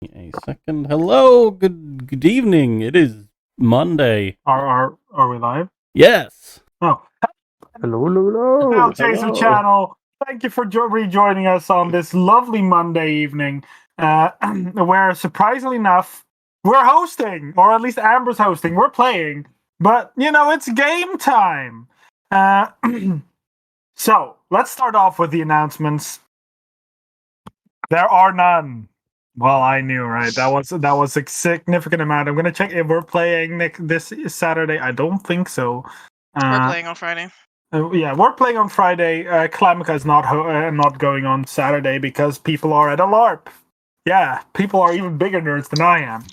A second. Hello, good evening. It is Monday. Are we live? Yes. Oh, Hello, hello. TaleChaser channel. Thank you for rejoining us on this lovely Monday evening, where surprisingly enough we're hosting, or at least Amber's hosting. We're playing, but it's game time. So let's start off with the announcements. There are none. Well, I knew, right? That was a significant amount. I'm gonna check if we're playing this Saturday. I don't think so. We're playing on Friday. Yeah, we're playing on Friday. Calamica is not going on Saturday because people are at a LARP. Yeah, people are even bigger nerds than I am.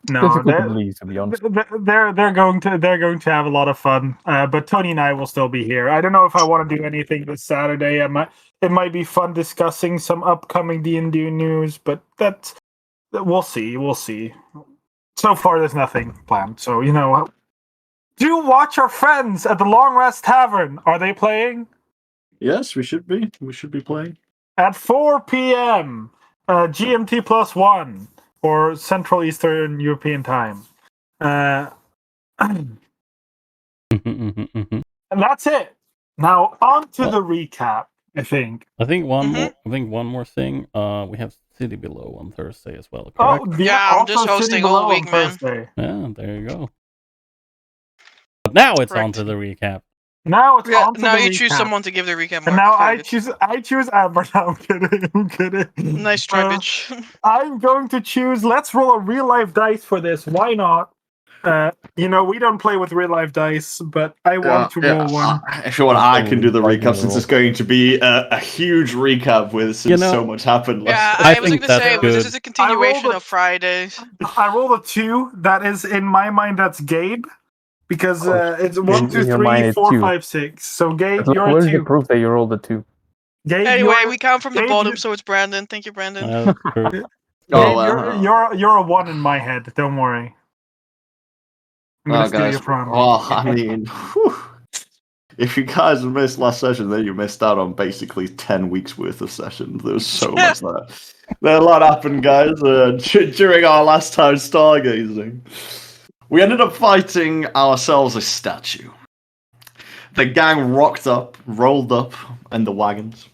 No, Difficult to believe, to be honest. they're going to have a lot of fun. But Tony and I will still be here. I don't know if I want to do anything this Saturday. It might be fun discussing some upcoming D&D news, but we'll see. We'll see. So far, there's nothing planned. So do watch our friends at the Long Rest Tavern. Are they playing? Yes, we should be. We should be playing At 4 p.m. GMT +1 or Central Eastern European time. And that's it. Now on to the recap. I think one more thing. We have City Below on Thursday as well. Correct? Oh, yeah, I'm just hosting all week, man. Thursday. Yeah, there you go. But now it's on to the recap. Now it's on to now the you recap. choose someone to give the recap. And now I choose Amber. No, I'm kidding. Nice try, bitch. I'm going to choose. Let's roll a real life dice for this. Why not? We don't play with real life dice, but I want to roll one. If you want, I can do the recap since it's going to be a huge recap since so much happened. Yeah, I was think going to say, good. this is a continuation of Friday. I rolled a 2. That is, in my mind, that's Gabe. Because it's 1, 2, 3, 4, 5, 6. So Gabe, you're a 2. Where did you prove that you rolled a 2? Gabe, anyway, we count from the bottom, so it's Brandon. Thank you, Brandon. Gabe, you're a 1 in my head. Don't worry. I'm gonna steal you from. Well, I mean, if you guys missed last session, then you missed out on basically 10 weeks worth of sessions. There was so much there. A lot happened, guys, during our last time stargazing. We ended up fighting ourselves a statue. The gang rolled up in the wagons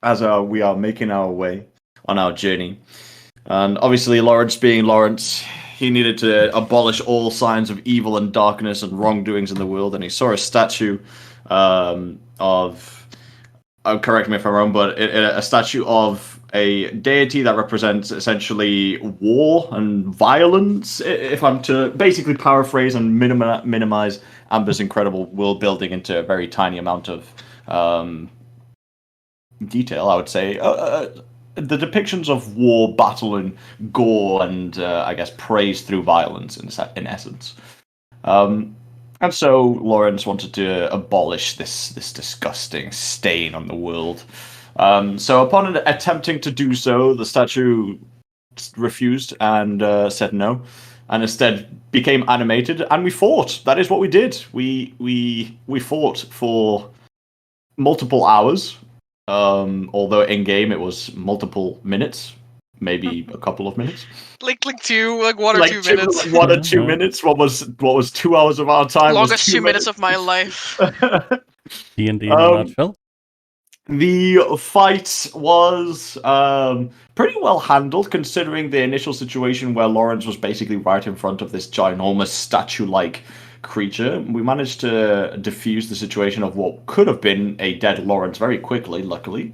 as we are making our way on our journey. And obviously, Lawrence being Lawrence, he needed to abolish all signs of evil and darkness and wrongdoings in the world. And he saw a statue of... correct me if I'm wrong, but a statue of a deity that represents essentially war and violence, if I'm to basically paraphrase and minimize Amber's incredible world building into a very tiny amount of detail, I would say. The depictions of war, battle, and gore, and I guess praise through violence in essence. And so Lawrence wanted to abolish this disgusting stain on the world. So upon attempting to do so, the statue refused and said no, and instead became animated, and we fought. That is what we did. We fought for multiple hours, although in game it was multiple minutes, maybe a couple of minutes. Like 1 or 2 minutes. 1 or 2 minutes. What was 2 hours of our time? Longest 2 minutes of my life. D&D in a nutshell. The fight was pretty well handled, considering the initial situation where Lawrence was basically right in front of this ginormous statue-like creature. We managed to defuse the situation of what could have been a dead Lawrence very quickly, luckily.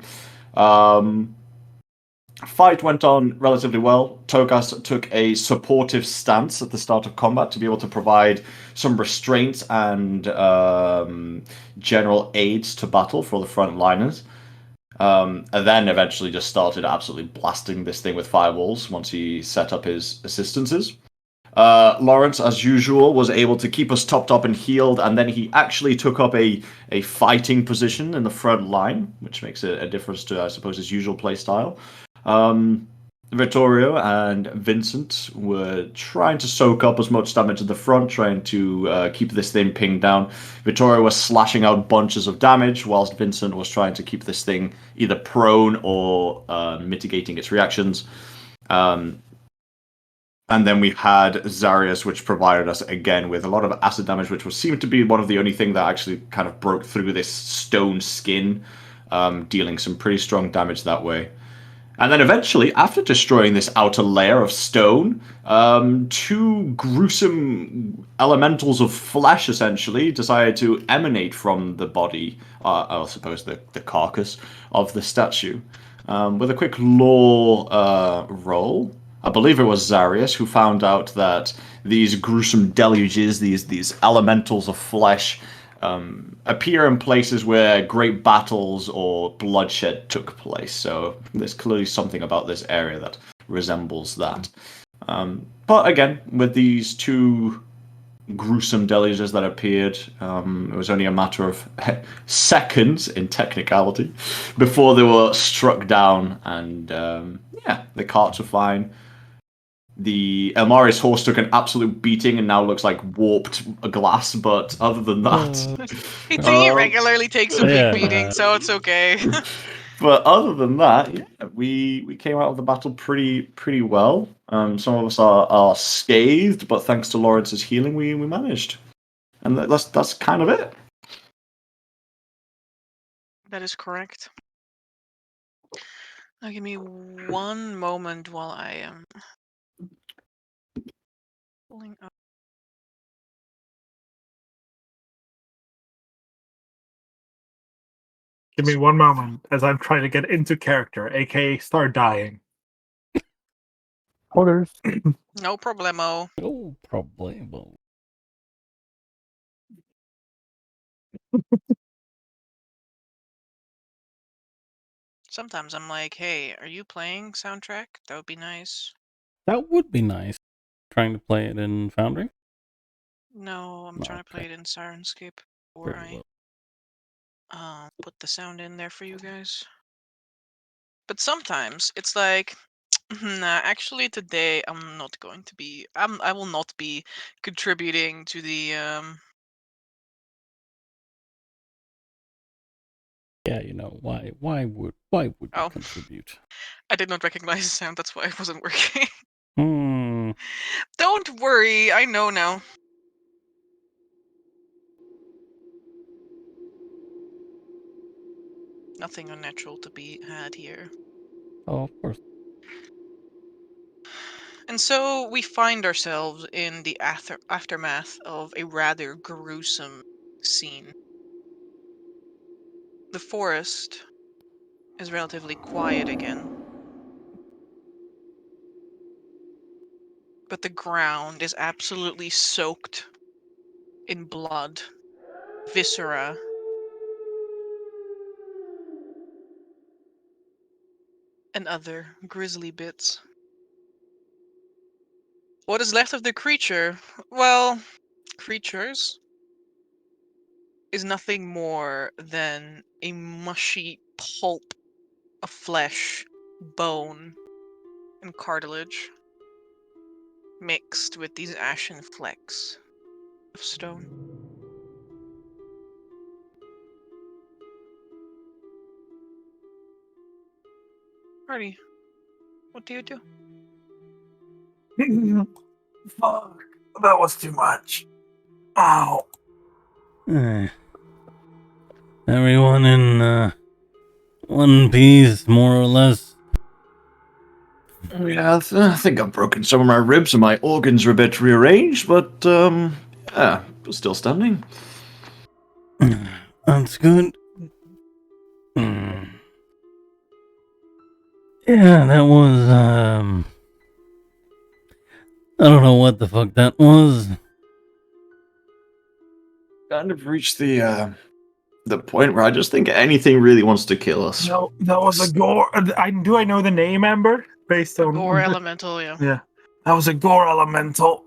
Fight went on relatively well. Togas took a supportive stance at the start of combat to be able to provide some restraint and general aids to battle for the frontliners. And then eventually just started absolutely blasting this thing with fireballs once he set up his assistances. Lawrence, as usual, was able to keep us topped up and healed, and then he actually took up a fighting position in the front line, which makes a difference to, I suppose, his usual play style. Vittorio and Vincent were trying to soak up as much damage at the front, trying to keep this thing pinged down. Vittorio was slashing out bunches of damage, whilst Vincent was trying to keep this thing either prone or mitigating its reactions. And then we had Zarius, which provided us again with a lot of acid damage, which seemed to be one of the only thing that actually kind of broke through this stone skin, dealing some pretty strong damage that way. And then eventually, after destroying this outer layer of stone, two gruesome elementals of flesh essentially decided to emanate from the body, I suppose the carcass of the statue. With a quick lore roll, I believe it was Zarius who found out that these gruesome deluges, these elementals of flesh, appear in places where great battles or bloodshed took place. So there's clearly something about this area that resembles that. But again, with these two gruesome deluges that appeared, it was only a matter of seconds in technicality before they were struck down, and the carts were fine. The Elmari's horse took an absolute beating and now looks like warped glass, but other than that... I think he regularly takes a big beating, so it's okay. But other than that, we came out of the battle pretty well. Some of us are scathed, but thanks to Lawrence's healing, we managed. And that's kind of it. That is correct. Now give me one moment while I am... pulling up. Give me one moment as I'm trying to get into character, aka start dying. Orders. No problemo. No problemo. Sometimes I'm like, hey, are you playing soundtrack? That would be nice. That would be nice. Trying to play it in Foundry? No, I'm trying to play it in Sirenscape. Or Very I put the sound in there for you guys. But sometimes it's like, nah, actually today I'm not going to be. I will not be contributing to the. Yeah, you know why would you Oh. contribute? I did not recognize the sound. That's why it wasn't working. Hmm. Don't worry, I know now. Nothing unnatural to be had here. Oh, of course. And so we find ourselves in the aftermath of a rather gruesome scene. The forest is relatively quiet again. But the ground is absolutely soaked in blood, viscera, and other grisly bits. What is left of the creature? Well, creatures is nothing more than a mushy pulp of flesh, bone, and cartilage mixed with these ashen flecks of stone. Party, what do you do? Fuck, that was too much. Ow. Everyone in one piece, more or less. Yeah, I think I've broken some of my ribs and my organs are a bit rearranged, but yeah, still standing. That's good. Yeah, that was I don't know what the fuck that was. Kind of reached the point where I just think anything really wants to kill us. No, that was a gore. Do I know the name, Amber? Based on Gore elemental, yeah. Yeah, that was a gore elemental.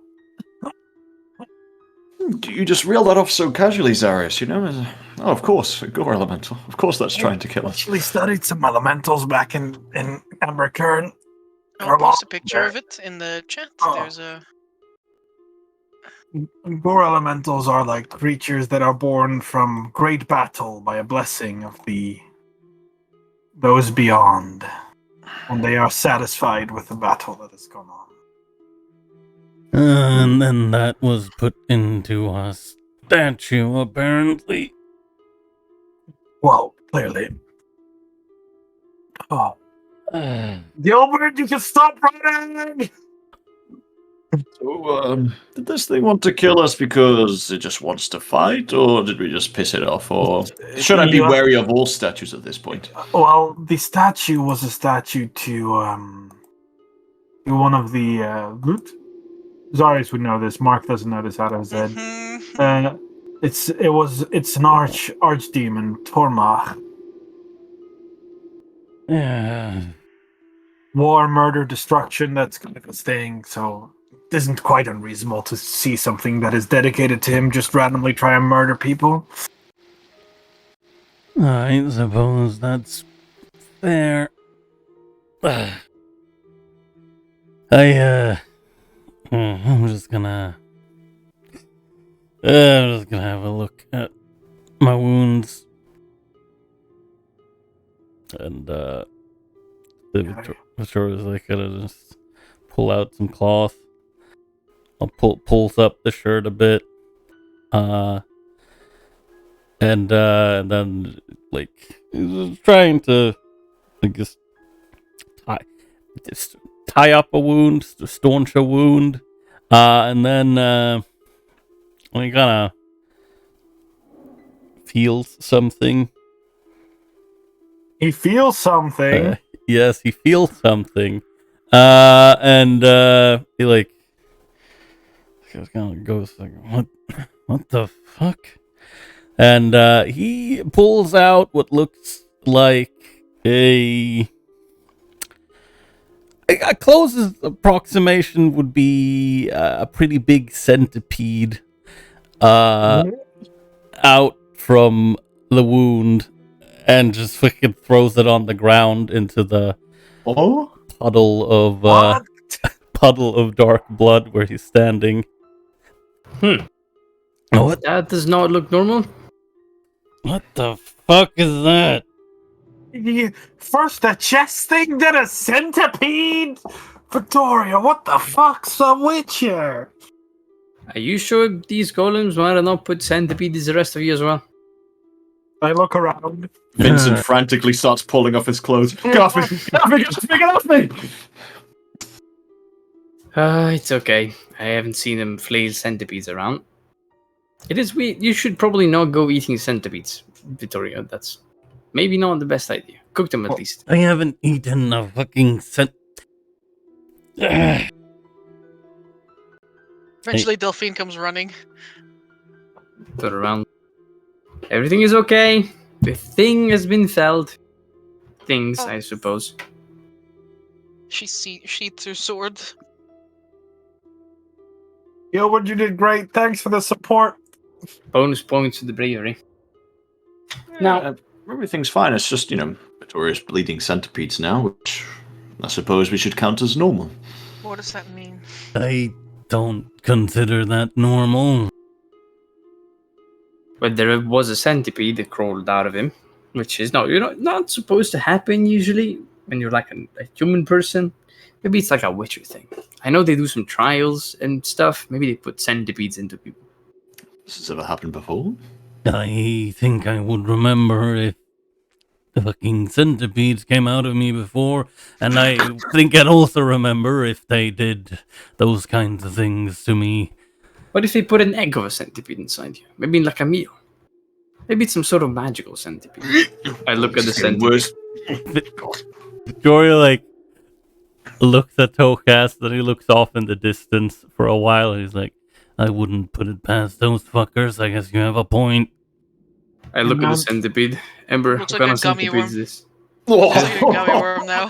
You just reel that off so casually, Zarius, you know? Oh, of course, a gore elemental. Of course that's trying to kill us. Actually studied some elementals back in Amber Current. I'll post a picture of it in the chat. Oh. There's a... Gore elementals are like creatures that are born from great battle by a blessing of those beyond, when they are satisfied with the battle that has gone on. And then that was put into a statue, apparently. Well, clearly. Oh. Gilbert, you can stop running! So, did this thing want to kill us because it just wants to fight, or did we just piss it off? Or should I be wary of all statues at this point? Well, the statue was a statue to one of the Zarius would know this. Mark doesn't know this out of his head. It's an archdemon, Tormach. Yeah. War, murder, destruction, that's kind of his thing, so it isn't quite unreasonable to see something that is dedicated to him just randomly try and murder people. I suppose that's fair. I'm just gonna have a look at my wounds. And Victoria's like gonna just pull out some cloth. I'll pulls up the shirt a bit. And then like trying to just tie up a wound, staunch a wound. And then he kind of feels something. He feels something. Yes, he feels something. And he like kind of goes like, what the fuck? And he pulls out what looks like a closest approximation would be a pretty big centipede out from the wound, and just fucking throws it on the ground into the puddle of dark blood where he's standing. What? That does not look normal. What the fuck is that? First a chest thing, then a centipede? Victoria, what the fuck's a witcher? Are you sure these golems might have not put centipedes the rest of you as well? I look around. Vincent frantically starts pulling off his clothes. Get off me! Get off me! Get off me! It's okay. I haven't seen them flail centipedes around. It is weird. You should probably not go eating centipedes, Vittoria. That's maybe not the best idea. Cook them at least. I haven't eaten a fucking Eventually, Delphine comes running. Turn around. Everything is okay. The thing has been felled. Things, I suppose. She sheathes her sword. Gilbert, you did great. Thanks for the support. Bonus points to the bravery. Now, everything's fine. It's just, Victoria's bleeding centipedes now, which I suppose we should count as normal. What does that mean? I don't consider that normal. but there was a centipede that crawled out of him, which is not supposed to happen usually when you're like a human person. Maybe it's like a Witcher thing. I know they do some trials and stuff. Maybe they put centipedes into people. Has this ever happened before? I think I would remember if the fucking centipedes came out of me before, and I think I'd also remember if they did those kinds of things to me. What if they put an egg of a centipede inside you? Maybe like a meal. Maybe it's some sort of magical centipede. I look at the centipede. Victoria, looks at Tocast, then he looks off in the distance for a while, and he's like, I wouldn't put it past those fuckers. I guess you have a point. I look at the centipede. Ember, Looks what like kind a of gummy centipede worm. is this? Looks like a gummy worm now.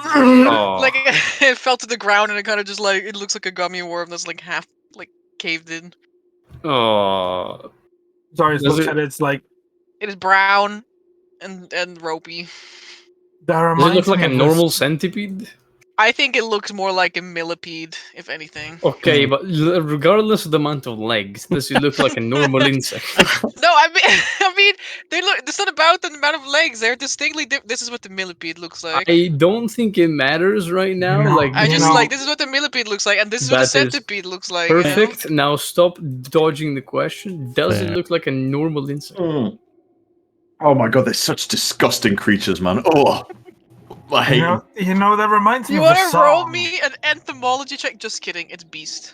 Oh. Like it fell to the ground and it kind of just it looks like a gummy worm that's half caved in. Oh. Sorry, Does look at it. It's like It is brown and ropey. that Does it reminds look like me a of normal centipede? I think it looks more like a millipede, if anything. Okay, but regardless of the amount of legs, does it look like a normal insect? No, I mean, I mean, they look. It's not about the amount of legs. They're distinctly different. This is what the millipede looks like. I don't think it matters right now. No, Like, I you just know- like this is what the millipede looks like, and this is what the That is centipede looks like. you know? perfect. Now stop dodging the question. Does it Fair. look like a normal insect? Oh my god, they're such disgusting creatures, man. Oh, I hate them. That reminds me You of want a to song. roll me an entomology check? Just kidding. It's beast.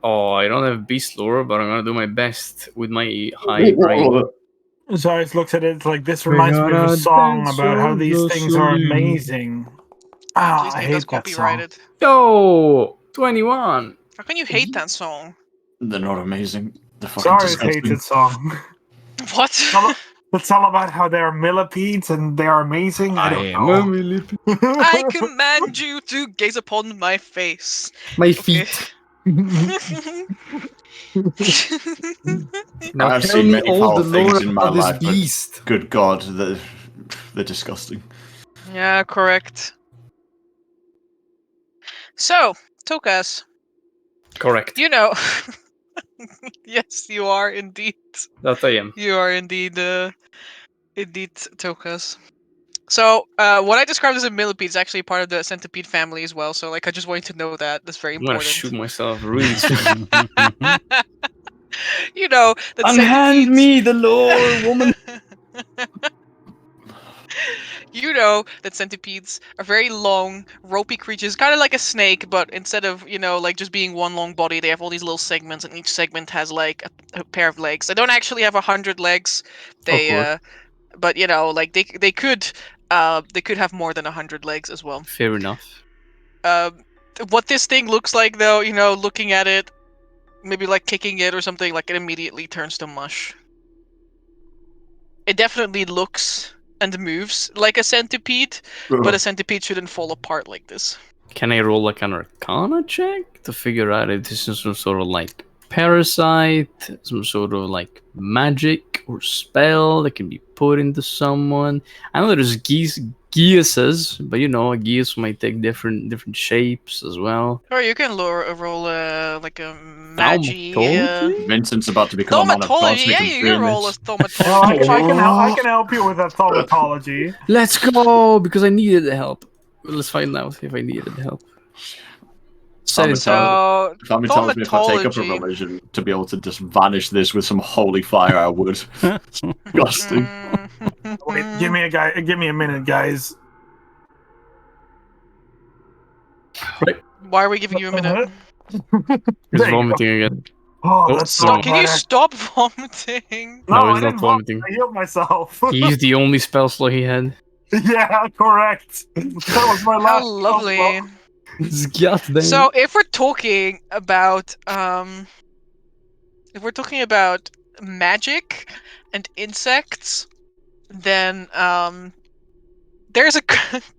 Oh, I don't have beast lore, but I'm gonna do my best with my high brain. So I just looked at it. It's like this reminds me of a gotta song dance about how on these the things are saloon. amazing. Please I make hate us that song. copyrighted. Yo, 21. How can you hate that song? They're not amazing. They're fucking Sorry, it's disgusting. hated song. What? It's all about how they're millipedes and they are amazing. I don't know. I command you to gaze upon my face. My Okay. feet. Now I've tell seen me many all the foul things lore in my about this life, but- beast. Good god, they're disgusting. Yeah, correct. So, Tokas, Correct. you know. Yes, you are indeed. That I am. You are indeed, Tokas. So, what I described as a millipede is actually part of the centipede family as well. So, like, I just want you to know that. That's very I'm gonna important. shoot myself really soon. You know that Unhand centipedes. me the lore, woman. You know that centipedes are very long, ropey creatures, kind of like a snake, but instead of, like just being one long body, they have all these little segments, and each segment has like a pair of legs. They don't actually have 100 legs. They, course. but like they could have more than 100 legs as well. Fair enough. What this thing looks like, though, looking at it, maybe like kicking it or something, like it immediately turns to mush. It definitely looks and moves like a centipede, but a centipede shouldn't fall apart like this. Can I roll like an Arcana check to figure out if this is some sort of like parasite, some sort of like magic or spell that can be put into someone? I know there's geases, but a geas might take different shapes as well. Or you can roll like a magi. Thaumatology? Vincent's about to become a man of Thaumatology, cosmic yeah, you can roll a experience. Well, I thaumatology. can help you with that thaumatology. Let's go, because I needed the help. Let's find out if I needed the help. Thaumatology. So, Family tells me if I take up a thaumatology. religion to be able to just vanish this with some holy fire, I would. Disgusting. Wait, give me a minute, guys. Why are we giving you a minute? He's There you go. vomiting again. Oh, that's so- so Can you better. stop vomiting? No, No, I he's not didn't vomit. vomiting. I healed myself. He used the only spell slot he had. Yeah, correct. That was my last. How spell lovely. slot. Goddamn. So if we're talking about magic and insects, then there's a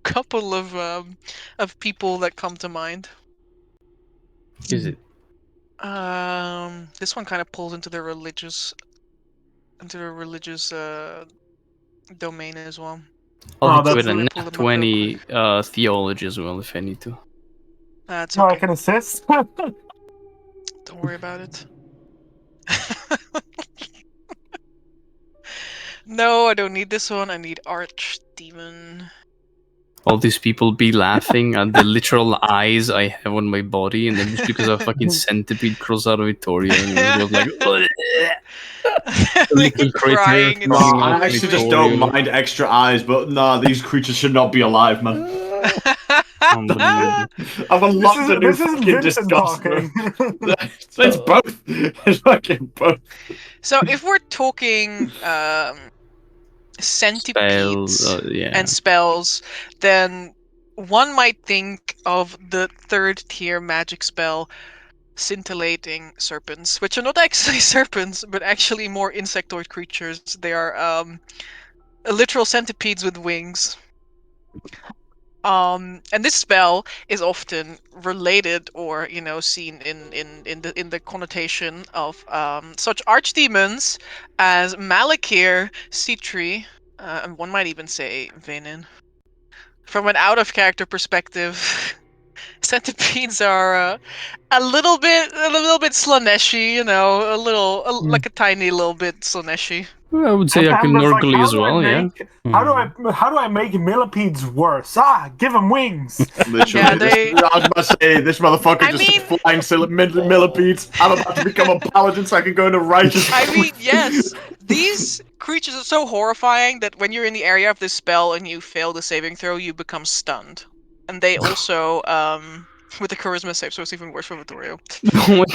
couple of people that come to mind. Is it? This one kind of pulls into the religious domain as well. I'll hit you that's with a really nat pull them up 20 theology as well if I need to. That's No, I okay. can assist. Don't worry about it. No, I don't need this one. I need Archdemon. All these people be laughing at the literal eyes I have on my body, and then just because a fucking centipede crawls out of Victoria, and everyone's like, little critter Crying and crawling No, out I of actually just Victoria. don't mind extra eyes, but nah, these creatures should not be alive, man. Unbelievable. I've unlocked a new this isn't fucking Vincent disgust. talking. It's both. It's fucking both. So if we're talking centipedes Spell, yeah. and spells, then one might think of the third tier magic spell, scintillating serpents, which are not actually serpents, but actually more insectoid creatures. They are literal centipedes with wings. And this spell is often related or seen in the connotation of such archdemons as Malakir, Sitri, and one might even say Venin. From an out of character perspective, Centipedes are a little bit Slaneshi, you know, like a tiny little bit Slaneshi. Well, I would say I can Amber's like, Norgly how as do I well, yeah. make how do I make millipedes worse? Give them wings. Literally, Yeah, they- I was about to say, this motherfucker I just mean- flying millipedes. I'm about to become a paladin so I can go into righteous. I mean, yes, these creatures are so horrifying that when you're in the area of this spell and you fail the saving throw, you become stunned. And they also, with the charisma save, so it's even worse for Vittorio. Oh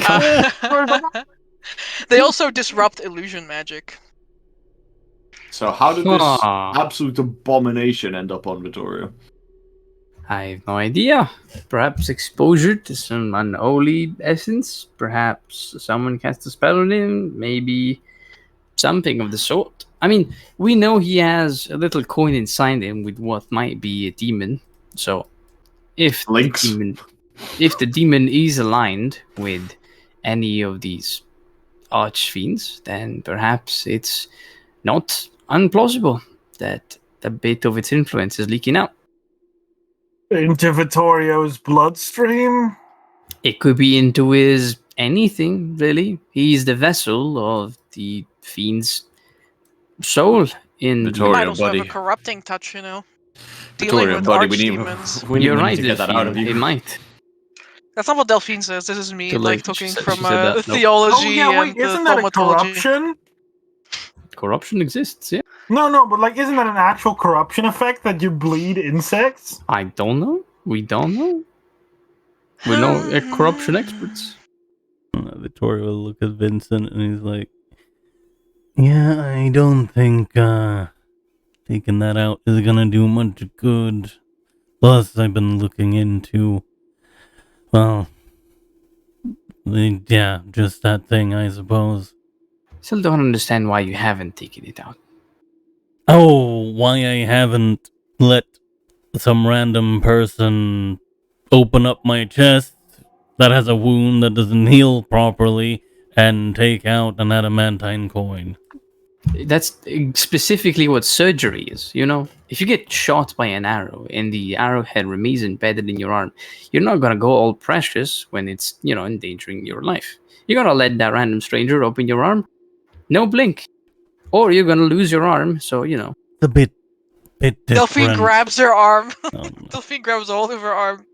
my god. They also disrupt illusion magic. So how did this Huh. absolute abomination end up on Vittorio? I have no idea. Perhaps exposure to some unholy essence. Perhaps someone cast a spell on him. Maybe something of the sort. I mean, we know he has a little coin inside him with what might be a demon. So, if Links. the demon is aligned with any of these archfiends, then perhaps it's not unplausible that a bit of its influence is leaking out. Into Vittorio's bloodstream. It could be into his anything, really. He's the vessel of the fiend's soul in Vittorio, Might also buddy. have a corrupting touch, you know. Dealing Vittorio, with buddy, archdemons. You're we right, need to get that out of Delphine. you. It might. That's not what Delphine says. This is me, Too like late. talking She said- from she said that. Nope. theology Oh yeah, wait, and isn't that a thaumatology. corruption? Corruption exists, yeah. No, but like, isn't that an actual corruption effect that you bleed insects? I don't know. We don't know. We're no corruption experts. Vittorio will look at Vincent and he's like, yeah, I don't think taking that out is gonna do much good. Plus, I've been looking into, well, yeah, just that thing, I suppose. Still don't understand why you haven't taken it out. Oh, why I haven't let some random person open up my chest that has a wound that doesn't heal properly and take out an adamantine coin. That's specifically what surgery is, you know? If you get shot by an arrow and the arrowhead remains embedded in your arm, you're not gonna go all precious when it's, you know, endangering your life. You're gonna let that random stranger open your arm, no blink. Or you're gonna lose your arm, so, you know. It's a bit different. Delphine grabs her arm. Um, Delphine grabs all of her arm.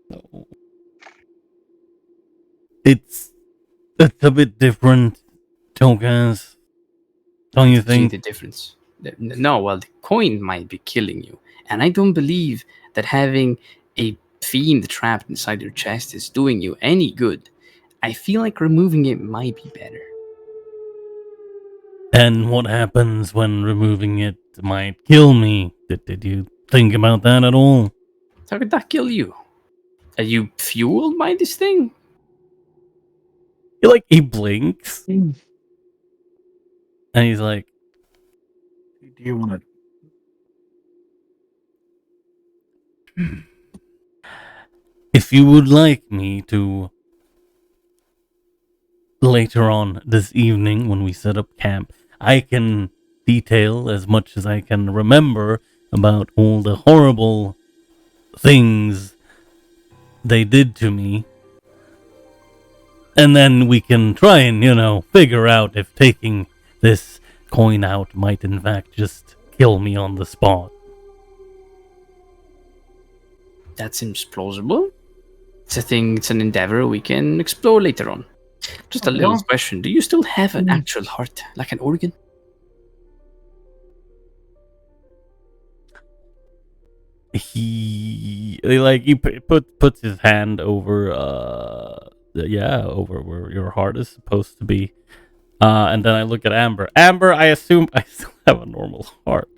it's a bit different, Togas. Don't you See think? the difference? No, well, the coin might be killing you. And I don't believe that having a fiend trapped inside your chest is doing you any good. I feel like removing it might be better. And what happens when removing it might kill me? Did you think about that at all? How could that kill you? Are you fueled by this thing? He blinks. And he's like, Do you want to? if you would like me to, later on this evening when we set up camp, I can detail as much as I can remember about all the horrible things they did to me. And then we can try and, figure out if taking this coin out might in fact just kill me on the spot. That seems plausible. It's an endeavor we can explore later on. Just a little question. Do you still have an actual heart, like an organ? He puts his hand over over where your heart is supposed to be, and then I look at Amber. Amber, I assume I still have a normal heart,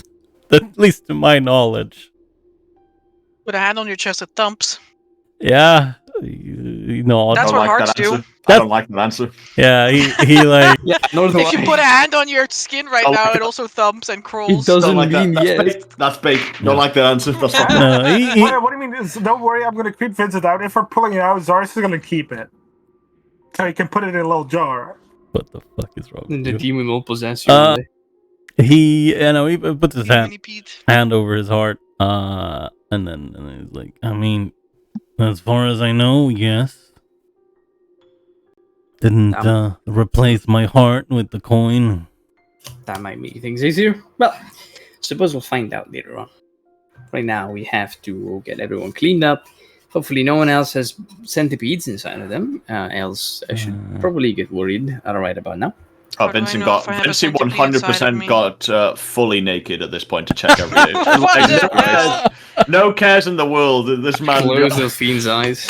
at least to my knowledge. With a hand on your chest, it thumps. Yeah, you know. That's I don't what like hearts that do. answer. I don't like that answer. Yeah, he like. Yeah, If you put a hand on your skin right Oh now, my it also thumps and crawls. It doesn't Don't like that. mean That's yes. bait. That's bait. Don't like that answer. That's not No, What do you mean? Don't worry, I'm going to creep Vincent out. If we're pulling it out, Zaris is going to keep it. So he can put it in a little jar. What the fuck is wrong with The you? demon will possess you. one day. He puts his Mini Pete. hand over his heart, and then he's like, I mean, As far as I know, yes. Didn't replace my heart with the coin. That might make things easier. Well, suppose we'll find out later on. Right now, we have to get everyone cleaned up. Hopefully, no one else has centipedes inside of them. Else, I should probably get worried right about now. Oh, How do I Vincent know if I have a Vincent centipede inside of 100% me? got fully naked at this point to check everything. What the No cares in the world. This man. Close Delphine's eyes.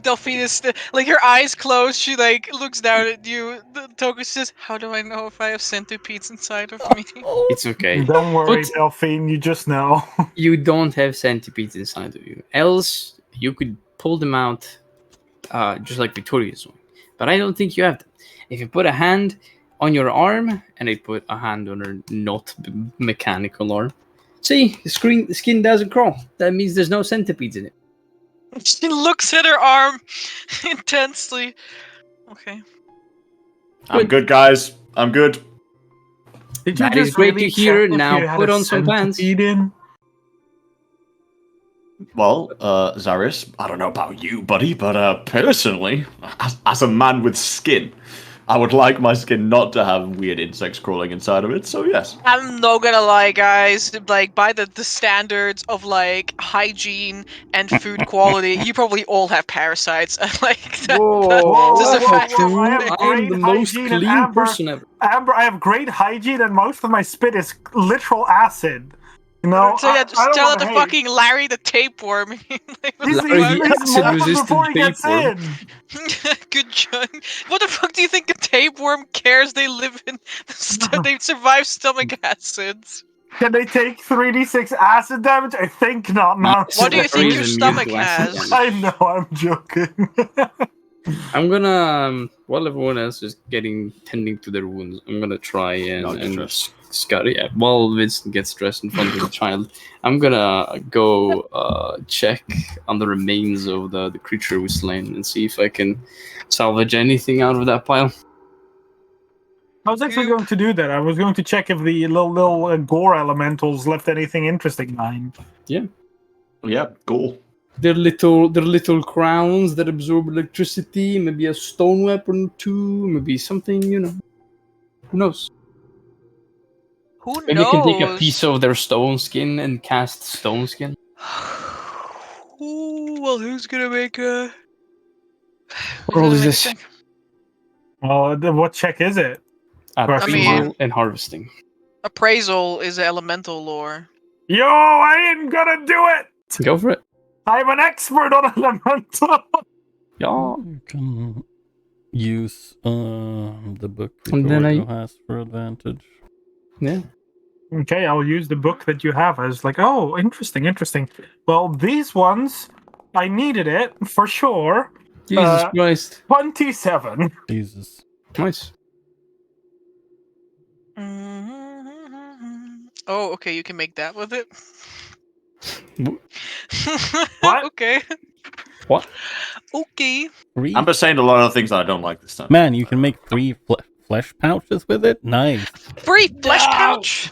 Delphine is like her eyes closed. She like looks down at you. The Toku says, "How do I know if I have centipedes inside of me?" It's okay. Don't worry, But Delphine. You just know. you don't have centipedes inside of you. Else, you could pull them out, just like Victoria's doing. But I don't think you have them. If you put a hand on your arm, and I put a hand on her mechanical arm, see, the skin doesn't crawl. That means there's no centipedes in it. She looks at her arm intensely. Okay. I'm good, guys. I'm good. Did you That is just great really to hear. check if Now you had put a on some pants. centipede in? Well, Zaris, I don't know about you, buddy, but personally, as a man with skin, I would like my skin not to have weird insects crawling inside of it, so yes. I'm not gonna lie, guys. Like by the standards of like hygiene and food quality, you probably all have parasites. Like that, just a whoa, fact whoa, I of have I am great the most hygiene and clean person ever. Amber, I have great hygiene, and most of my spit is literal acid. You know, So yeah, just I don't tell it want to hate. fucking Larry the tapeworm. Like, what He's, the Larry he's, the he's acid-resistant molting before he gets tapeworm. in. Good job. What the fuck do you think a tapeworm cares? They live in, they survive stomach acids. Can they take 3d6 acid damage? I think not. No. Yes, What do you think Larry your is immune stomach to acid has? damage. I know, I'm joking. I'm gonna, while everyone else is tending to their wounds, I'm gonna try Not and stressed. scout. Yeah, while Vincent gets dressed in front of the child, I'm gonna go check on the remains of the creature we slain and see if I can salvage anything out of that pile. I was actually going to do that. I was going to check if the little gore elementals left anything interesting behind. Yeah, cool. They're little crowns that absorb electricity. Maybe a stone weapon too. Maybe something, Who knows? Who Maybe knows? you can take a piece of their stone skin and cast stone skin. Ooh, well, who's gonna make a? What roll is this? Well, what check is it? Appraisal and harvesting. Appraisal is elemental lore. Yo, I ain't gonna do it! Go for it. I'm an expert on elemental! Yeah. You can use the book And then Gregorio has for advantage. Yeah. Okay, I'll use the book that you have. I was like, oh, interesting. Well, these ones, I needed it, for sure. Jesus Christ. 27. Jesus. Nice. Oh, okay, you can make that with it. What? Okay. What? Okay. I'm just saying a lot of things that I don't like this time. Man, you can make 3 flesh pouches with it? Nice. Free flesh pouch.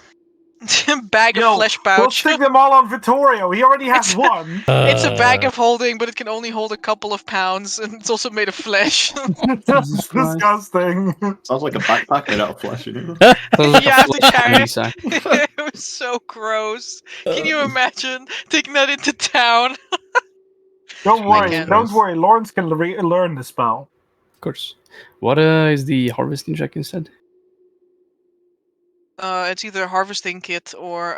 Bag of flesh We'll pouch. stick them all on Vittorio. He already has one. It's a bag of holding, but it can only hold a couple of pounds, and it's also made of flesh. That's disgusting. Sounds like a backpack made out of flesh, you know? You have to carry it. Sack. It was so gross. Can you imagine taking that into town? Don't worry, can't. Lawrence can learn the spell. Of course. What is the harvesting check instead? It's either a harvesting kit or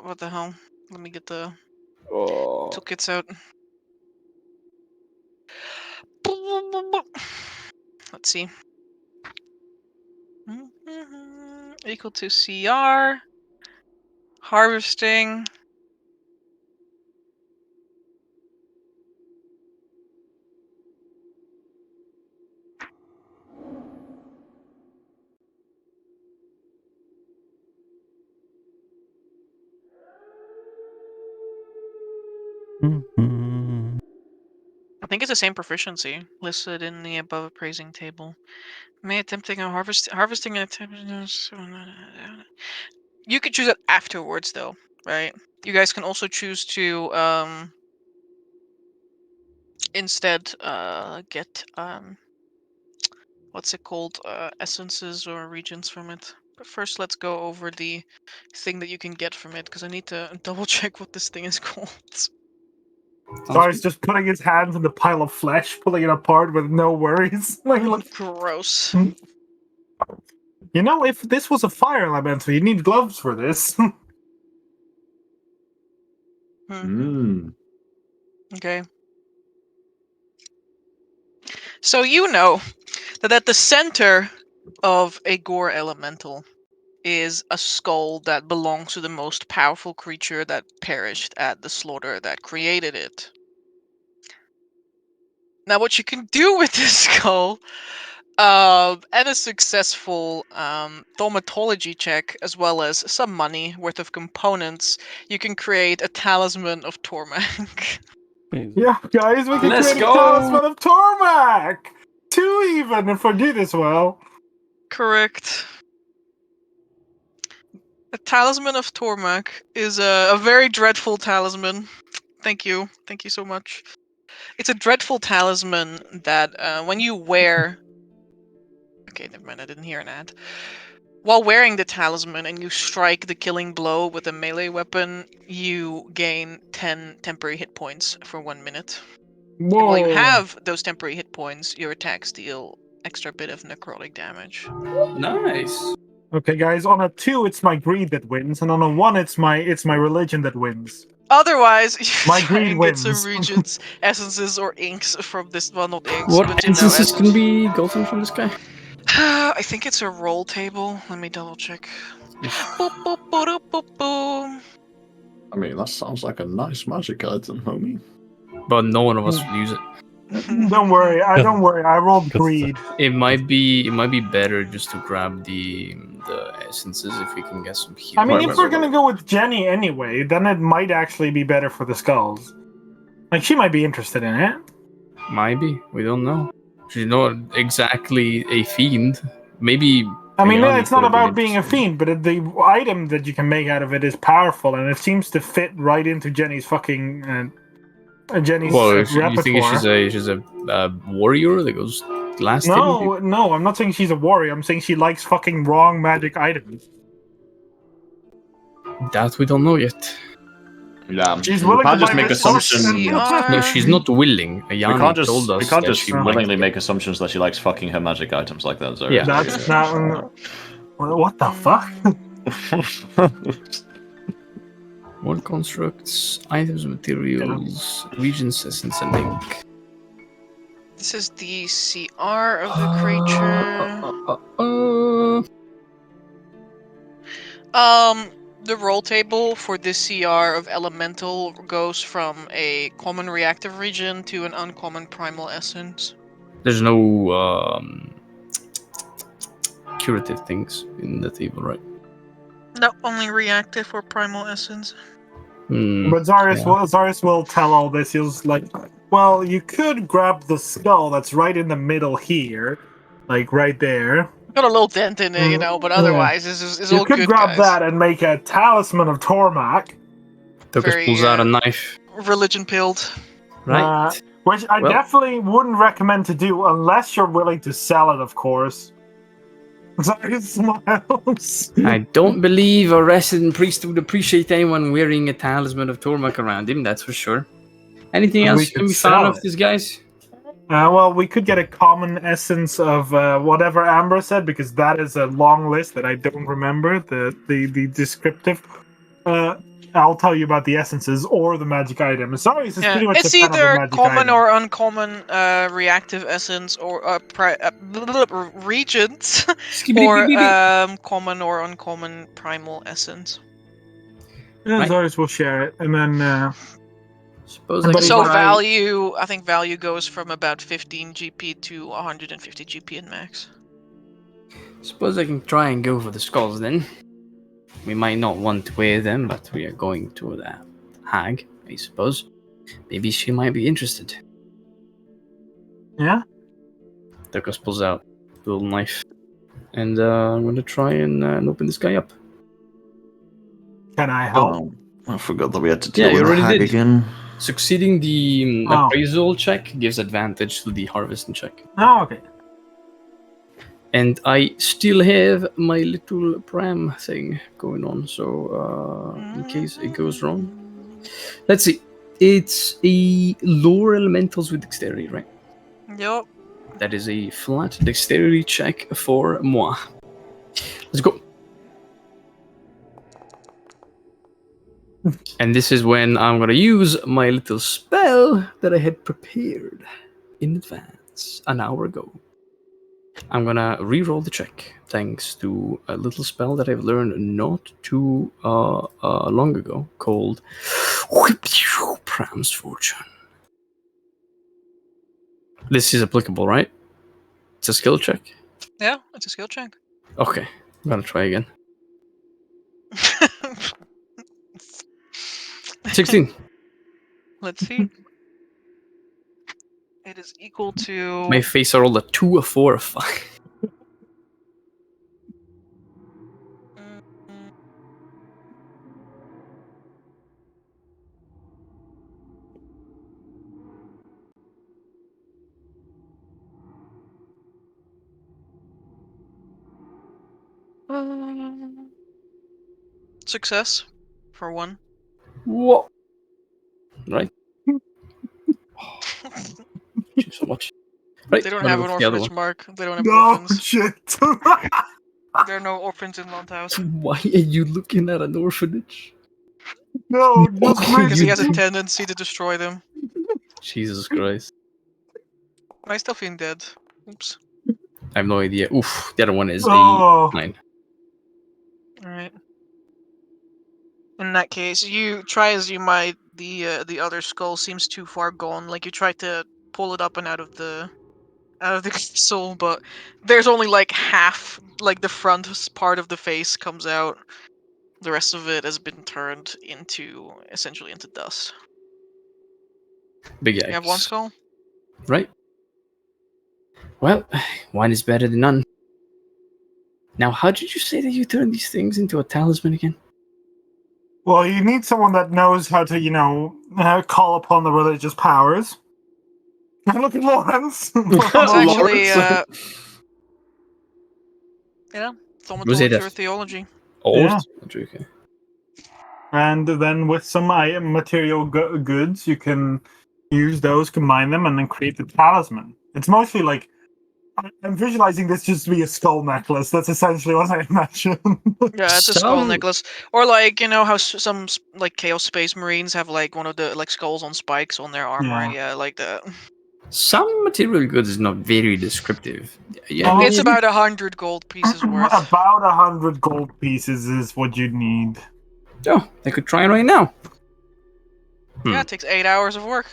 what the hell? Let me get the toolkits out. Let's see. Equal to CR. Harvesting. Mhm. I think it's the same proficiency listed in the above appraising table. May attempting a harvesting an attempt. You could choose it afterwards, though, right? You guys can also choose to instead get what's it called? Essences or regions from it. But first, let's go over the thing that you can get from it, because I need to double check what this thing is called. Zari's just putting his hands in the pile of flesh, pulling it apart with no worries. Like, look, Gross. you know, if this was a fire elemental, you need gloves for this. Okay. So you know that at the center of a gore elemental is a skull that belongs to the most powerful creature that perished at the slaughter that created it. Now, what you can do with this skull, and a successful thaumatology check, as well as some money worth of components, you can create a talisman of Tormak. Yeah, guys, we can Let's create a go! talisman of Tormak! 2 even, if we do this well. Correct. A talisman of Tormak is a very dreadful talisman. Thank you. Thank you so much. It's a dreadful talisman that when you wear... Okay, never mind, I didn't hear an ad. While wearing the talisman and you strike the killing blow with a melee weapon, you gain 10 temporary hit points for 1 minute. Whoa. And while you have those temporary hit points, your attacks deal extra bit of necrotic damage. Nice. Okay, guys, on a 2, it's my greed that wins, and on a 1, it's my religion that wins. Otherwise, you My try greed and get some wins. regions, essences, or inks from this. Well, not inks, What but you know, instances can essence. be gotten from this guy? I think it's a roll table. Let me double check. Boop, boop, boop, boop, boop, boop. I mean, that sounds like a nice magic item, homie. But no one of us will use it. Don't worry, don't worry. I rolled Good greed. It might be better just to grab the essences if we can get some healing. I mean, Wait, if we're gonna go with Jenny anyway, then it might actually be better for the skulls. Like, she might be interested in it. Might be. We don't know. She's not exactly a fiend. Maybe. I mean, Ayani it's not could have been about being a interested. fiend, but the item that you can make out of it is powerful, and it seems to fit right into Jenny's fucking Jenny's Well, repertoire. you think she's a warrior that goes lasting? No, I'm not saying she's a warrior. I'm saying she likes fucking wrong magic items. That we don't know yet. Yeah, She's we willing can't to just buy make this horse assumptions. and- No, she's not willing. We Ayani can't just told us we can't that just she willingly liked make assumptions that she likes fucking her magic items like that. Zara. Yeah. That's not. What the fuck? More constructs, items, materials, regions, essence, and ink. This is the CR of the creature. The roll table for this CR of elemental goes from a common reactive region to an uncommon primal essence. There's no curative things in the table, right? No, only reactive or primal essence. But Zarius will tell all this. He's like, well, you could grab the skull that's right in the middle here, like right there. Got a little dent in it, you know, but otherwise, this is You all could good, grab guys. that and make a talisman of Tormak. Tuckus Very, pulls out a knife. Religion pilled. Right. Which I definitely wouldn't recommend to do unless you're willing to sell it, of course. Zarius smiles. I don't believe a resident priest would appreciate anyone wearing a talisman of Tormak around him, that's for sure. Anything We else could can be sell found of it. these guys? Well, we could get a common essence of whatever Amber said, because that is a long list that I don't remember, the descriptive. I'll tell you about the essences or the magic item. Sorry, it's pretty much It's the kind of the either magic common item. or uncommon reactive essence or regents, or common or uncommon primal essence. Yeah, Right. Zarius will share it, and then Suppose I But can So I- value, I think value goes from about 15 GP to 150 GP in max. Suppose I can try and go for the skulls then. We might not want to wear them, but we are going to the hag, I suppose. Maybe she might be interested. yeah. Tuckus pulls out a little knife. And I'm going to try and open this guy up. Can I help? Oh, I forgot that we had to deal Yeah, you with the already hag did. again. Succeeding the Oh. appraisal check gives advantage to the harvesting check. Oh, okay. And I still have my little pram thing going on, so in case it goes wrong. Let's see. It's a lower elementals with dexterity, right? Yup. That is a flat dexterity check for moi. Let's go. And this is when I'm gonna use my little spell that I had prepared in advance an hour ago. I'm gonna re-roll the check thanks to a little spell that I've learned not too long ago called Pram's Fortune. This is applicable, right? It's a skill check? Yeah, it's a skill check. Okay, I'm gonna try again. 16. Let's see. It is equal to. My face are all a 2, a 4, a 5. Success for 1. What? Right. Thank you so much. Right. They don't gonna have go an for the other orphanage, one. Mark. They don't have No orphans. shit. There are no orphans in Landhouse. Why are you looking at an orphanage? No, just Because he make has a tendency to destroy them. Jesus Christ. I still feel dead. Oops. I have no idea. Oof, the other one is Oh. a 9. Alright. In that case, you try as you might, the other skull seems too far gone. Like you try to pull it up and out of the soul, but there's only like half, like the front part of the face comes out. The rest of it has been turned into essentially into dust. Big X. You have one skull? Right. Well, one is better than none. Now, how did you say that you turn these things into a talisman again? Well, you need someone that knows how to, call upon the religious powers. Look at Lawrence. It's actually, someone Was to it learn a- your theology. Oh, Yeah. okay. And then with some material goods, you can use those, combine them, and then create the talisman. It's mostly like I'm visualizing this just to be a skull necklace. That's essentially what I imagine. Yeah, it's a skull Some- necklace. Or like, you know how some like Chaos Space Marines have like one of the like skulls on spikes on their armor. Yeah, like that. Some material goods is not very descriptive. Yeah, Oh, It's about 100 gold pieces worth. About 100 gold pieces is what you need. Oh, I could try right now. Yeah, it takes 8 hours of work.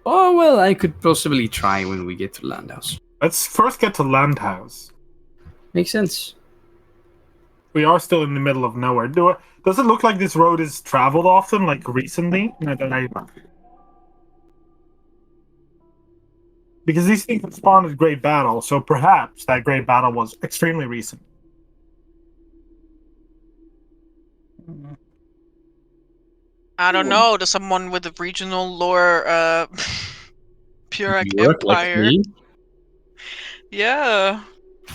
Oh, well, I could possibly try when we get to Landhouse. Let's first get to Landhouse. Makes sense. We are still in the middle of nowhere. Does it look like this road is traveled often, like recently? Because these things have spawned at Great Battle, so perhaps that Great Battle was extremely recent. I don't know. There's someone with the regional lore, Pyrrhic You work like Empire. me? Yeah.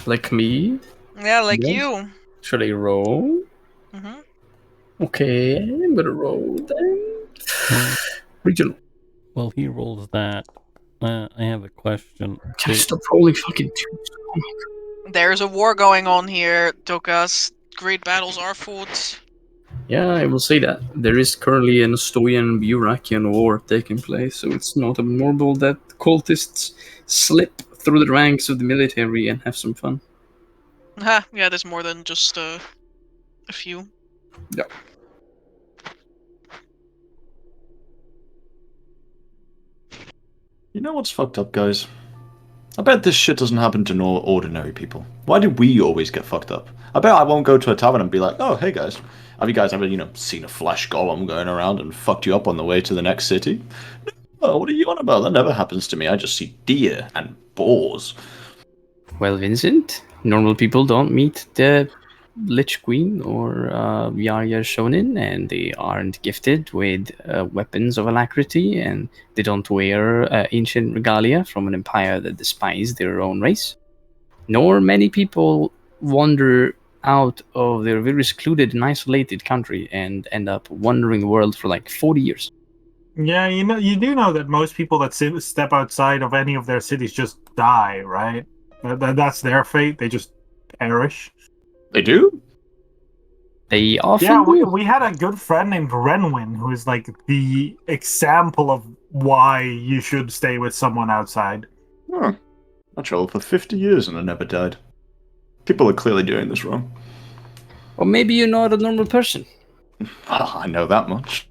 Like me? Yeah, like Yes. you. Should I roll? hmm Okay, I'm gonna roll then. Regional. Well, he rolls that. I have a question. Can I stop rolling fucking 2? Oh my There's a war going on here, Tokas. Great battles are fought. Yeah, I will say that. There is currently an Estoian-Burakian war taking place, so it's not abnormal that cultists slip through the ranks of the military and have some fun. Ha, yeah, there's more than just a few. Yeah. You know what's fucked up, guys? I bet this shit doesn't happen to no ordinary people. Why do we always get fucked up? I bet I won't go to a tavern and be like, oh, hey guys, have you guys ever, seen a flesh golem going around and fucked you up on the way to the next city? No, what are you on about? That never happens to me. I just see deer and boars. Well, Vincent, normal people don't meet the Lich Queen or Yarya Shonin, and they aren't gifted with weapons of alacrity, and they don't wear ancient regalia from an empire that despised their own race. Nor many people wander out of their very secluded and isolated country and end up wandering the world for like 40 years. Yeah, you do know that most people that step outside of any of their cities just die, right? That's their fate. They just perish. They do? They often Yeah, do. we had a good friend named Renwin who is like the example of why you should stay with someone outside. Huh. I traveled for 50 years and I never died. People are clearly doing this wrong. Or maybe you're not a normal person. I know that much.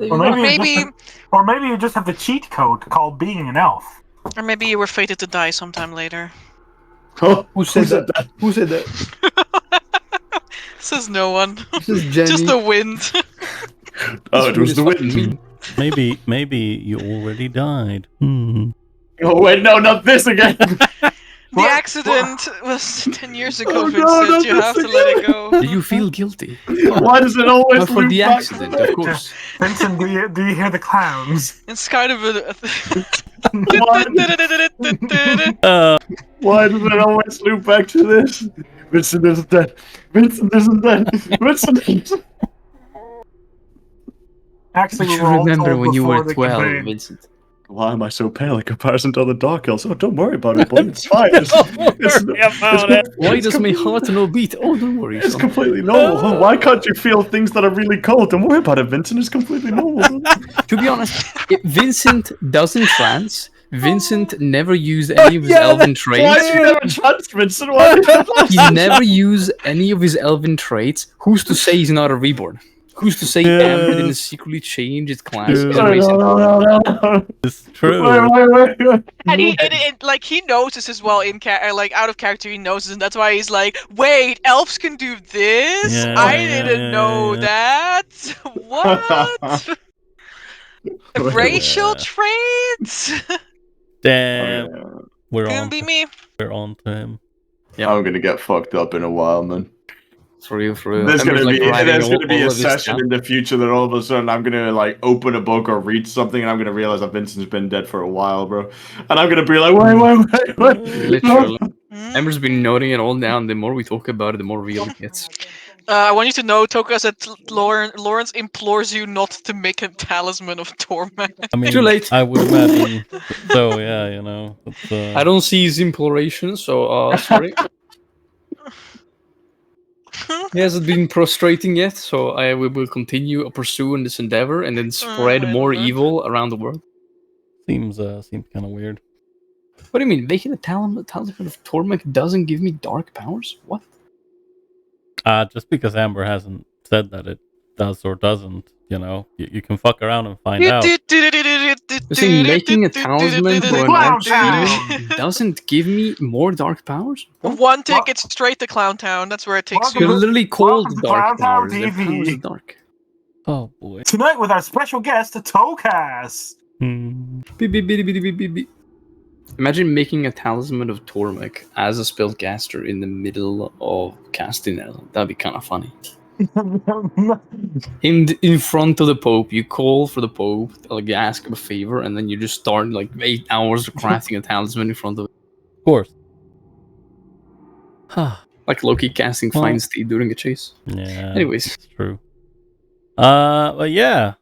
Or maybe you just have the cheat code called being an elf. Or maybe you were fated to die sometime later. Oh, Who said that? Who said that? Says no one. This is Jenny. Just the wind. Oh, it was the wind. Maybe you already died. Hmm. Oh wait, no, not this again. The accident was 10 years ago, Oh, no, Vincent. not You have this to let it go. Do you feel guilty? Why does it always Not for loop the back accident, to of this? course. Vincent, do you hear the clowns? It's kind of a... Why does it always loop back to this? Vincent isn't dead. Vincent isn't dead. Vincent isn't. Actually, You we were all remember told when you before were the 12, campaign. Vincent. Why am I so pale in comparison to other Dark Elves? Oh, don't worry about it, boy. It's fine. Why does my heart no beat? Oh, don't worry, It's son. completely normal. Why can't you feel things that are really cold? Don't worry about it, Vincent. It's completely normal. To be honest, Vincent doesn't trance. Vincent never used any of his elven Why traits. do you never trust Vincent? Why? He never used any of his elven traits. Who's to say he's not a reborn? Who's to say Amber didn't secretly change its class? Yeah. and race it? No. It's true. Wait. And he notices as well like out of character he notices, and that's why he's like, wait, elves can do this? Yeah, I yeah, didn't know yeah. that. What? Racial traits? Damn. We're Couldn't on. be me. We're on to him. I'm gonna get fucked up in a while, man. For real, for real. There's Amber's, gonna like, be writing there's gonna be all a of his session stuff. in the future that all of a sudden I'm gonna like open a book or read something and I'm gonna realize that Vincent's been dead for a while, bro. And I'm gonna be like, wait. Literally. Hmm? Amber's been noting it all down. The more we talk about it, the more real it gets. I want you to know, Tokas, that Lawrence implores you not to make a talisman of torment. I mean, Too late. I would imagine. So yeah, you know. It's, I don't see his imploration, so sorry. He hasn't been prostrating yet, so we will continue pursuing this endeavor and then spread my more lord. evil around the world. seems kind of weird. What do you mean? Making a talisman of torment doesn't give me dark powers? What? Just because Amber hasn't said that it does or doesn't, you know, you can fuck around and find out. You're saying making a talisman for an Clown elf Town. doesn't give me more dark powers? What? One ticket straight to Clown Town. That's where it takes You're you. literally called Welcome to dark Clown powers. Town They're TV. powers of dark. Oh boy. Tonight with our special guest, TaleChasers. Hmm. Beep, beep, beep, beep, beep, beep, beep. Imagine making a talisman of Tormek as a spellcaster in the middle of casting it. That'd be kind of funny. In front of the Pope, you call for the Pope, like you ask him a favor, and then you just start like 8 hours of crafting a talisman in front of it. Of course. Huh. Like Loki casting Well- Find Steed during a chase. Yeah. Anyways. It's true. But yeah.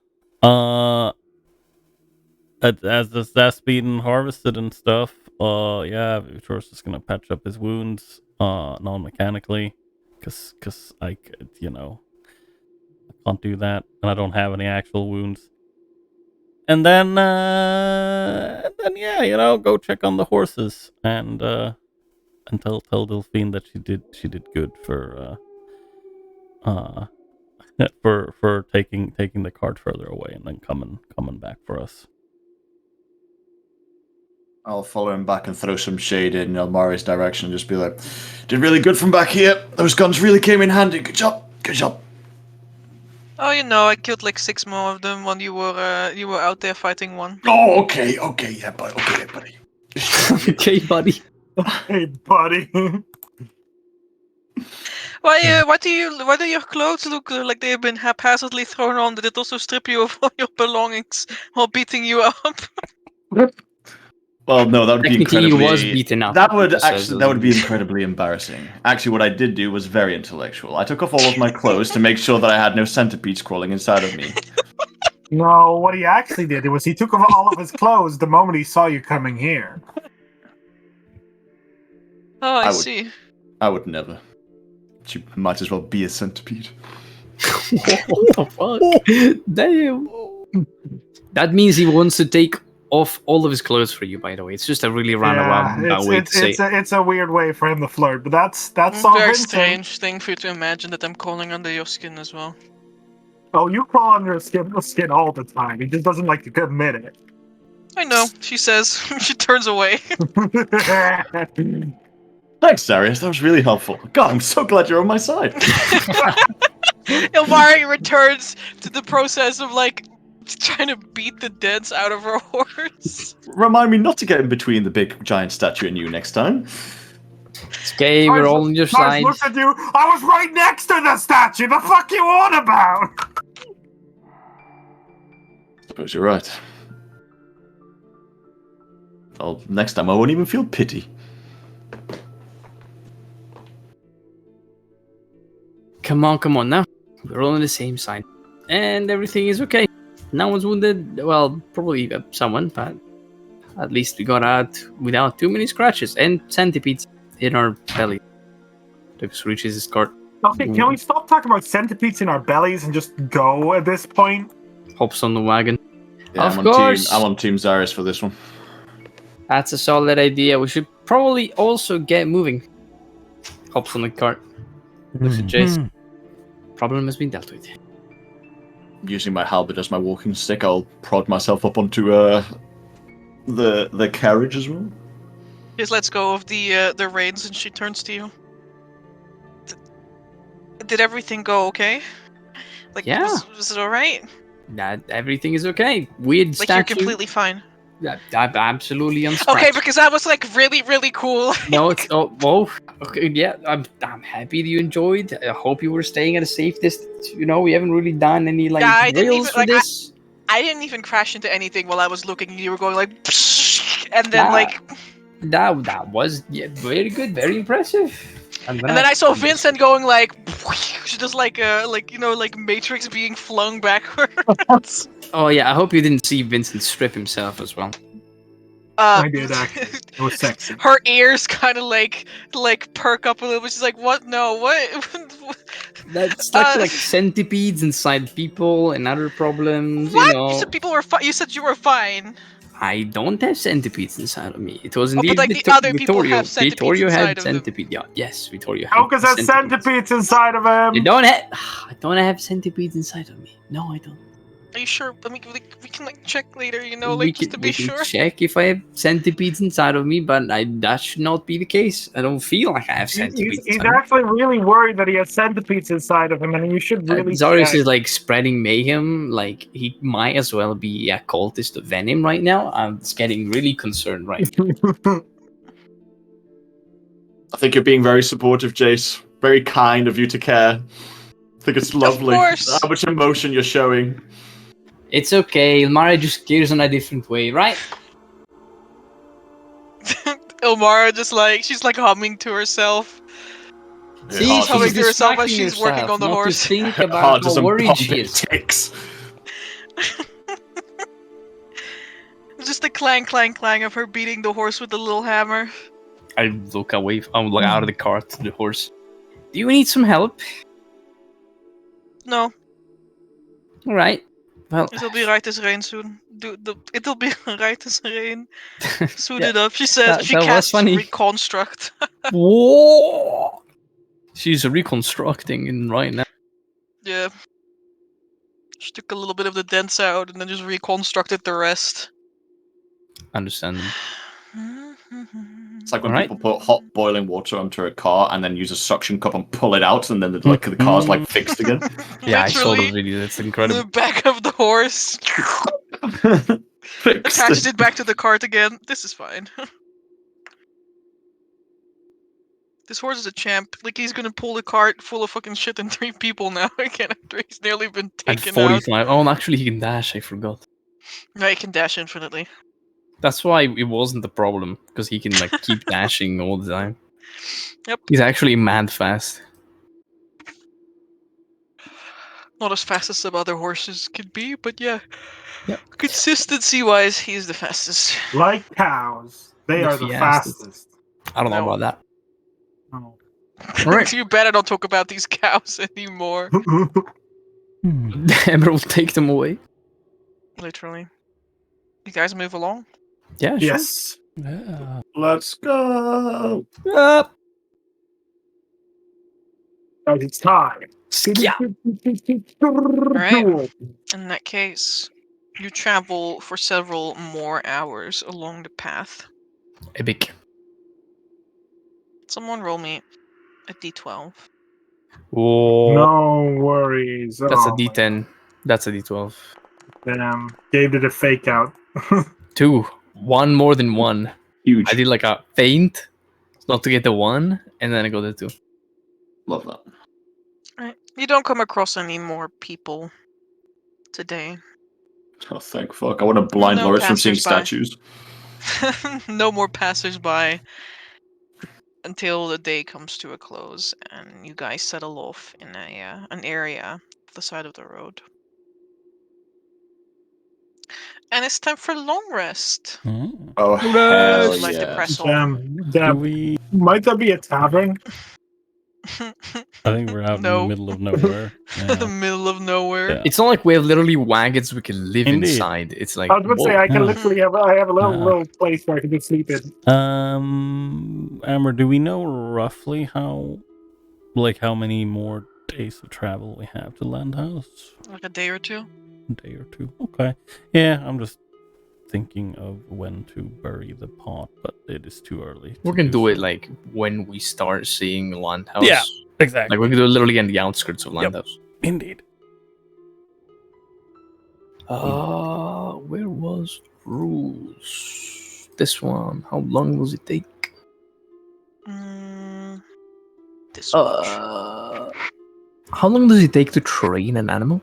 As that's being harvested and stuff, yeah, Etharis is gonna patch up his wounds, non-mechanically, cause I could, you know, I can't do that, and I don't have any actual wounds. And then yeah, you know, go check on the horses and tell Delphine that she did good for for taking the cart further away and then coming back for us. I'll follow him back and throw some shade in Elmari's direction and just be like, did really good from back here. Those guns really came in handy. Good job. Good job. Oh, you know, I killed like 6 more of them when you were out there fighting one. Oh, okay, yeah, buddy. Okay, buddy. Okay, buddy. Hey, buddy. Why do your clothes look like they've been haphazardly thrown on? Did it also strip you of all your belongings while beating you up? Well, no, that would be Technically, incredibly. he was beaten up. That would so that would be incredibly embarrassing. Actually, what I did do was very intellectual. I took off all of my clothes to make sure that I had no centipedes crawling inside of me. No, what he actually did was he took off all of his clothes the moment he saw you coming here. Oh, I would- see. I would never. She might as well be a centipede. What the fuck? Damn. That means he wants to take off all of his clothes for you, by the way. It's just a really roundabout way to say it. It's a weird way for him to flirt, but that's all Very Vincent. strange thing for you to imagine that I'm crawling under your skin as well. Oh, you crawl under his skin all the time. He just doesn't like to admit it. I know, she says. She turns away. Thanks, Darius. That was really helpful. God, I'm so glad you're on my side. Ilmari returns to the process of, like, trying to beat the dents out of her horse. Remind me not to get in between the big giant statue and you next time. It's okay, we're all on your side. Look at you. I was right next to the statue. The fuck you on about? Suppose you're right. Well, next time I won't even feel pity. Come on now. We're all on the same side. And everything is okay. No one's wounded. Well, probably someone, but at least we got out without too many scratches and centipedes in our belly. Lucas reaches his cart. Okay, can we stop talking about centipedes in our bellies and just go at this point? Hops on the wagon. Yeah, Of course. I'm on Team Darius for this one. That's a solid idea. We should probably also get moving. Hops on the cart. Looks at Jace. Problem has been dealt with. Using my halberd as my walking stick, I'll prod myself up onto the carriage as well. Just lets go of the reins and she turns to you. Did everything go okay? Like, Yeah. was it alright? That everything is okay. Weird Like, statue. you're completely fine. I'm absolutely unscratched. Okay, because that was, like, really, really cool. No, it's okay. Yeah, I'm happy that you enjoyed. I hope you were staying at a safe distance. You know, we haven't really done any like Yeah, I didn't rails even- for like, this. I didn't even crash into anything while I was looking. You were going, like, and then, Yeah. like... That was very good, very impressive. And then I saw Vincent going like, just like Matrix being flung backwards. Oh yeah, I hope you didn't see Vincent strip himself as well. I did actually. It was sexy. Her ears kind of like perk up a little bit. She's like, "What? No, what?" That's like centipedes inside people and other problems. What? You know, You said people were fine. You said you were fine. I don't have centipedes inside of me. It was Oh, but, indeed like, the other people Vittorio. have centipedes Vittorio inside had of them. centipede. Yeah, yes, Vittorio. had Lucas has centipedes inside of him. You don't have. I don't have centipedes inside of me. No, I don't. Are you sure? I mean, we can like check later. You know, like just to be we can sure. check if I have centipedes inside of me, but that should not be the case. I don't feel like I have centipedes. He's inside of me. actually really worried that he has centipedes inside of him, and you should really. Zarius check. is like spreading mayhem. Like he might as well be a cultist of venom right now. I'm just getting really concerned right now. I think you're being very supportive, Jace. Very kind of you to care. I think it's lovely. course. How much emotion you're showing. It's okay. Ilmara just cares in a different way, right? Ilmara just like she's like humming to herself. See, hard she's to- Humming to herself as distracting she's working herself, on the not to horse. think hard about as how a worried bomb she it is. ticks. Just the clang, clang, clang of her beating the horse with the little hammer. I look away. I look out of the cart to the horse. Do you need some help? No, All right. Well, it'll be right as rain soon. It'll be right as rain. Soon Yeah, enough. She says she that was casts funny. reconstruct. whoa! She's reconstructing in right now. Yeah. She took a little bit of the dents out and then just reconstructed the rest. Understandable. It's like when Alright. people put hot boiling water onto a car and then use a suction cup and pull it out, and then the car's like fixed again. Yeah, I saw the Literally, video. That's the incredible. back of the horse. Fixed. Attached it back to the cart again. This is fine. This horse is a champ. Like, he's gonna pull a cart full of fucking shit and 3 people now again after he's nearly been At taken out. 45. Oh, and actually, he can dash. I forgot. No, he can dash infinitely. That's why it wasn't the problem, because he can like keep dashing all the time. Yep. He's actually mad fast. Not as fast as some other horses could be, but yeah. Yep. Consistency-wise, he's the fastest. Like cows, they The are the fastest. fastest. I don't know No. about that. Oh. Alright. You better not talk about these cows anymore. Emerald, take them away. Literally. You guys move along? Yeah, sure. Yes. Yeah. Let's go. Up. Guys, it's time. Yeah. Right. In that case, you travel for several more hours along the path. Epic. Someone roll me a d12. Oh, No worries. that's a Oh, D10. That's a D12. Damn. Gave it a fake out. 2. 1 more than 1. Huge. I did like a feint, not to get the 1, and then I got the 2. Love that. Right. You don't come across any more people today. Oh, thank fuck. I want to blind No Loris from seeing passersby. statues. No more passersby until the day comes to a close and you guys settle off in an area off the side of the road. And it's time for long rest. Oh, hell Would you like to yeah. press on? Do Damn. we? Might that be a tavern? I think we're out in No. the middle of nowhere. The Yeah. middle of nowhere. Yeah. It's not like we have literally wagons we can live Indeed. inside. It's like, I was going to say, whoa. I can Yeah. literally have a little, Yeah. little place where I can just sleep in. Amber, do we know roughly how many more days of travel we have to Landhouse? Like a day or two. A day or two. Okay. Yeah, I'm just thinking of when to bury the pot, but it is too early. We're to gonna do it so. like when we start seeing Landhouse. Yeah, exactly. Like we can do it literally on the outskirts of Yep. Landhouse. Indeed. Where was rules? This one. How long does it take? This much. How long does it take to train an animal?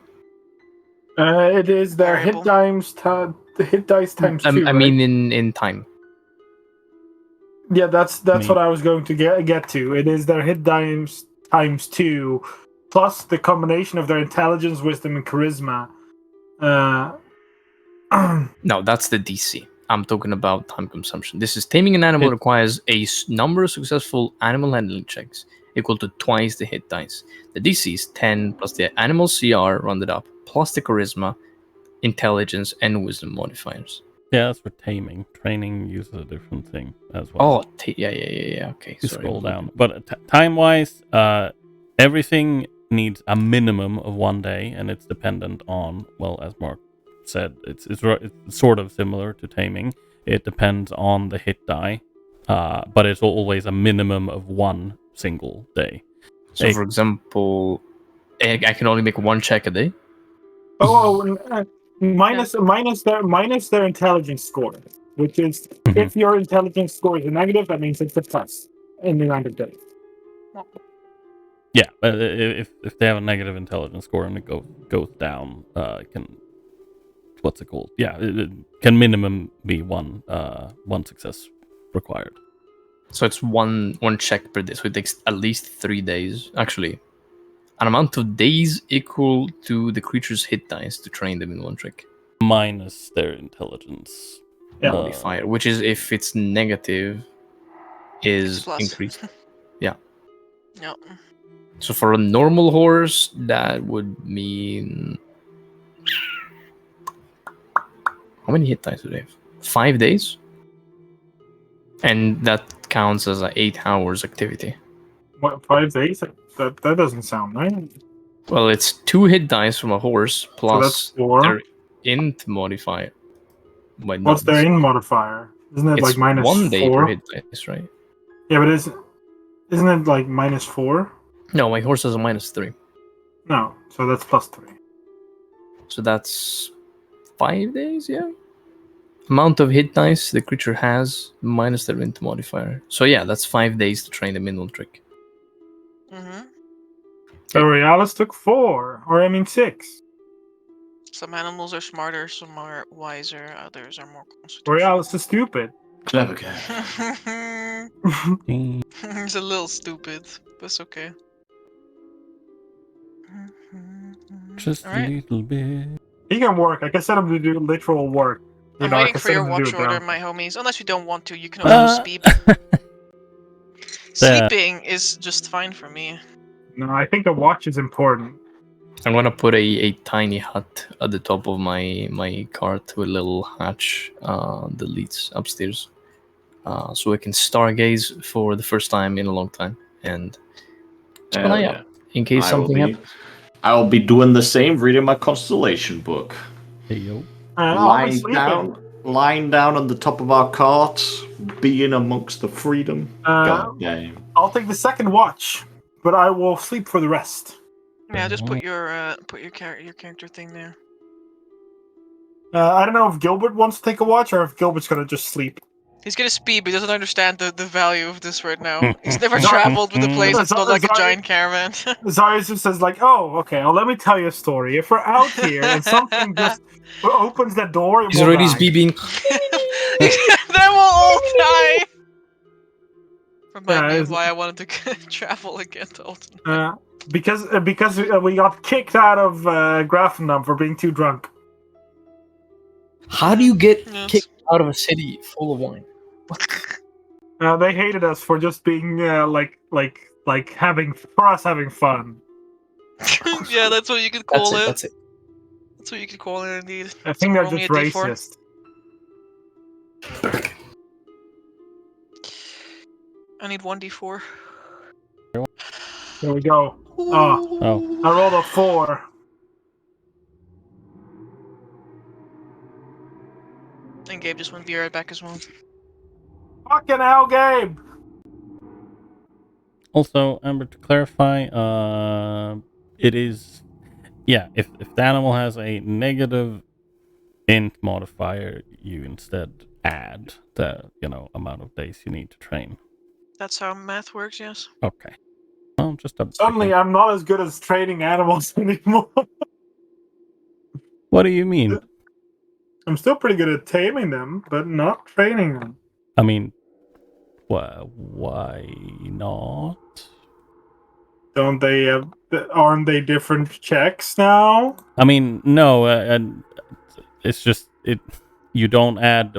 It is their Variable. hit times the hit dice times 2. I right? mean, in time. Yeah, that's Me. what I was going to get to. It is their hit dice times 2, plus the combination of their intelligence, wisdom, and charisma. No, that's the DC. I'm talking about time consumption. This is taming an animal requires a number of successful animal handling checks equal to twice the hit dice. The DC is 10 plus the animal CR rounded up, plus the charisma, intelligence, and wisdom modifiers. Yeah, that's for taming. Training uses a different thing as well. Oh, yeah. Okay, You sorry. scroll down. But time-wise, everything needs a minimum of 1 day, and it's dependent on, well, as Mark said, it's sort of similar to taming. It depends on the hit die, but it's always a minimum of 1 single day. So, for example, I can only make 1 check a day. Minus their intelligence score, which is Mhm. if your intelligence score is a negative, that means it's a plus in the amount of day. Yeah, if they have a negative intelligence score and it goes down, it can, what's it called? Yeah, it can minimum be one success required. So it's one check per day. So it takes at least 3 days. Actually, an amount of days equal to the creature's hit dice to train them in 1 trick. Minus their intelligence. Yeah. Modifier, which is if it's negative, is It's plus. increased. Yeah. No. So for a normal horse, that would mean how many hit dice do they have? 5 days, and that counts as an 8 hours activity. What, 5 days? That doesn't sound right. Well, it's 2 hit dice from a horse So plus that's 4. their int modifier. Wait, What's their in modifier? Isn't it It's like minus 1 day 4? per hit dice, right? Yeah, but isn't it like minus 4? No, my horse has a -3. No, so that's plus 3. So that's 5 days, yeah? amount of hit dice the creature has minus their int modifier. So yeah, that's 5 days to train the minion trick. Mm-hmm. So Realis took 4, or I mean 6. Some animals are smarter, some are wiser, others are more Realis is stupid. Clever guy. constitutional. He's a little stupid, but it's okay. Just a Alright. little bit. He can work. I can set him to do literal work. I'm I waiting can for set your him to do watch it order, down. my homies. Unless you don't want to, you can also sleep. Sleeping is just fine for me. No, I think a watch is important. I'm gonna put a tiny hut at the top of my cart with a little hatch that leads upstairs, so I can stargaze for the first time in a long time and keep an eye out in case something happens. I'll be doing the same, reading my constellation book. Hey, yo. I'll be sleeping. Lying down on the top of our cart, being amongst the freedom. God damn. I'll take the second watch, but I will sleep for the rest. Yeah, just put your character thing there. I don't know if Gilbert wants to take a watch or if Gilbert's gonna just sleep. He's gonna speed, but he doesn't understand the value of this right now. He's never traveled with a place that's not like a giant caravan. Zarius just says like, "Oh, okay. Well, let me tell you a story. If we're out here and something just opens that door, He's already beeping. Then we'll all die. Remind me Yeah, of why I wanted to travel again to Alton. Because we got kicked out of Grafendam for being too drunk. How do you get Yes. kicked out of a city full of wine? They hated us for just being having fun. Yeah, that's what you could call it. That's it. That's what you could call it, indeed. I think they're roll me just a D4. racist. I need 1d4. There we go. Oh. I rolled a 4. And Gabe just went be right back as well. Fucking hell, Gabe! Also, Amber, to clarify, it is, if the animal has a negative int modifier, you instead add the amount of days you need to train. That's how math works, yes. Okay. Well, just Suddenly, I'm not as good as training animals anymore. What do you mean? I'm still pretty good at taming them, but not training them. I mean, why not? Don't they? Aren't they different checks now? I mean, no, and it's just it. You don't add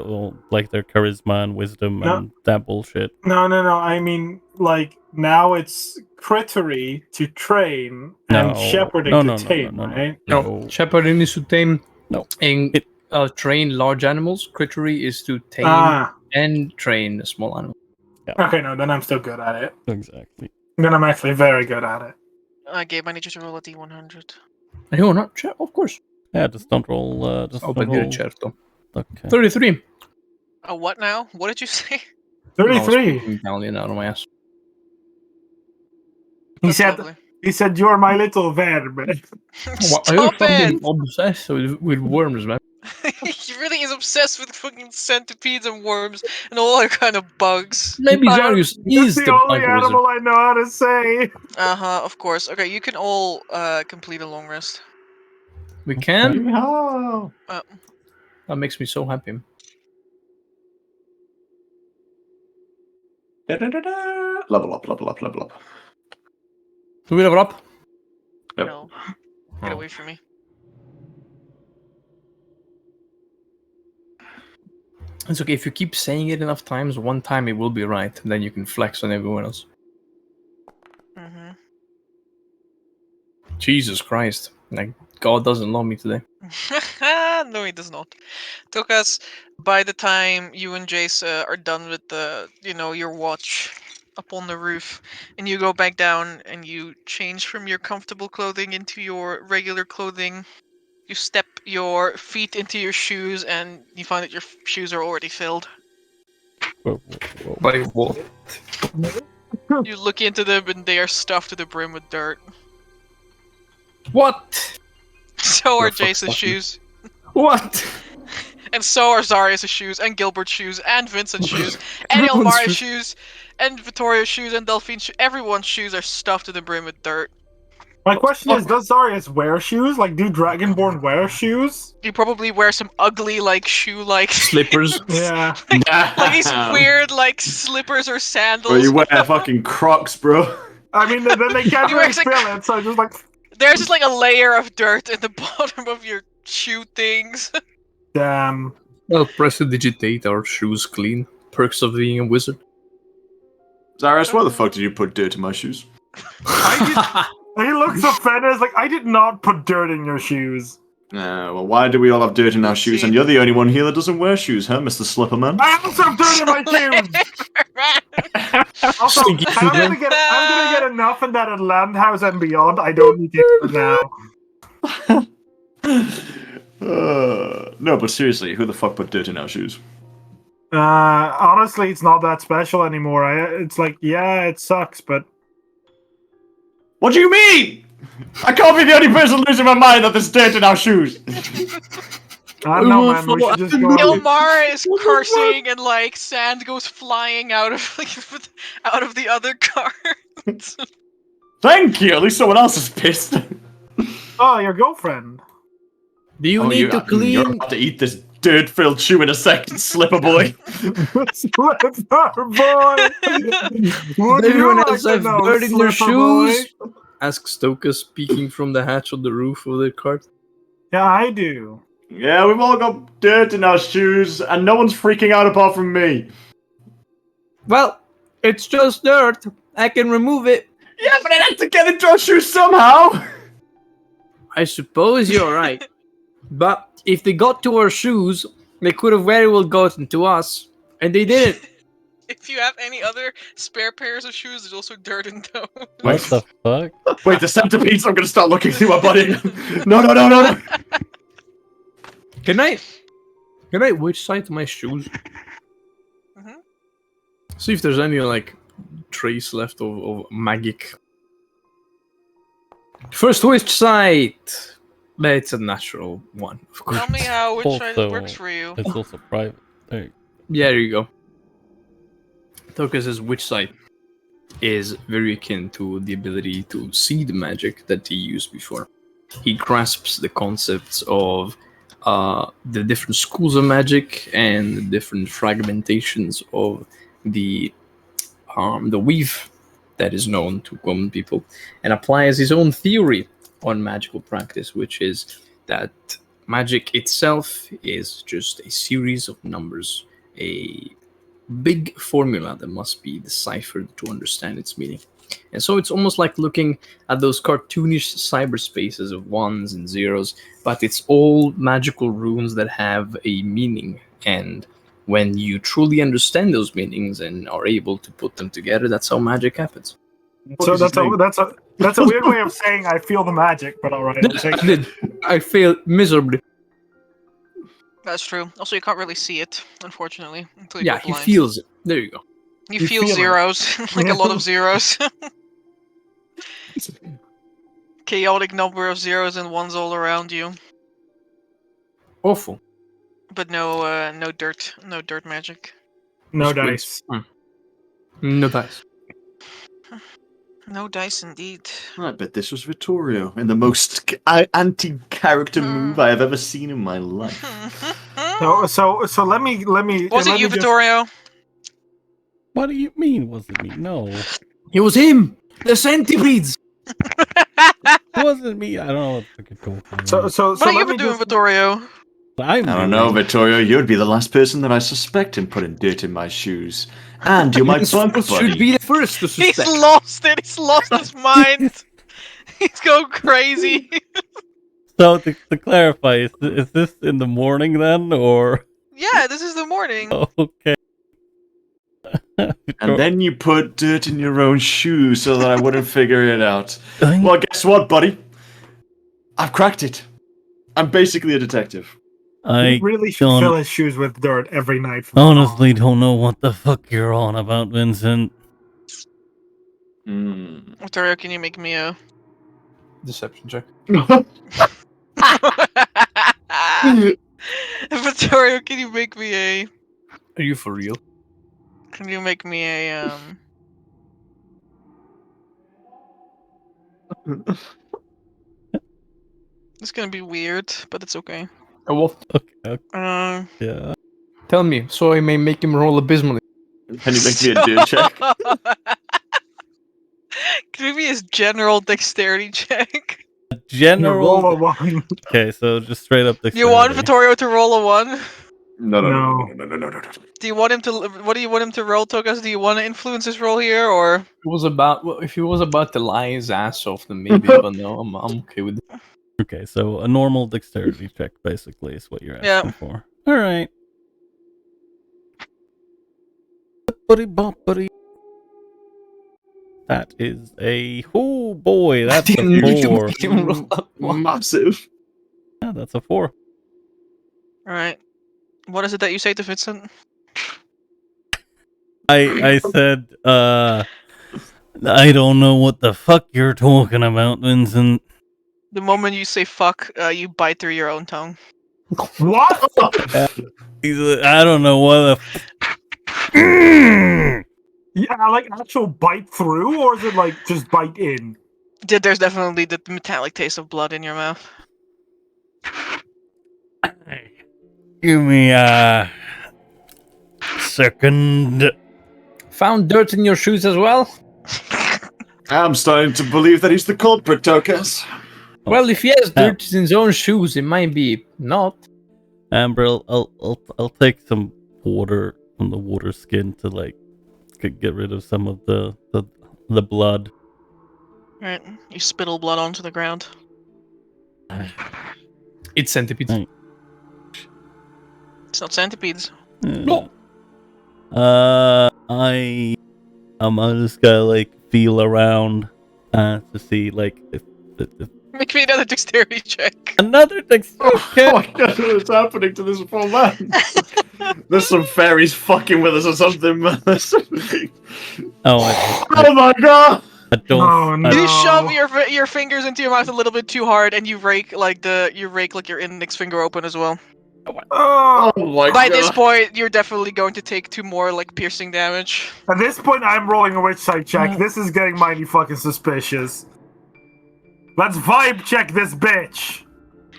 like their charisma and wisdom and that bullshit. No. I mean, like now it's crittery to train and shepherding to tame, right? No, shepherding is to tame. No, and train large animals. Crittery is to tame and train a small animal. Yeah. Okay, no, then I'm still good at it. Exactly. Then I'm actually very good at it. Gabe, I need you to roll a d100. No, not of course. Yeah, just don't roll. But good, certo. Okay. 33. Oh, what now? What did you say? 33. Italian out of my ass. He said, "You're my little verb." Stop Are you it! fucking obsessed with worms, man? He really is obsessed with fucking centipedes and worms and all other kind of bugs. Maybe Zarius is That's the the only bug wizard. animal I know how to say. Of course. Okay, you can all complete a long rest. We can? Yeehaw. That makes me so happy. Level up. Do we level up? Yep. No. Get away from me. It's okay. If you keep saying it enough times, one time it will be right. And then you can flex on everyone else. Mm-hmm. Jesus Christ. Like, God doesn't love me today. No, he does not. Took us, by the time you and Jace are done with your watch up on the roof, and you go back down and you change from your comfortable clothing into your regular clothing, you step your feet into your shoes and you find that your shoes are already filled. Whoa. By what? You look into them and they are stuffed to the brim with dirt. What? So are You're fucked Jace's up, shoes. What? And so are Zarius' shoes, and Gilbert's shoes, and Vincent's shoes, and Everyone's Elmara's shoes. shoes, and Vittoria's shoes, and Delphine's shoes. Everyone's shoes are stuffed to the brim with dirt. My question is, does Zarius wear shoes? Like, do Dragonborn wear shoes? You probably wear some ugly, like, shoe-like Slippers. Yeah. like these weird, like, slippers or sandals. Or you wear fucking Crocs, bro. I mean, then they can't You really actually- feel it, so just like, There's just, like, a layer of dirt at the bottom of your shoe things. damn. Well, prestidigitate our shoes clean. Perks of being a wizard. Zarius, why the fuck did you put dirt in my shoes? He looks offended. It's like, I did not put dirt in your shoes. Well, why do we all have dirt in our shoes and you're the only one here that doesn't wear shoes, huh, Mr. Slipperman? I also have dirt in my shoes. Also, Stinky I'm gonna get enough in that at Land House and beyond. I don't need it now. No, but seriously, who the fuck put dirt in our shoes? Honestly, it's not that special anymore. It's like, yeah, it sucks, but What do you mean? I can't be the only person losing my mind that there's dirt in our shoes. I don't know, man. We should just go. Ilmar is cursing and like sand goes flying out of out of the other car. Thank you. At least someone else is pissed. Oh, your girlfriend. Do you need to You're clean? about to eat this dirt-filled shoe in a second, Slipper boy. Slipper boy. Would Does you everyone like else to have know, dirt in their Slipper boy? shoes? Asks Stoka, speaking from the hatch on the roof of their cart. Yeah, I do. Yeah, we've all got dirt in our shoes, and no one's freaking out apart from me. Well, it's just dirt. I can remove it. Yeah, but I had to get into our shoes somehow. I suppose you're right. But if they got to our shoes, they could have very well gotten to us. And they didn't. If you have any other spare pairs of shoes, there's also dirt in those. What the fuck? Wait, the centipedes! I'm gonna start looking through my body. No. Can I which side to my shoes? Mhm. See if there's any like trace left of magic. First, which side? It's a natural one, of course. Tell me how which side Also, it works for you. It's also private. There. Yeah, there you go. Toka says which side is very akin to the ability to see the magic that he used before. He grasps the concepts of the different schools of magic and the different fragmentations of the weave that is known to common people, and applies his own theory on magical practice, which is that magic itself is just a series of numbers, a big formula that must be deciphered to understand its meaning. And so it's almost like looking at those cartoonish cyberspaces of ones and zeros, but it's all magical runes that have a meaning. And when you truly understand those meanings and are able to put them together, that's how magic happens. So that's a weird way of saying I feel the magic, but all right. I'll take it. I failed miserably. That's true. Also, you can't really see it, unfortunately. Until you Yeah, go he blind. feels it. There you go. You you feel feel it. zeros, like a lot of zeros. Chaotic number of zeros and ones all around you, Awful. but no dirt magic. No Disgrace. dice. No dice. No dice indeed. I bet this was Vittorio in the most anti-character move I have ever seen in my life. So let me. Was let it you, me just- Vittorio? What do you mean? Wasn't me? No, It was him! The centipedes! it wasn't me. I don't know what I could go for. So What have you let me been doing, just- Vittorio? I'm I don't know, Vittorio. You'd be the last person that I suspect in putting dirt in my shoes. And you're my bunk buddy. Should be the first to He's suspect. lost it. He's lost his mind. He's going crazy. So to clarify, is this in the morning then, or Yeah, this is the morning. okay? And then you put dirt in your own shoes so that I wouldn't figure it out. I- Well, guess what, buddy? I've cracked it. I'm basically a detective. I He really should don't- fill his shoes with dirt every night. from now on. honestly don't know what the fuck you're on about, Vincent. Vittorio, can you make me a... Deception check. Vittorio, can you make me a? Are you for real? Can you make me a It's gonna be weird, but it's okay. What? Okay. Uh, Yeah. Tell me, so I may make him roll abysmally. Can you make me a dirt check? Can you be his general dexterity check? You roll a General. 1. Okay, so just straight up You want dexterity. Vittorio to roll a 1? No. No. Do you want him to? What do you want him to roll, Togas? Do you want to influence his roll here, or? It was about if he was about to lie his ass off, then maybe. But no, I'm okay with it. Okay, so a normal dexterity check basically is what you're asking Yeah. for. All right. Boppity-boppity. That is a oh boy, that's a You 4. make him roll up one. Massive. Yeah, that's a 4. All right. What is it that you say to Vincent? I said I don't know what the fuck you're talking about, Vincent. The moment you say "fuck," you bite through your own tongue. What? He's like, I don't know what Yeah, like actual bite through, or is it like just bite in? There's definitely the metallic taste of blood in your mouth. Give me a second. Found dirt in your shoes as well. I'm starting to believe that he's the culprit, Tokas. Well, if he has dirt in his own shoes, it might be not. Amber, I'll take some water from the water skin to like get rid of some of the blood. Right. You spittle blood onto the ground. It's centipedes. Right. It's not centipedes. No. I'm just gonna like feel around to see like if Make me another dexterity check. another dexterity Oh check. my god, what's happening to this poor man? There's some fairies fucking with us or something, man. Oh, Oh my god! I don't. Oh, no. You shove your fingers into your mouth a little bit too hard, and you rake your index finger open as well. Oh. Oh my By god. this point, you're definitely going to take 2 more like piercing damage. At this point, I'm rolling a witch side check. This is getting mighty fucking suspicious. Let's vibe check this bitch.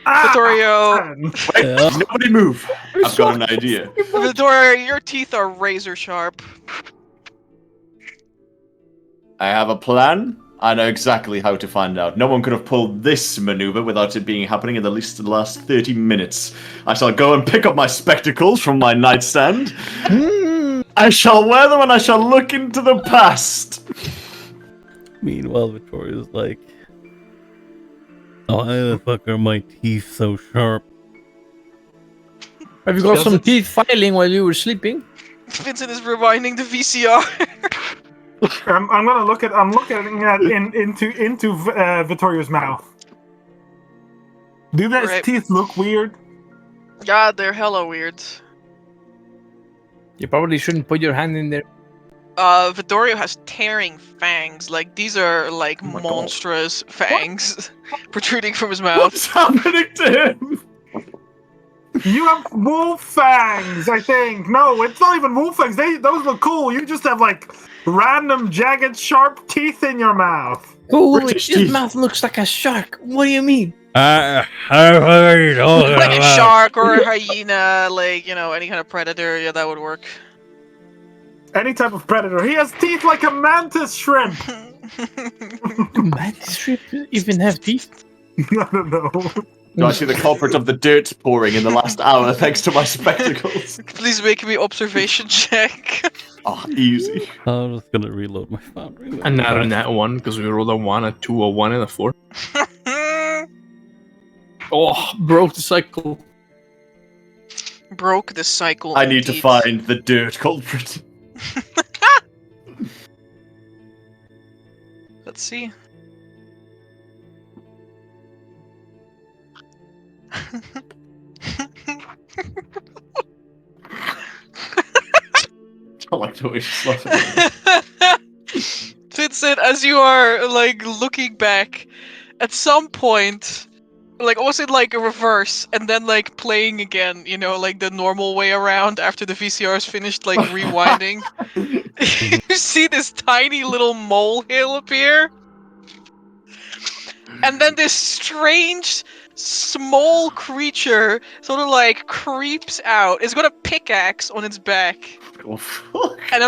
Vittorio, Wait, Yeah. nobody move. I've got an idea. Vittorio, your teeth are razor sharp. I have a plan. I know exactly how to find out. No one could have pulled this maneuver without it being happening in at least the last 30 minutes. I shall go and pick up my spectacles from my nightstand. I shall wear them and I shall look into the past. Meanwhile, Victoria's like, why the fuck are my teeth so sharp? Have you got Does some it- teeth filing while you were sleeping? Vincent is rewinding the VCR. I'm gonna look at. I'm looking at into Vittorio's mouth. Do those Right. teeth look weird? God, they're hella weird. You probably shouldn't put your hand in there. Vittorio has tearing fangs. Like, these are like Oh my God. monstrous fangs protruding from his mouth. What's happening to him? You have wolf fangs, I think. No, it's not even wolf fangs. Those look cool. You just have like random jagged, sharp teeth in your mouth. Holy, British his teeth. mouth looks like a shark. What do you mean? How are you talking Like a about? shark or a hyena, like, any kind of predator, yeah, that would work. Any type of predator. He has teeth like a mantis shrimp. Do mantis shrimp even have teeth? I don't know. Do I see the culprit of the dirt pouring in the last hour thanks to my spectacles? Please make me observation check. Oh, easy. I'm just gonna reload my foundry. And not on that one, because we rolled a 1, a 2, a 1, and a 4. Oh, broke the cycle. Broke the cycle. I need to indeed. find the dirt culprit. Let's see. I like the way she's laughing. Vincent, as you are like looking back, at some point, like almost in like a reverse, and then like playing again, you know, like the normal way around after the VCR is finished, like rewinding. You see this tiny little molehill appear, and then this strange small creature sort of like creeps out. It's got a pickaxe on its back. Oh, fuck. And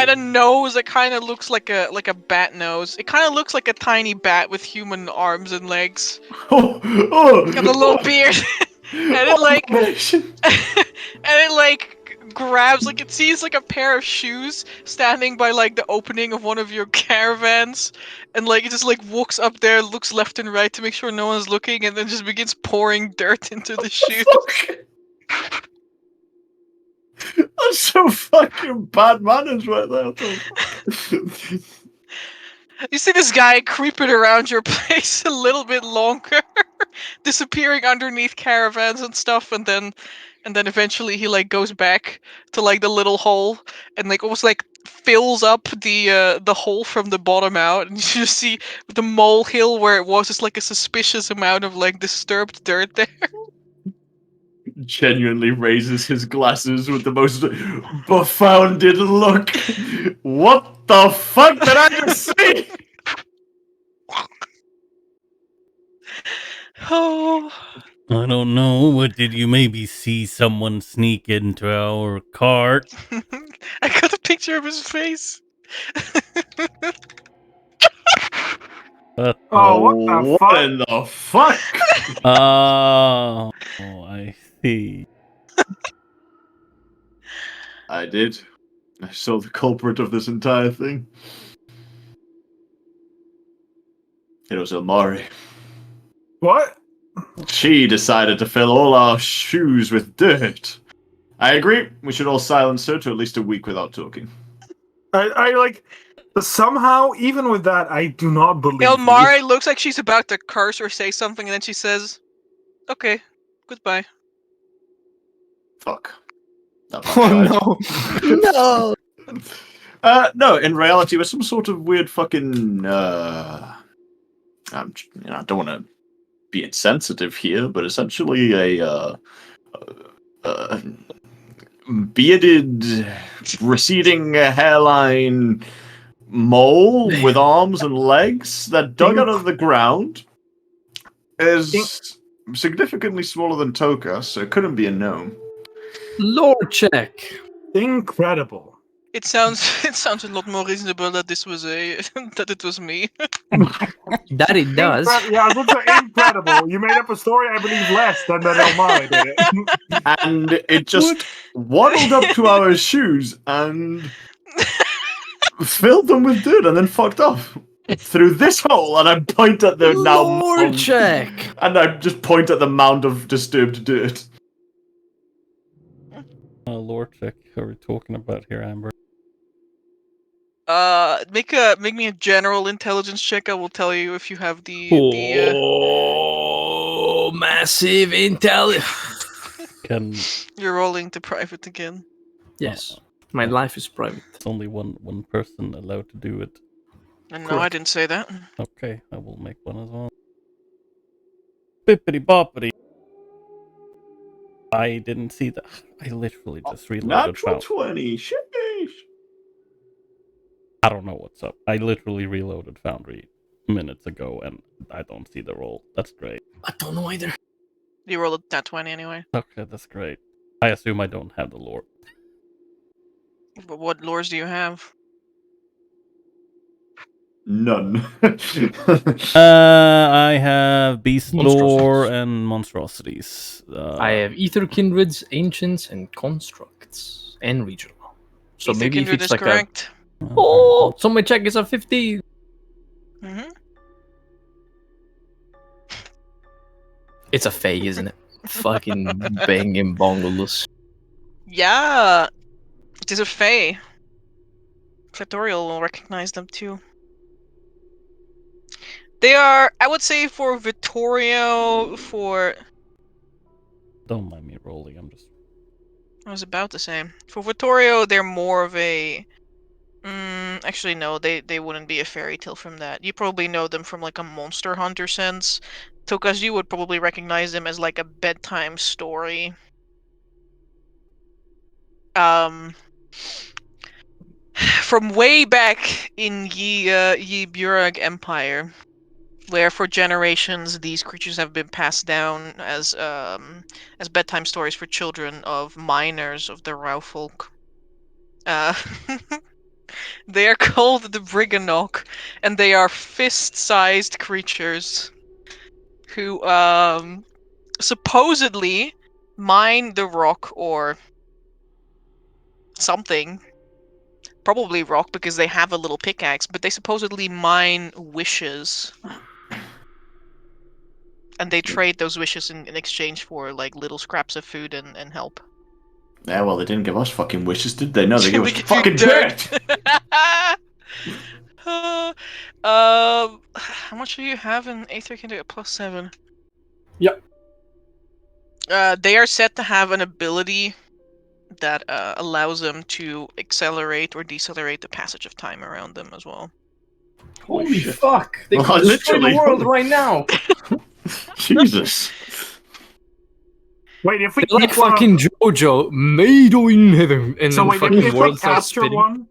a nose that kind of looks like a bat nose. It kind of looks like a tiny bat with human arms and legs, and a little beard. And it like, grabs, like it sees like a pair of shoes standing by like the opening of one of your caravans, and like it just like walks up there, looks left and right to make sure no one's looking, and then just begins pouring dirt into the shoes. That's so fucking bad manners right there. What the fuck? You see this guy creeping around your place a little bit longer, disappearing underneath caravans and stuff, and then eventually he like goes back to like the little hole and like almost like fills up the hole from the bottom out, and you just see the molehill where it was just like a suspicious amount of like disturbed dirt there. Genuinely raises his glasses with the most befounded look. What the fuck did I just see? Oh. I don't know, but did you maybe see someone sneak into our cart? I got a picture of his face. Oh, what the fuck? in the fuck? Oh, I see. I did. I saw the culprit of this entire thing. It was Amari. What? She decided to fill all our shoes with dirt. I agree. We should all silence her to at least a week without talking. I like somehow, even with that, I do not believe you. Elmari looks like she's about to curse or say something, and then she says, "Okay, goodbye." Fuck. That Oh backfired. no! No. No, in reality, it was some sort of weird fucking. I don't want to be insensitive here, but essentially a bearded, receding hairline mole with arms and legs that dug out of the ground is significantly smaller than Toka, so it couldn't be a gnome. Lore check. Incredible. It sounds a lot more reasonable that this was that it was me. That it does. Yeah, it looks incredible. You made up a story, I believe, less than that Elmari did it. And it just waddled up to our shoes and filled them with dirt and then fucked off through this hole. And I point at the now Lore mound, check. and I just point at the mound of disturbed dirt. Lore check. Are we talking about here, Amber? Make me a general intelligence check. I will tell you if you have the Oh, massive intel. Can You're rolling to private again. Yes, my life is private. only one person allowed to do it? And no, I didn't say that. Okay, I will make one as well. Bippity boppity. I didn't see that. I literally just reloaded. Natural 20. Sheesh. I don't know what's up. I literally reloaded Foundry minutes ago, and I don't see the roll. That's great. I don't know either. You rolled a nat 20 anyway. Okay, that's great. I assume I don't have the lore. But what lores do you have? None. I have beast lore Monstrosities. and monstrosities. I have ether kindreds, ancients, and constructs, and regional. So Ether maybe if Kindred it's is like correct. so my check is a 50. Mm-hmm. It's a fae, isn't it? Fucking banging bongolus. Yeah, it is a fae. Clitorial will recognize them too. They are, I would say, for Vittorio, Don't mind me rolling. I'm just. I was about to say. For Vittorio, they're more of a... actually, no, they wouldn't be a fairy tale from that. You probably know them from, like, a Monster Hunter sense. Tokas, you would probably recognize him as like a bedtime story. From way back in Ye Burag Empire, where for generations these creatures have been passed down as bedtime stories for children of miners of the Raufolk. They are called the Briganok, and they are fist-sized creatures who supposedly mine the rock or something. Probably rock because they have a little pickaxe, but they supposedly mine wishes. And they trade those wishes in exchange for like little scraps of food and help. Yeah, well, they didn't give us fucking wishes, did they? No, they gave They us give you fucking dirt! How much do you have in Aether? Can do it +7. Yep. They are said to have an ability that allows them to accelerate or decelerate the passage of time around them as well. Holy shit. fuck! They Well, could destroy the literally. world right now. Jesus. Wait, if we They're like keep one of- fucking JoJo, made in heaven, and So then wait, fucking if we world starts capture spinning. one,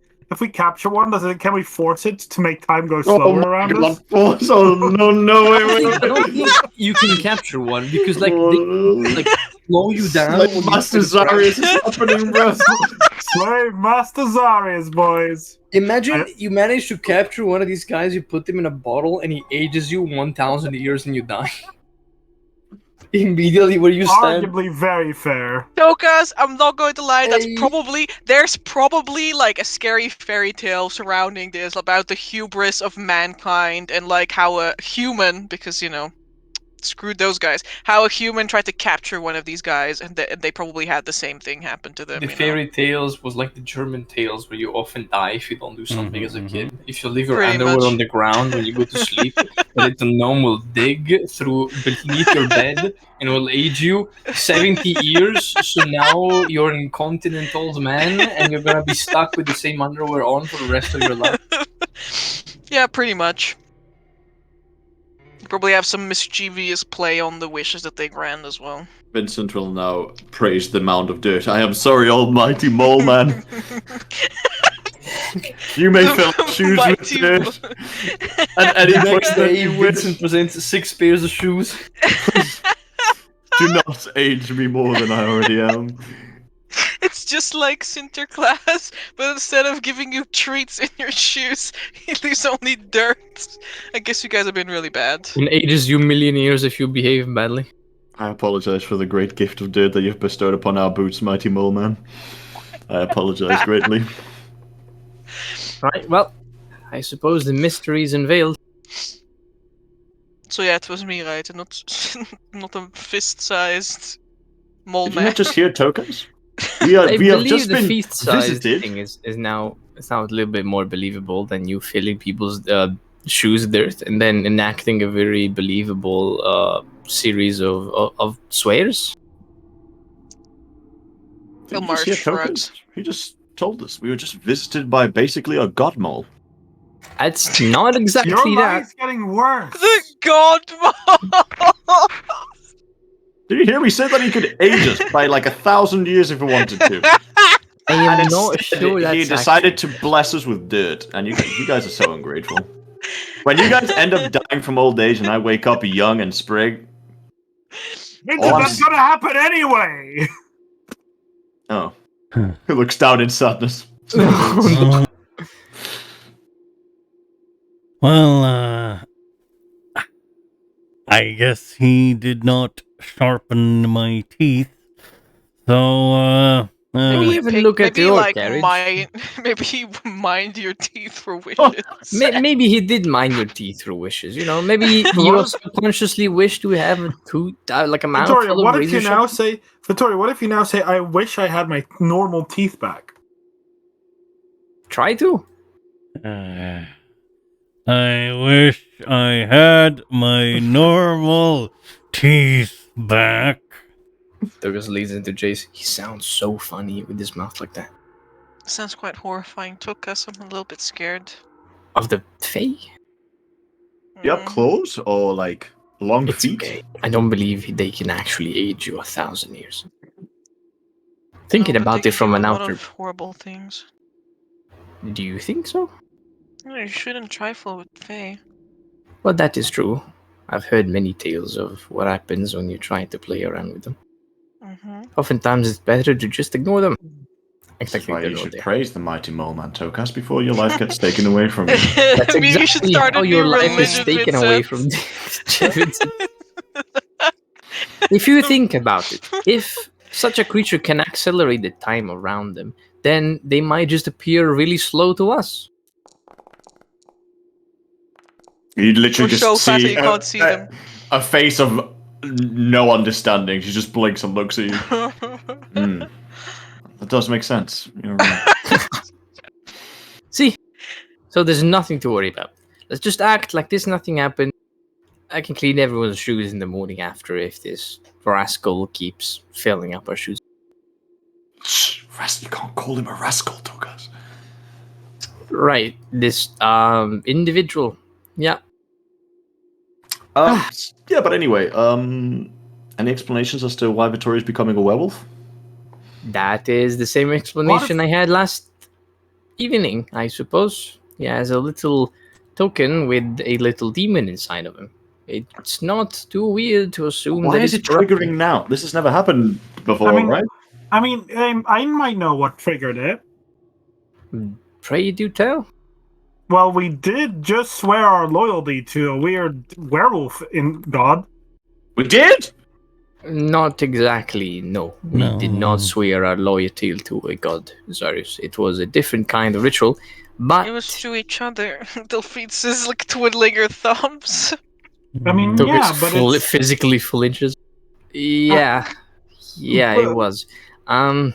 can we force it to make time go slower around us? Force. Oh, no, I wait. don't think you can capture one because like Oh, they no. like slow you down. Like when you Master press the Zarius is happening, bro. Slave Master Zarius, boys. Imagine you manage to capture one of these guys, you put him in a bottle, and he ages you 1,000 years and you die. Immediately where you stand. Arguably very fair. Tokas, I'm not going to lie, Hey. there's probably like a scary fairy tale surrounding this about the hubris of mankind and like how a human, because screwed those guys, how a human tried to capture one of these guys and they probably had the same thing happen to them. The fairy tales was like the German tales where you often die if you don't do something as a kid. If you leave your Pretty underwear much. on the ground when you go to sleep, then the gnome will dig through beneath your bed and will age you 70 years. So now you're an incontinent old man and you're gonna be stuck with the same underwear on for the rest of your life. Yeah, pretty much. You probably have some mischievous play on the wishes that they grant as well. Vincent will now praise the mound of dirt. I am sorry, almighty mole man. You may fill shoes with Mighty dirt. At any The point next that day, you wish. Vincent presents 6 pairs of shoes. Do not age me more than I already am. It's just like Sinterklaas, but instead of giving you treats in your shoes, he leaves only dirt. I guess you guys have been really bad. And ages you million years if you behave badly. I apologize for the great gift of dirt that you've bestowed upon our boots, mighty mole man. I apologize greatly. Right, well, I suppose the mystery is unveiled. So yeah, it was me, right? And not a fist-sized mole Did you man. not just hear tokens? I We have believe just the been feast-sized visited. thing is now it's now a little bit more believable than you filling people's shoes dirt and then enacting a very believable series of swears. Did you Omar just hear shrugs. tokens? He just told us we were just visited by basically a god mole. That's not exactly Your that. life's getting worse. The god mole! Did you hear me say that he could age us by like 1,000 years if he wanted to? I am And not instead, sure that's he decided to bless us with dirt, and you guys are so ungrateful. When you guys end up dying from old age and I wake up young and sprig, That's gonna happen anyway. oh, he looks down in sadness. Well, I guess he did not sharpen my teeth. So, Maybe even look at your carriage. Maybe mind your teeth for wishes. Maybe he did mind your teeth through wishes. You know, maybe you subconsciously wish to have a tooth, like a mouth Vittoria, full of what if razor you now sharp- say, Vittoria, what if you now say, I wish I had my normal teeth back? Try to. I wish I had my normal teeth back. Douglas leads into Jace. He sounds so funny with his mouth like that. Sounds quite horrifying. Tokas, I'm a little bit scared. Of the Fae? You have clothes or like Long It's feet? okay. I don't believe they can actually age you 1,000 years. Thinking No, but about they it from can an do a lot outer... of horrible things. Do you think so? No, you shouldn't trifle with Faye. Well, that is true. I've heard many tales of what happens when you try to play around with them. Mm-hmm. Oftentimes, it's better to just ignore them. This Act is like why they're you not should there. praise the mighty mole man, Tokas, before your life gets taken away from you. That's Maybe you should exactly start how a your new life is religion, taken away from Vincent. If you think about it, if such a creature can accelerate the time around them, then they might just appear really slow to us. You literally Or so just fast that see you can't see them. a face of no understanding. She just blinks and looks at you. That does make sense. You're right. See? So there's nothing to worry about. Let's just act like this nothing happened. I can clean everyone's shoes in the morning after if this rascal keeps filling up our shoes. Shh, you can't call him a rascal, Tokas. Right, this individual. Yeah. Yeah, but anyway, any explanations as to why Victoria's becoming a werewolf? That is the same explanation I had last evening, I suppose. He has a little token with a little demon inside of him. It's not too weird to assume Why that is it's it triggering now? This has never happened before, right? I might know what triggered it. Pray do tell. Well, we did just swear our loyalty to a weird werewolf in God. We did? Not exactly, no. We did No. not swear our loyalty to a god, Zarius. It was a different kind of ritual, but It was to each other. Delphine is like twiddling her thumbs. I mean, took yeah, us but it's physically flinches. Yeah, yeah, it was. I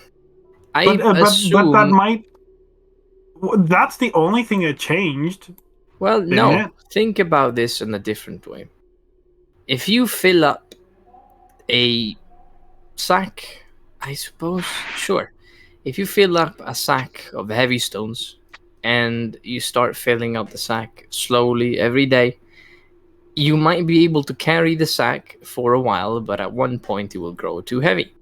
assume. but that might. That's the only thing that changed. Well, Didn't no. it? Think about this in a different way. If you fill up a sack, I suppose, sure. If you fill up a sack of heavy stones and you start filling up the sack slowly every day, you might be able to carry the sack for a while, but at one point it will grow too heavy.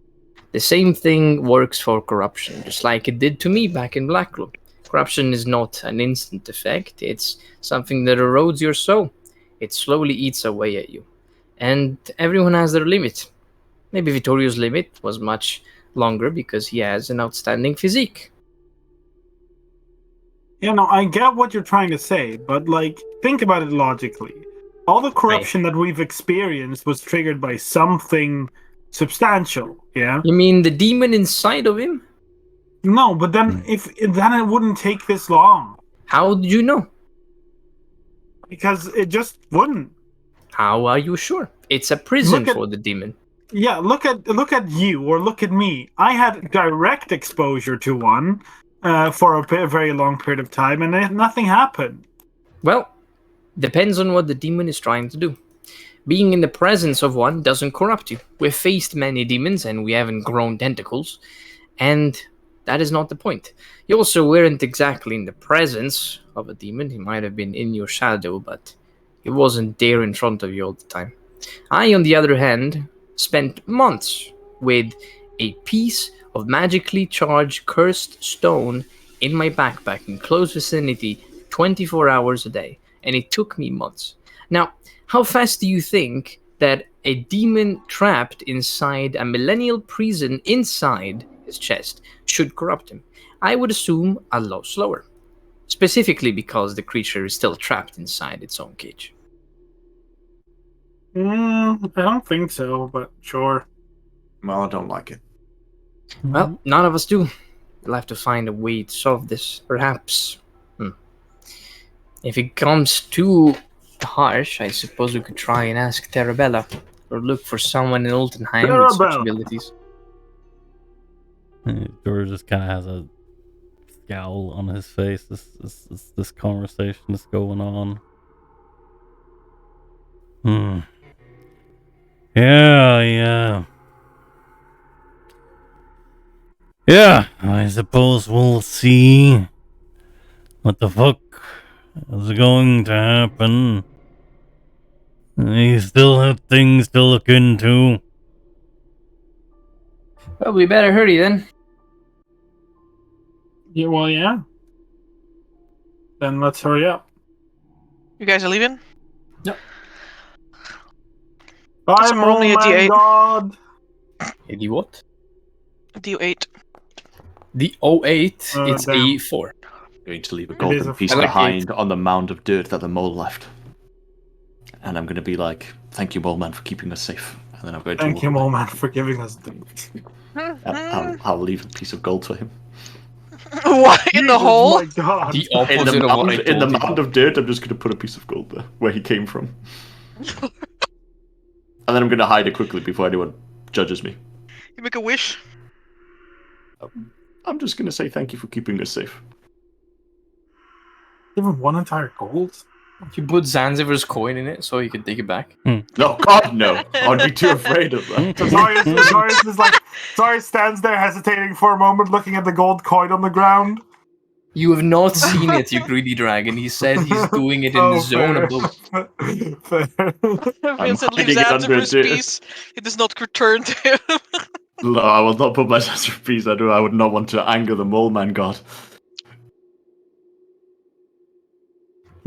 The same thing works for corruption, just like it did to me back in Blackroom. Corruption is not an instant effect, it's something that erodes your soul. It slowly eats away at you. And everyone has their limit. Maybe Vittorio's limit was much longer because he has an outstanding physique. You know, I get what you're trying to say, but like, think about it logically. All the corruption that we've experienced was triggered by something substantial. Yeah. You mean the demon inside of him? No, but then then it wouldn't take this long How did you know? because it just wouldn't. How are you sure? It's a prison Look at- for the demon. Yeah, look at you or look at me. I had direct exposure to one for a very long period of time, and nothing happened. Well, depends on what the demon is trying to do. Being in the presence of one doesn't corrupt you. We've faced many demons and we haven't grown tentacles, and that is not the point. You also weren't exactly in the presence of a demon. He might have been in your shadow, but he wasn't there in front of you all the time. I, on the other hand, spent months with a piece of magically charged cursed stone in my backpack in close vicinity 24 hours a day, and it took me months. Now, how fast do you think that a demon trapped inside a millennial prison inside his chest should corrupt him? I would assume a lot slower, specifically because the creature is still trapped inside its own cage. I don't think so, but sure. Well, I don't like it. Well, none of us do. We'll have to find a way to solve this, perhaps. If it comes too harsh, I suppose we could try and ask Terabella, or look for someone in Oltenheim with such Terabella. abilities. George just kind of has a scowl on his face. This conversation is going on. Yeah. Yeah, I suppose we'll see what the fuck is going to happen. I still have things to look into. Well, we better hurry then. Yeah, well, yeah. Then let's hurry up. You guys are leaving? Bye, Someone roll me a Mole Man D8. God. The what? D8. The 08, it's damn. a 4. Going to leave a is golden a piece four. I like behind on the mound of dirt that the mole left. And I'm going to be like, thank you, Mole Man, for keeping us safe. And then I'm going to Thank walk you, away. Mole Man, for giving us things. I'll leave a piece of gold for him. What? In the Jesus, hole? My God. The opposite of what I told in the you. mound of dirt, I'm just going to put a piece of gold there, where he came from. And then I'm going to hide it quickly before anyone judges me. You make a wish? I'm just going to say thank you for keeping us safe. Even one entire gold? You put Zanzibar's coin in it so you can take it back. No, God, no. I'd be too afraid of that. Zarius is like, Zarius stands there hesitating for a moment, looking at the gold coin on the ground. You have not seen it, you greedy dragon. He said he's doing it in the zone above. Fair. Vincent leaves hiding it under a Zanzibar's dirt. piece. It does not return to him. No, I will not put my sense of peace. I would not want to anger the mole man god.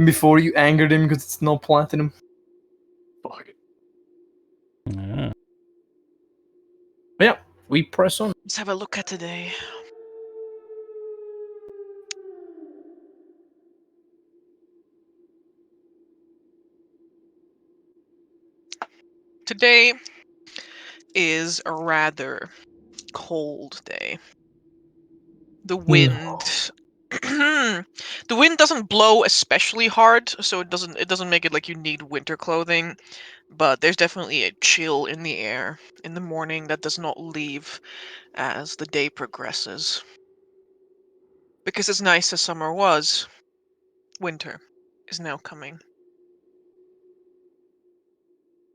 Before you angered him because it's not platinum. Fuck. Yeah. But yeah, we press on. Let's have a look at today. Today is a rather cold day. The wind the wind doesn't blow especially hard, so it doesn't make it like you need winter clothing, but there's definitely a chill in the air in the morning that does not leave as the day progresses. Because as nice as summer was, winter is now coming.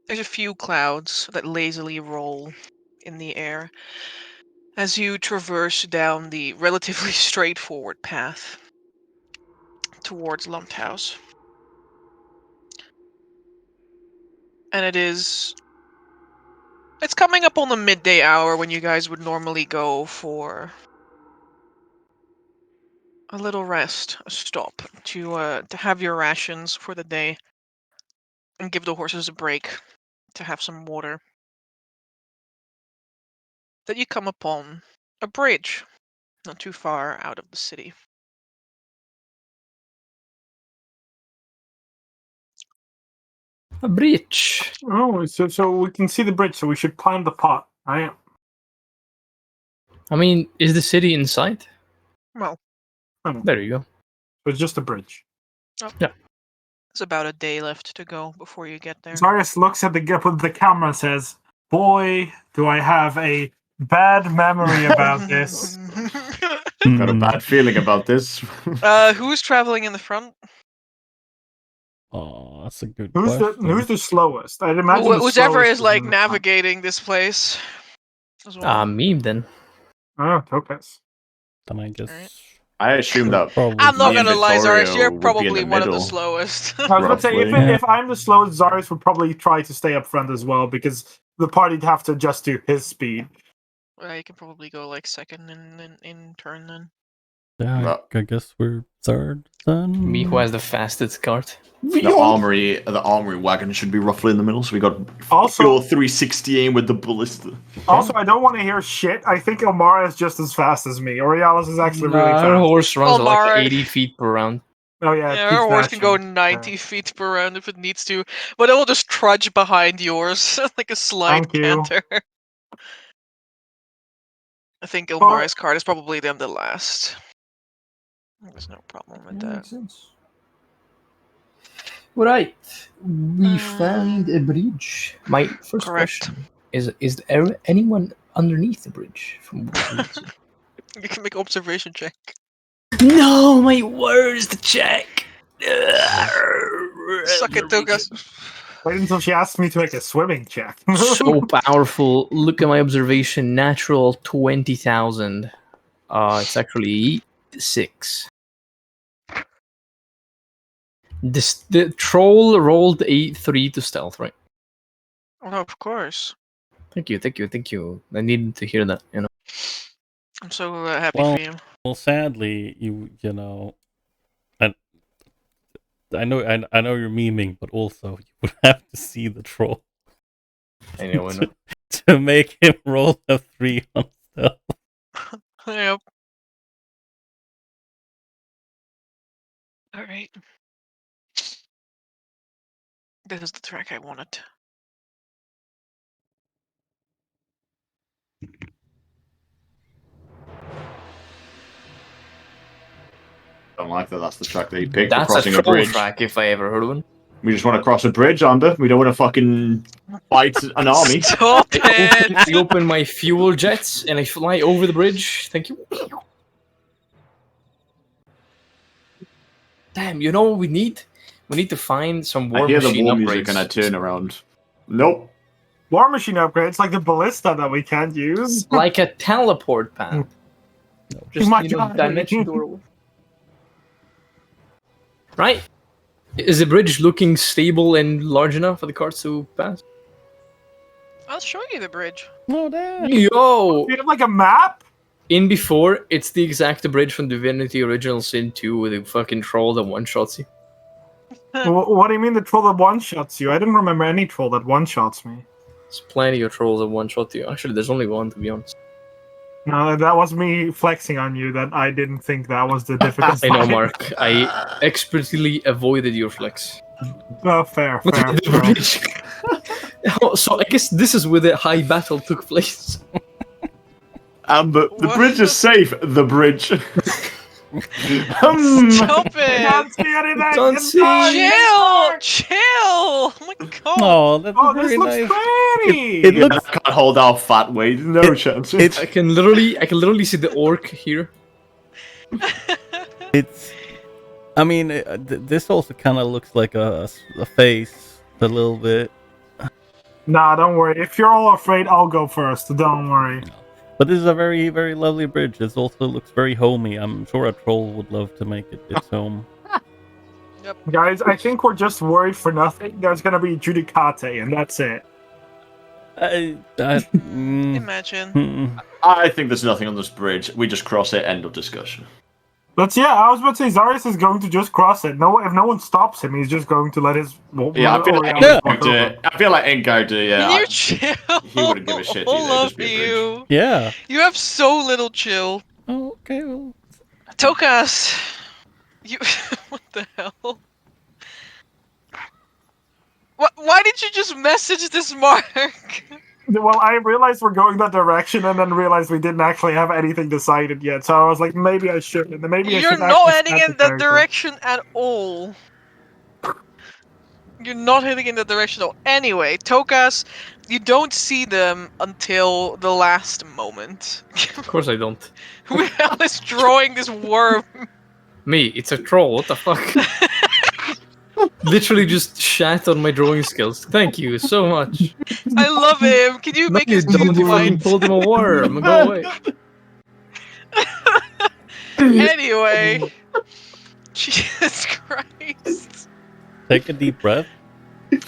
There's a few clouds that lazily roll in the air as you traverse down the relatively straightforward path towards Lumped House. And it's coming up on the midday hour when you guys would normally go for a little rest, a stop, to have your rations for the day and give the horses a break to have some water. Then you come upon a bridge not too far out of the city. A breach. Oh, so we can see the bridge, so we should climb the pot, right? I mean, is the city in sight? Well, There you go. It's just a bridge. there's about a day left to go before you get there. Zarius looks at the camera and says, "Boy, do I have a bad memory about this." Got a bad feeling about this. Who's traveling in the front? Oh, that's a good Who's question. the slowest? I'd imagine the Whichever slowest is like in the front. navigating this place as well. Me then. Oh, Topaz. Then I guess. Alright. I assume that Probably I'm not me and gonna lie, Zarius, Vittorio you're would be in probably the one of the middle. slowest. I was about to say, Roughly. if I'm the slowest, Zarius would probably try to stay up front as well, because the party'd have to adjust to his speed. You can probably go like second in turn then. Yeah, Well- I guess we're third then. Me who has the fastest cart. The armory wagon should be roughly in the middle, so we got Also- your 360 aim with the ballista. Also, I don't want to hear shit. I think Elmara is just as fast as me. Orialis is actually really Our fast. horse runs at like Mara- 80 feet per round. Oh yeah, it Yeah, keeps our horse can go dashing. 90 feet per round if it needs to, but it will just trudge behind yours like a slight Thank you. canter. I think Ilmari's card is probably them the last. There's no problem with that. Makes sense. Right. We found a bridge. My first Correct. question is there anyone underneath the bridge? From what we can see? You can make observation check. No, my where's the check? Suck it, Togas. Wait until she asks me to make a swimming check. So powerful. Look at my observation. Natural 20,000. It's actually 6. The troll rolled a 3 to stealth, right? Oh, of course. Thank you. I needed to hear that, you know. I'm so happy Well- for you. Well, sadly, you know, I know you're memeing, but also you would have to see the troll I know. to make him roll a 3 on stealth. Yep. All right. This is the track I wanted. Don't like that. That's the track they picked. That's We're a crossing troll bridge. track if I ever heard one. We just want to cross a bridge, Amber. We don't want to fucking fight an army. Stop it! I open my fuel jets and I fly over the bridge. Thank you. Damn, you know what we need? We need to find some war I hear the machine war upgrades. music and I turn around. Nope. War machine upgrades like the ballista that we can't use. Like a teleport path. Just, My you know, God. dimension door. Right? Is the bridge looking stable and large enough for the cars to pass? I'll show you the bridge. Oh, damn. Yo! You have like a map? In before, it's the exact bridge from Divinity Original Sin 2 with a fucking troll that one-shots you. What do you mean the troll that one-shots you? I didn't remember any troll that one-shots me. There's plenty of trolls that one-shot you. Actually, there's only one, to be honest. No, that was me flexing on you that I didn't think that was the difficult I know, part. Mark. I expertly avoided your flex. Oh, fair. The bridge. Oh, so I guess this is where the high battle took place. Amber, the What? bridge is safe. The bridge. Stop Can't it! see anything! Don't It's see. dark, it's dark! Chill! Oh my god! Oh, that's Oh, very this looks nice. pretty! It Yeah, looks. I can't hold our fat weight. No chance. I can literally see the orc here. It's. I mean, this also kind of looks like a face a little bit. Nah, don't worry. If you're all afraid, I'll go first. Don't worry. But this is a very, very lovely bridge. It also looks very homey. I'm sure a troll would love to make it its home. Guys, I think we're just worried for nothing. There's gonna be Judicate, and that's it. Imagine. I think there's nothing on this bridge. We just cross it. End of discussion. But yeah, I was about to say Zarius is going to just cross it. No, if no one stops him, he's just going to let his. Yeah, I feel like Engarde, yeah. Can you chill? he wouldn't give a shit All either, it'd of just be a bridge. you. Yeah. You have so little chill. Oh, okay. Well, Tokas, you. What the hell? Why did you just message this Mark? Well, I realized we're going that direction, and then realized we didn't actually have anything decided yet. So I was like, maybe I should. And then maybe I You're should not actually heading stat in the that character. direction at all. You're not heading in that direction at all. Anyway, Tokas, you don't see them until the last moment. Of course I don't. Who the hell is drawing this worm? Me, it's a troll. What the fuck? Literally just shat on my drawing skills. Thank you so much. I love him. Can you No, make you his don't. dude You fucking white? told him a worm. Go away. Anyway, Jesus Christ. take a deep breath. There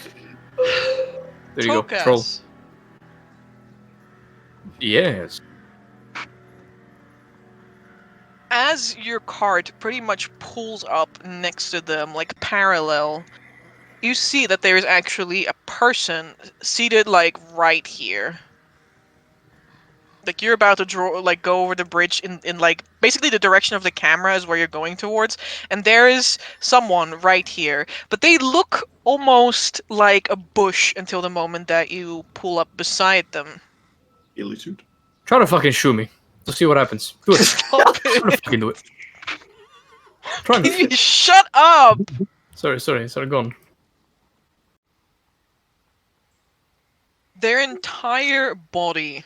you go. Tokas. Troll. Yes. As your cart pretty much pulls up next to them, like parallel, you see that there is actually a person seated like right here. Like you're about to go over the bridge in like basically the direction of the camera is where you're going towards, and there is someone right here. But they look almost like a bush until the moment that you pull up beside them. Illitude. Try to fucking shoot me. Let's see what happens. Do it. Stop Try to it! fucking do it. Try Can you to. shut up? Sorry, go on. Their entire body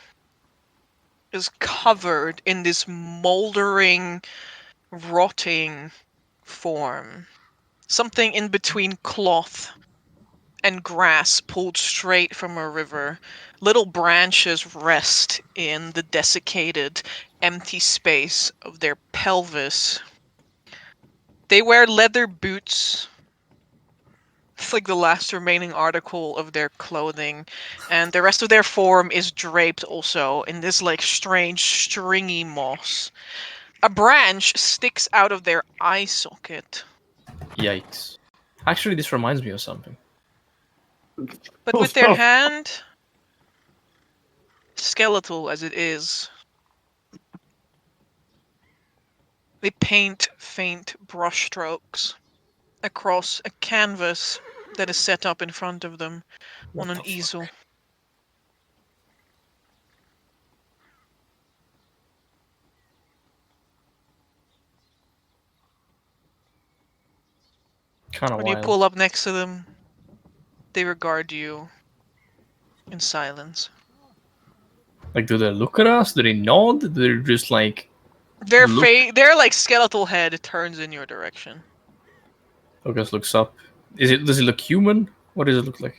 is covered in this moldering, rotting form. Something in between cloth and grass pulled straight from a river. Little branches rest in the desiccated, empty space of their pelvis. They wear leather boots It's like the last remaining article of their clothing, and the rest of their form is draped also in this like strange stringy moss. A branch sticks out of their eye socket, Yikes. Actually, this reminds me of something. but with their hand, skeletal as it is, they paint faint brushstrokes across a canvas that is set up in front of them What on an the fuck? easel. Kind of When you wild. pull up next to them, they regard you in silence. Like, do they look at us? Do they nod? They're just like, Their Look. their like skeletal head turns in your direction. Lucas looks up. Does it look human? What does it look like?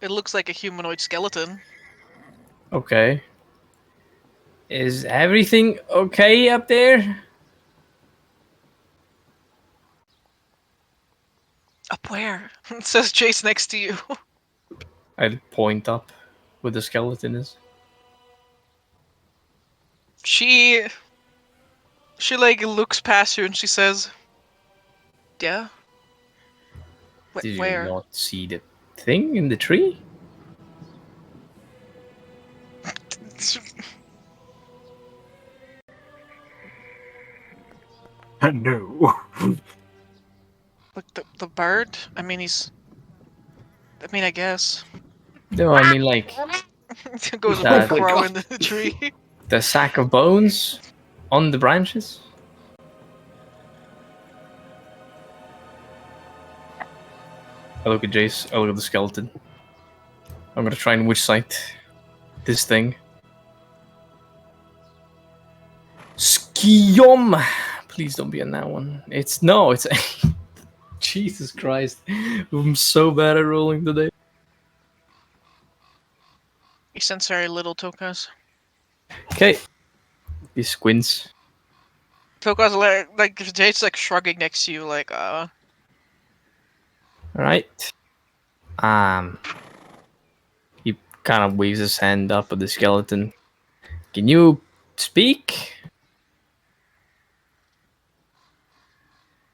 It looks like a humanoid skeleton. Okay. Is everything okay up there? Up where? It says Jace next to you. I point up where the skeleton is. She like looks past you and she says, "Yeah." Did you Where? not see the thing in the tree? No. Like the bird? I mean, I guess. No, I mean like It goes That- a crow in the tree. the sack of bones on the branches. I look at Jace. I look at the skeleton. I'm gonna try and witch sight this thing. Skiom! Please don't be on that one. It's Jesus Christ. I'm so bad at rolling today. You sense very little, Tokas. Okay. He squints. Tokas like Jade's like shrugging next to you, like Alright. He kind of waves his hand up at the skeleton. Can you speak?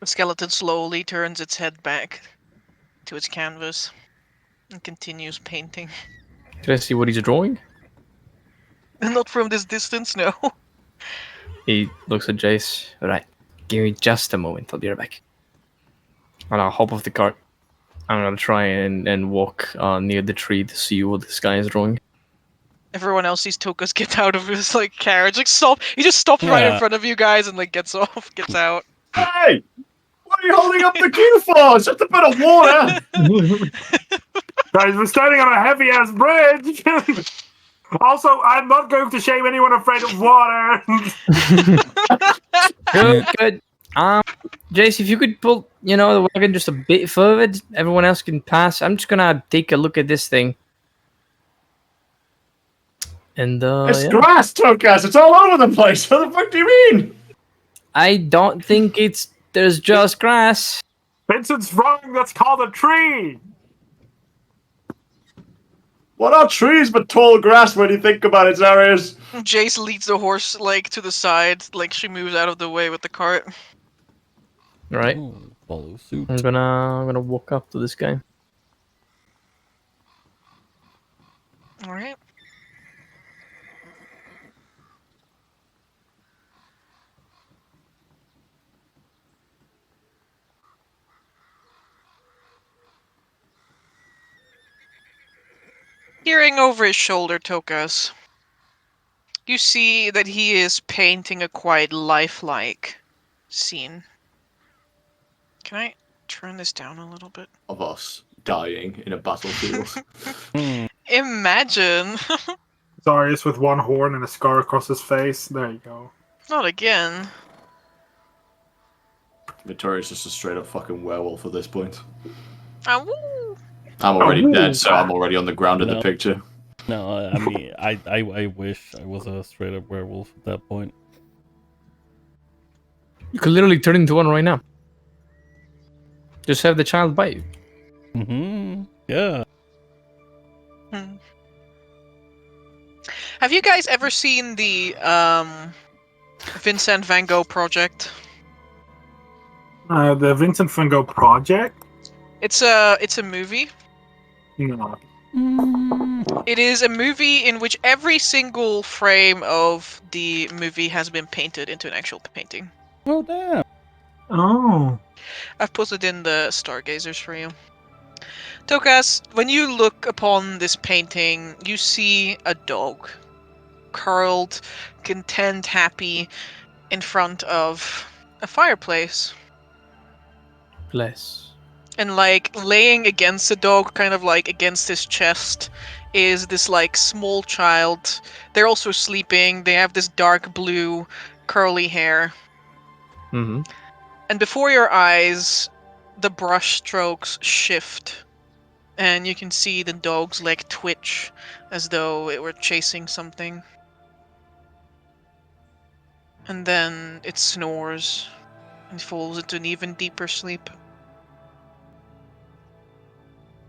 The skeleton slowly turns its head back to its canvas and continues painting. Can I see what he's drawing? Not from this distance, no. He looks at Jace. Alright. Give me just a moment. I'll be right back. And I'll hop off the cart. I'm gonna try and walk near the tree to see what this guy is drawing. Everyone else sees Tokas get out of his like carriage. Like stop! He just stops right in Yeah. front of you guys and like gets out. Hey! What are you holding up the queue for? It's just a bit of water! Guys, we're standing on a heavy ass bridge. Also, I'm not going to shame anyone afraid of water. Good, good. Jace, if you could pull, the wagon just a bit forward, everyone else can pass. I'm just gonna take a look at this thing. And It's yeah. grass, Tokas! It's all over the place! What the fuck do you mean? I don't think there's just grass. Vincent's wrong. That's called a tree. What are trees but tall grass when you think about it, Zarius? Jace leads the horse like to the side, like she moves out of the way with the cart. Right. Oh, follow suit. I'm gonna walk up to this guy. All right. Peering over his shoulder, Tokas, you see that he is painting a quite lifelike scene. Can I turn this down a little bit? Of us dying in a battlefield. Imagine! Darius with one horn and a scar across his face. There you go. Not again. Victoria's just a straight up fucking werewolf at this point. Ah, woo! I'm already Oh, dead, so I'm already on the ground in the No. picture. No, I mean, I wish I was a straight up werewolf at that point. You could literally turn into one right now. Just have the child bite you. Yeah. Hmm. Have you guys ever seen the Vincent van Gogh project? The Vincent van Gogh project? It's a movie. No. It is a movie in which every single frame of the movie has been painted into an actual painting. Oh, damn. Oh. I've posted in the Stargazers for you. Tokas, when you look upon this painting, you see a dog, curled, content, happy, in front of a fireplace. Bless. And like laying against the dog, kind of like against his chest, is this like small child. They're also sleeping. They have this dark blue curly hair. Mm-hmm. And before your eyes, the brush strokes shift. And you can see the dog's leg twitch as though it were chasing something. And then it snores and falls into an even deeper sleep.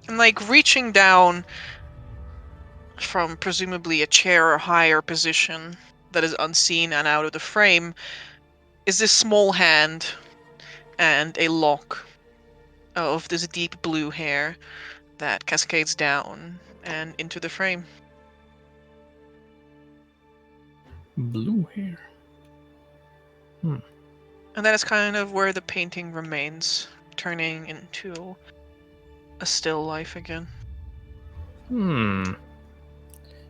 And like reaching down from presumably a chair or higher position that is unseen and out of the frame is this small hand and a lock of this deep blue hair that cascades down and into the frame. Blue hair. And that is kind of where the painting remains, turning into a still life again.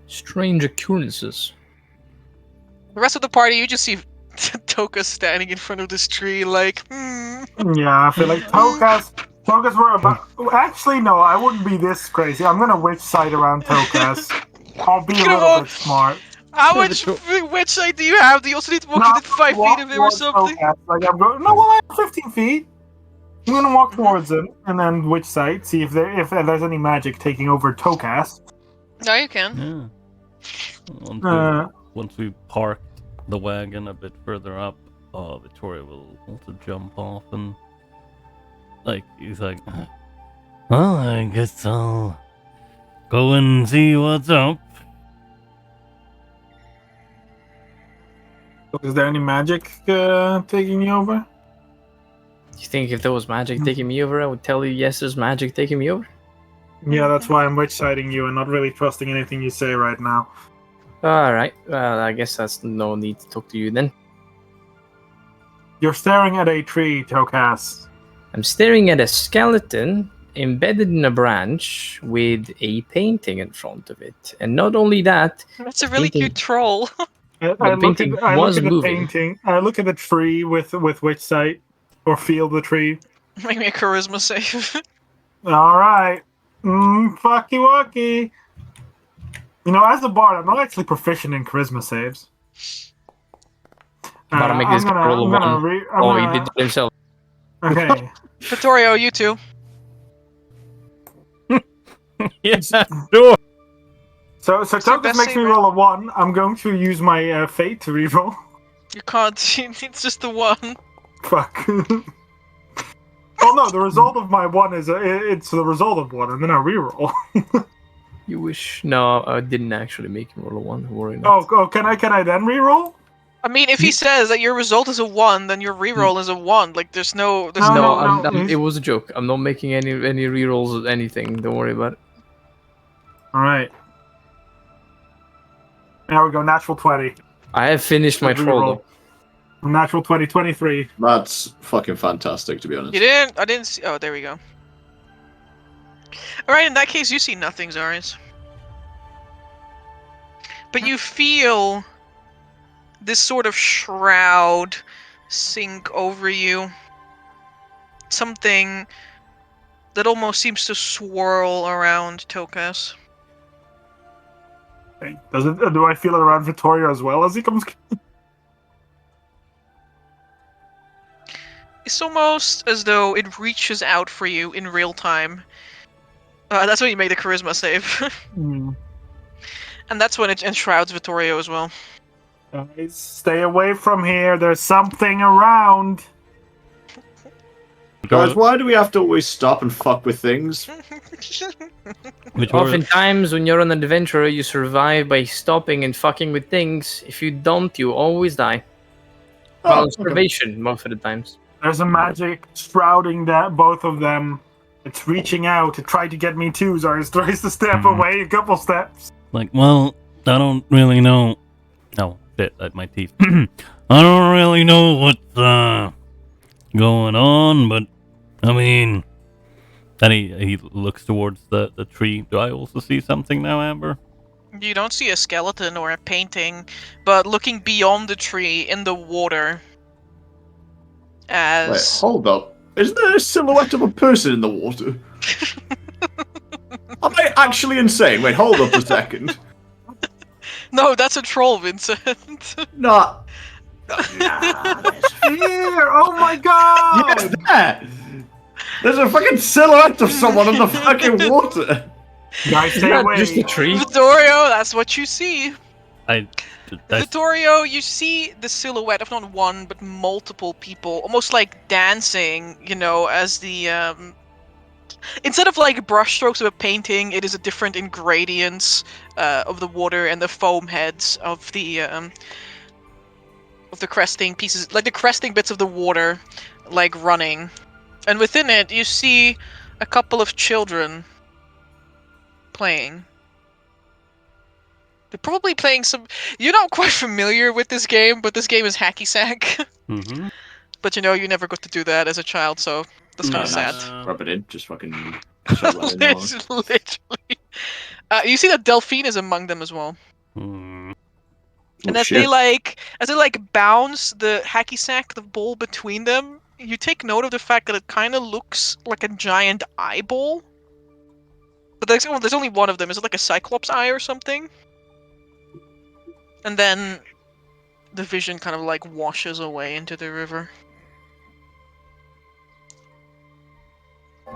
Strange occurrences. The rest of the party, you just see Toka standing in front of this tree like, Yeah, I feel like Tokas were about... Actually, no, I wouldn't be this crazy. I'm gonna witch side around Tokas. I'll be a little bit smart. How much witch sight do you have? Do you also need to walk within 5 feet of him or something? Tokas. Like, I'm going... No, well, I have 15 feet. I'm gonna walk towards him and then witch sight, see if there's any magic taking over Tokas. No, you can. Yeah. Once we park the wagon a bit further up, Victoria will also jump off and he's like, well, I guess I'll go and see what's up. Is there any magic taking you over? You think if there was magic taking me over, I would tell you yes, there's magic taking me over? Yeah, that's why I'm witch-siding you and not really trusting anything you say right now. Alright, well, I guess that's no need to talk to you then. You're staring at a tree, Tokas. I'm staring at a skeleton embedded in a branch with a painting in front of it. And not only that... That's a really cute troll. I the look painting at was the moving. painting. I look at the tree with witch sight, or feel the tree. Make me a charisma save. All right, fucky wucky. You know, as a bard, I'm not actually proficient in charisma saves. Gotta make this roll a one. He did it himself. Okay. Vittorio, you too. Yeah, sure. So Tokas makes me roll a 1. I'm going to use my fate to reroll. You can't. It's just the one. Fuck. Oh no, the result of my 1 is it's the result of 1, and then I reroll. You wish? No, I didn't actually make him roll a 1. Worry not. Oh, can I then reroll? I mean, if he says that your result is a 1, then your reroll is a 1. Like, there's no. No. It was a joke. I'm not making any rerolls of anything. Don't worry about it. All right. There we go. Natural 20. I have finished my troll. Natural 20, 23. That's fucking fantastic, to be honest. You didn't. I didn't see. Oh, there we go. All right. In that case, you see nothing, Zarius. But you feel this sort of shroud sink over you. Something that almost seems to swirl around Tokas. Okay. Do I feel it around Vittorio as well as he comes? It's almost as though it reaches out for you in real time. That's when you make the charisma save. And that's when it enshrouds Vittorio as well. Guys, stay away from here. There's something around. Guys, why do we have to always stop and fuck with things? Oftentimes, when you're on an adventure, you survive by stopping and fucking with things. If you don't, you always die. Well, starvation most of the times. There's a magic shrouding that both of them. It's reaching out to try to get me too. Zars tries to step away a couple steps. Like, well, I don't really know. No, shit, at my teeth. I don't really know what's going on, but I mean, then he looks towards the tree. Do I also see something now, Amber? You don't see a skeleton or a painting, but looking beyond the tree in the water. Wait, hold up. Is there a silhouette of a person in the water? Am I actually insane? Wait, hold up a second. No, that's a troll, Vincent. Nah. Here! Oh my god! Yes, there! There's a fucking silhouette of someone in the fucking water! Guys, stay away. Just a tree. Vittorio, that's what you see. I Vittorio, you see the silhouette of not one, but multiple people, almost like dancing, you know, as the, instead of like brushstrokes of a painting, it is a different ingredients of the water and the foam heads of the cresting pieces, like the cresting bits of the water, like running. And within it, you see a couple of children playing. They're probably playing some... You're not quite familiar with this game, but this game is hacky sack. Mm-hmm. But you know, you never got to do that as a child, so that's kind of sad. Rub it in, just fucking... It's literally... you see that Delphine is among them as well. Mm. And as they like bounce the hacky sack, the ball between them, you take note of the fact that it kind of looks like a giant eyeball. But there's only one of them. Is it like a cyclops eye or something? And then the vision kind of like washes away into the river.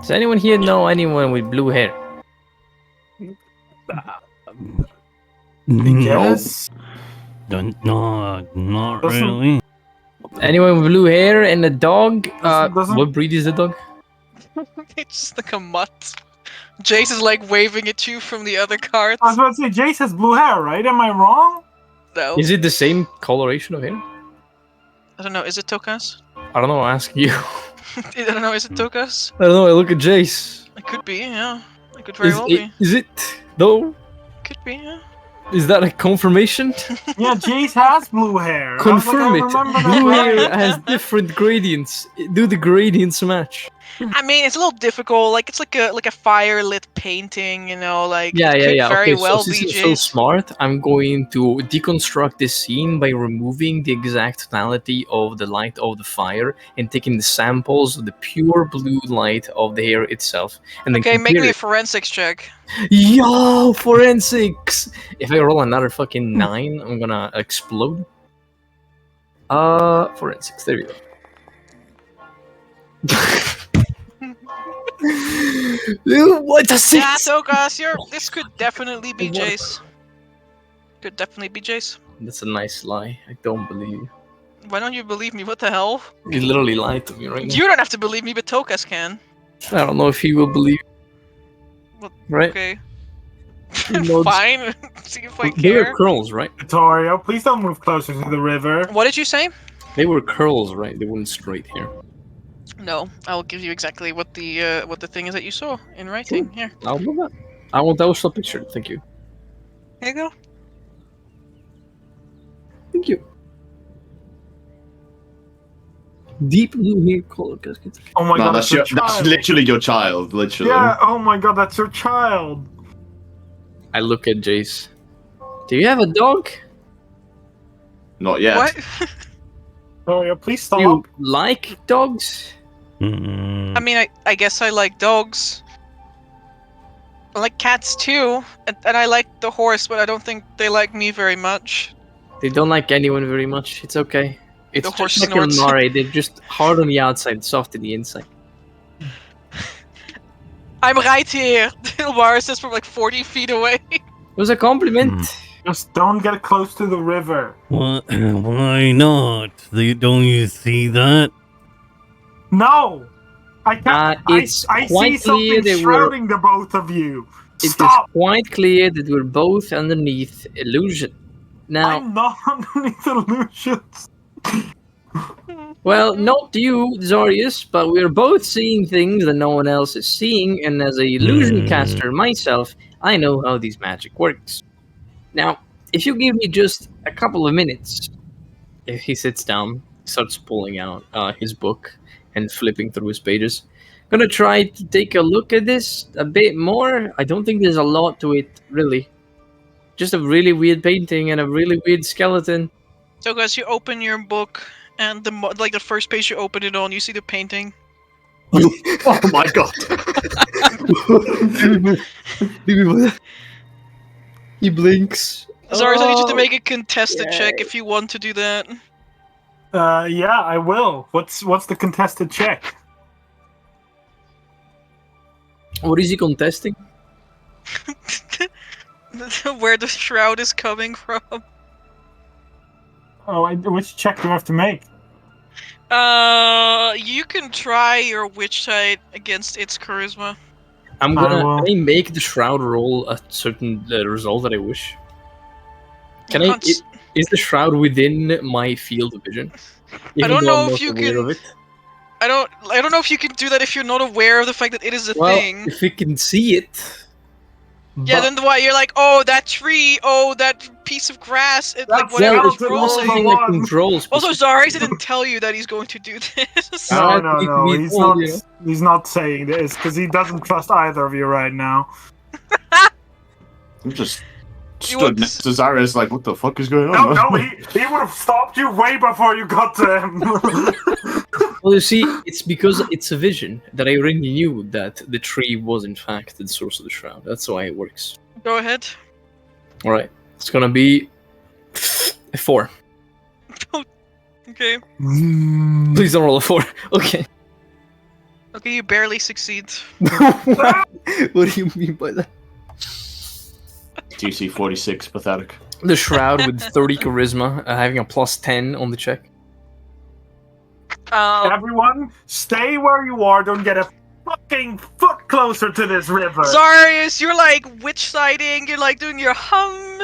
Does anyone here know anyone with blue hair? Yes. No, not Doesn't- really. Anyone with blue hair and a dog? Doesn't- What breed is the dog? It's just like a mutt. Jace is like waving at you from the other cards. I was about to say, Jace has blue hair, right? Am I wrong? No. Is it the same coloration of hair? I don't know, is it Tokas? I don't know, I'll ask you. I don't know, is it Tokas? I don't know, I look at Jace. It could be, yeah. It could very well be. Is it, though? Could be, yeah. Is that a confirmation? Yeah, Jace has blue hair. I was like, Confirm I it. remember that Blue right. hair has different gradients. Do the gradients match? I mean, it's a little difficult. Like, it's like a fire lit painting, you know. Like, Yeah. it could very Okay, well so be since you're so Jace. smart, I'm going to deconstruct this scene by removing the exact tonality of the light of the fire and taking the samples of the pure blue light of the hair itself. And then Okay, make compare me a it. forensics check. Yo, forensics! If I roll another fucking 9, I'm gonna explode. Forensics. There you go. Dude, what a 6! Yeah, Tokas, this could definitely be Jace. Could definitely be Jace. That's a nice lie. I don't believe you. Why don't you believe me? What the hell? You literally lied to me right now. You don't have to believe me, but Tokas can. I don't know if he will believe. Well, Right? Okay. No, Fine. See if I they were care. curls, right? Vittorio, please don't move closer to the river. What did you say? They were curls, right? They weren't straight hair. No, I'll give you exactly what the thing is that you saw in writing. Here. I'll do that. I want that was still pictured. Thank you. Here you go. Thank you. Deep blue hair color casket. Oh my No, god, that's, your that's child. literally your child, literally. Yeah, oh my god, that's your child. I look at Jace. Do you have a dog? Not yet. What? Vittorio, please Do you stop. like dogs? Mm. I mean, I guess I like dogs. I like cats too, and I like the horse, but I don't think they like me very much. They don't like anyone very much. It's okay. It's The horse just like your snorts. Nare. They're just hard on the outside, soft on the inside. I'm right here. Ilmar says from like 40 feet away. It was a compliment. Just don't get close to the river. What? Why not? Don't you see that? No! I can't. It's I quite see something clear that shrouding the both of you. It is Stop! quite clear that we're both underneath illusion. Now, I'm not underneath illusions. well, not you, Zarius, but we're both seeing things that no one else is seeing, and as a illusion caster myself, I know how this magic works. Now, if you give me just a couple of minutes, if he sits down, starts pulling out his book and flipping through his pages, gonna try to take a look at this a bit more. I don't think there's a lot to it, really. Just a really weird painting and a really weird skeleton. So, guys, you open your book, and the first page you open it on, you see the painting. Oh my god. He blinks. Zarius, I need you to Oh, make a contested check yay. if you want to do that. Yeah, I will. What's the contested check? What is he contesting? Where the shroud is coming from. Oh, which check do I have to make? You can try your witch sight against its charisma. I'm I gonna will. can I make the shroud roll a certain result that I wish. Can You I? can't s- Is the shroud within my field of vision? Even don't though I'm know not if you aware can- of it. I don't know if you can do that if you're not aware of the fact that it is a Well, thing. if we can see it. Yeah, but- then why you're like, oh, that tree, oh, that piece of grass, it, like That's whatever well, it's skeleton it's roll. rolling. something I control. Also, specifically. Zarius didn't tell you that he's going to do this. Ah, No, it could be he's told, not. you know. He's not saying this because he doesn't trust either of you right now. I'm just You want stood to next to Zarius like, what the fuck is going No, on? no, he would have stopped you way before you got to him. Well, you see, it's because it's a vision that I already knew that the tree was in fact the source of the shroud. That's why it works. Go ahead. All right, it's gonna be a 4. Okay. Please don't roll a 4. Okay. Okay, you barely succeed. What do you mean by that? DC 46, pathetic. The shroud with 30 charisma, having a plus 10 on the check. Everyone, stay where you are. Don't get a fucking foot closer to this river. Zarius, you're like witch sighting, you're like doing your hum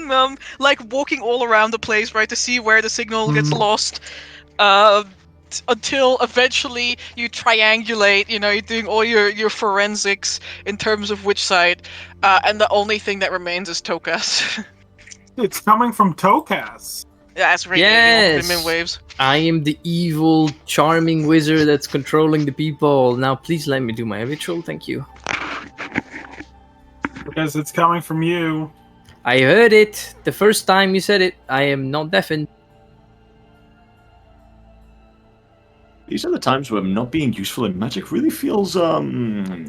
num, like walking all around the place, right, to see where the signal gets lost. Until eventually you triangulate, you know, you're doing all your forensics in terms of witch sight, and the only thing that remains is Tokas. It's coming from Tokas. That's radiating off Yes. the min waves. I am the evil, charming wizard that's controlling the people. Now, please let me do my ritual. Thank you. Because it's coming from you. I heard it the first time you said it. I am not deafened. These are the times where not being useful in magic really feels underwhelming,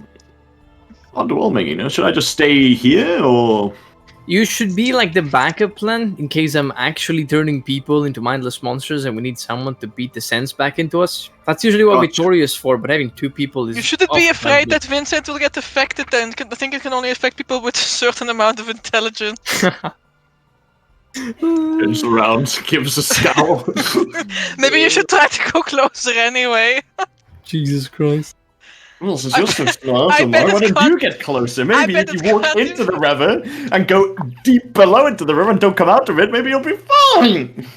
you know? Should I just stay here or You should be like the backup plan in case I'm actually turning people into mindless monsters and we need someone to beat the sense back into us. That's usually what Gotcha. Victoria's for, but having 2 people is. You shouldn't be often afraid good. that Vincent will get affected then. I think it can only affect people with a certain amount of intelligence. turns around, gives a scowl? Maybe you should try to go closer anyway. Jesus Christ. Well, since you're so smart, I bet why it's don't you get closer? Maybe bet if it's you walk gonna into do- the river and go deep below into the river and don't come out of it, maybe you'll be fine.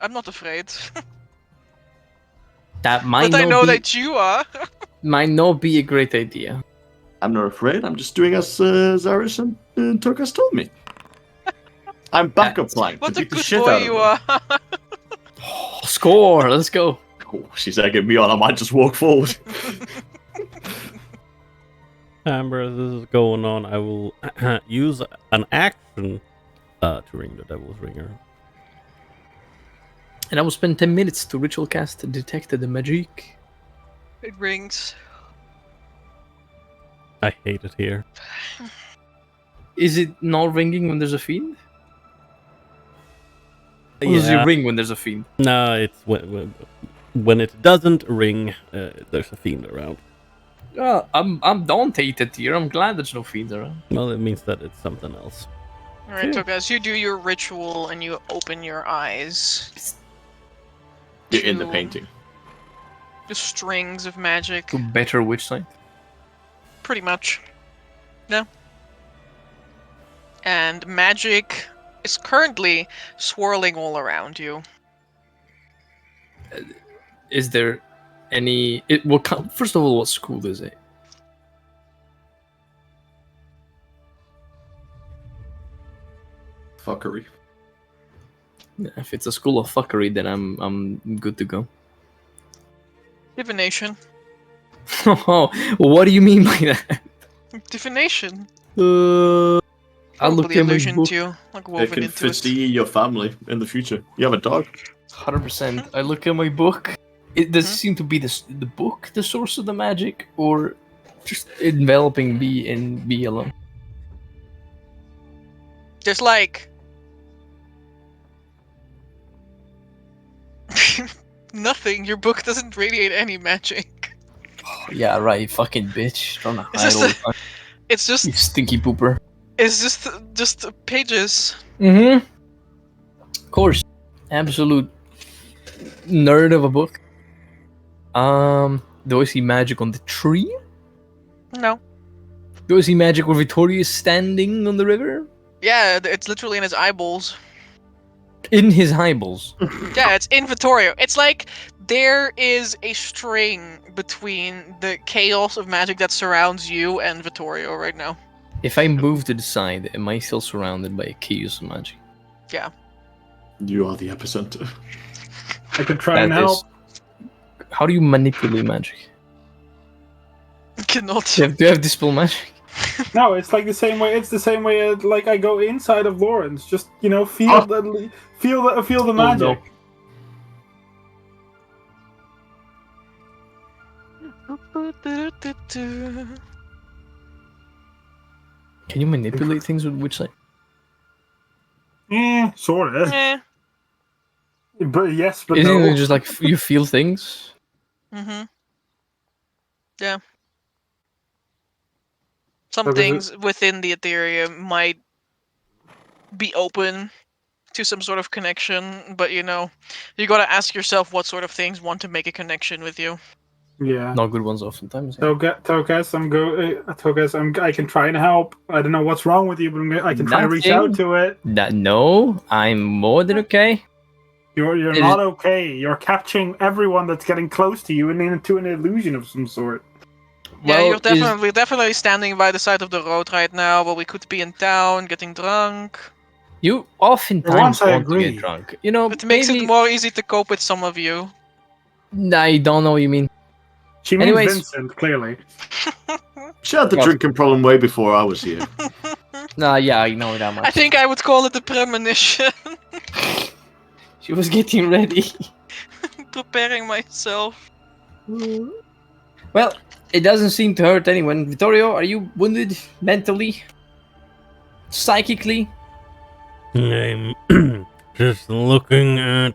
I'm not afraid. That might But I not know be, that you are. might not be a great idea. I'm not afraid. I'm just doing as Zarius and Tokas told me. I'm backup plan to What a beat the good shit boy out of you them. are. Score! Let's go. Oh, she's egging me on. I might just walk forward. Amber, as this is going on, I will use an action to ring the Devil's Ringer. And I will spend 10 minutes to ritual cast Detect the Magic. It rings. I hate it here. Is it not ringing when there's a fiend? Or does it ring when there's a fiend? No, it's when it doesn't ring, there's a fiend around. I'm daunted here. I'm glad there's no fiends around. Well, it means that it's something else. Alright, so guys, you do your ritual and you open your eyes. You're in the to- painting. Just strings of magic. To better witch sight. Pretty much. Yeah. And magic is currently swirling all around you. Is there any? First of all, what school is it? Fuckery. If it's a school of fuckery, then I'm good to go. Divination. Oh, what do you mean by that? Divination. I'll look Probably at my allusion book. to like It woven can into it. foresee your family in the future. You have a dog. 100%. I look at my book. Does it seem to be the book the source of the magic, or just enveloping me in me alone? There's like nothing. Your book doesn't radiate any magic. Oh, yeah, right. Fucking bitch. Trying to It's hide just all the time. It's You just stinky pooper. it's just pages. Mm-hmm. Of course. Absolute nerd of a book. Do I see magic on the tree? No. Do I see magic where Vittoria is standing on the river? Yeah, it's literally in his eyeballs. In his eyeballs. Yeah, it's in Vittorio. It's like there is a string between the chaos of magic that surrounds you and Vittorio right now. If I move to the side, am I still surrounded by a chaos of magic? Yeah. You are the epicenter. I could try and That is- help. How do you manipulate magic? Cannot. Do you have dispel magic? No, it's like the same way. It's the same way. Like I go inside of Lawrence, just feel Oh. the magic. no. Can you manipulate things with witch sight? Sort of. Eh. But yes, but Isn't no. it just like you feel things? Mm-hmm. Yeah. Some Okay, so- things within the Ethereum might be open to some sort of connection, but you gotta ask yourself what sort of things want to make a connection with you. Yeah. Not good ones oftentimes. Yeah. Tokas, I can try and help. I don't know what's wrong with you, but I can try and reach out Nothing. to it. No, I'm more than okay. You're It not okay. You're capturing everyone that's getting close to you and into an illusion of some sort. Yeah, Well, you're definitely standing by the side of the road right now, but we could be in town getting drunk. You oftentimes Once I want to agree. get drunk. You know, It makes maybe... it more easy to cope with some of you. I don't know what you mean. She means Anyways. Vincent, clearly. She had the Well- drinking problem way before I was here. Nah, yeah, I know that much. I think I would call it the premonition. She was getting ready. Preparing myself. Well, it doesn't seem to hurt anyone. Vittorio, are you wounded mentally? Psychically? I'm just looking at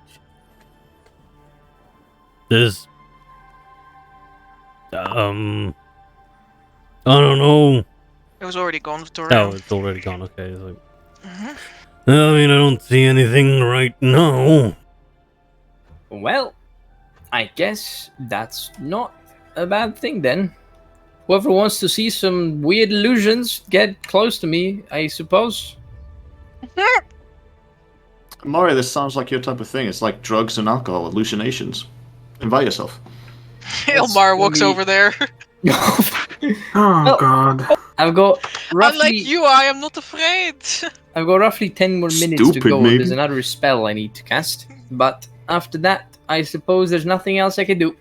this. I don't know. It was already gone, Vittorio. Oh, it's already gone. Okay. It's like, Mhm. I mean, I don't see anything right now. Well, I guess that's not a bad thing then. Whoever wants to see some weird illusions, get close to me, I suppose. Mario, this sounds like your type of thing. It's like drugs and alcohol, hallucinations. Invite yourself. Ilmar walks really- over there. Oh, God. I've got roughly, Unlike you, I am not afraid. I've got roughly 10 more minutes to Stupid, go. maybe. There's another spell I need to cast. But after that, I suppose there's nothing else I can do.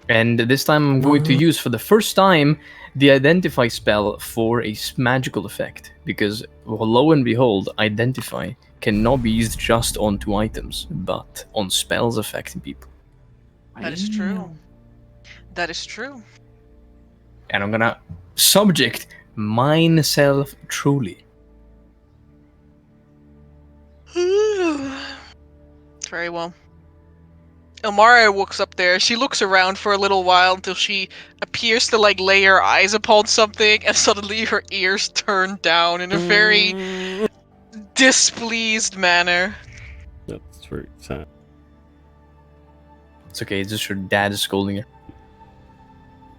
And this time I'm going to use, for the first time, the Identify spell for a magical effect. Because, lo and behold, Identify cannot be used just on 2 items, but on spells affecting people. That is true. That is true. And I'm gonna subject myself truly. Very well. Ilmara walks up there. She looks around for a little while until she appears to lay her eyes upon something, and suddenly her ears turn down in a very displeased manner. That's very sad. It's okay. It's just her dad is scolding her.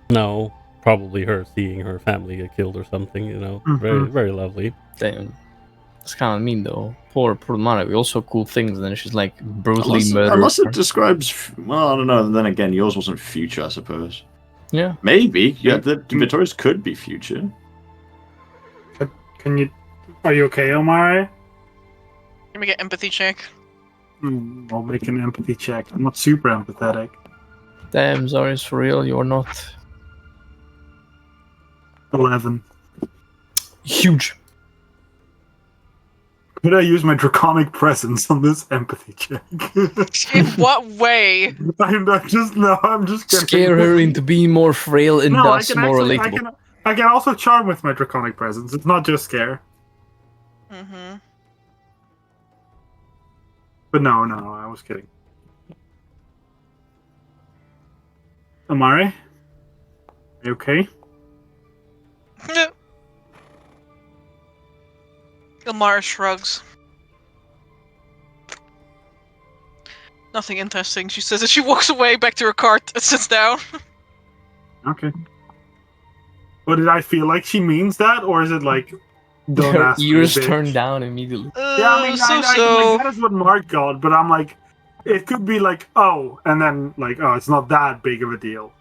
No, probably her seeing her family get killed or something. You know, very very lovely. Damn. It's kind of mean though. Poor Mara. We all saw cool things, and then she's like brutally murdered. Unless it describes. Well, I don't know. Then again, yours wasn't future, I suppose. Yeah. Maybe. Yeah, the Vittori's could be future. Can you? Are you okay, Omari? Let me get empathy check. I'll make an empathy check. I'm not super empathetic. Damn, Zarius, for real, you're not 11. huge. Could I use my draconic presence on this empathy check? In what way? I'm just kidding. Scare her into being more frail and No, thus more relatable. I can also charm with my draconic presence. It's not just scare. Mm-hmm. But no, I was kidding. Amari? You okay? Ilmara shrugs. Nothing interesting, she says as she walks away back to her cart and sits down. Okay. But did I feel like she means that, or is it like don't Her ask me, ears bitch? turned down immediately. Yeah, I mean, so. like, that is what Mark got, but I'm like, it could be like, oh, and then like, oh, it's not that big of a deal.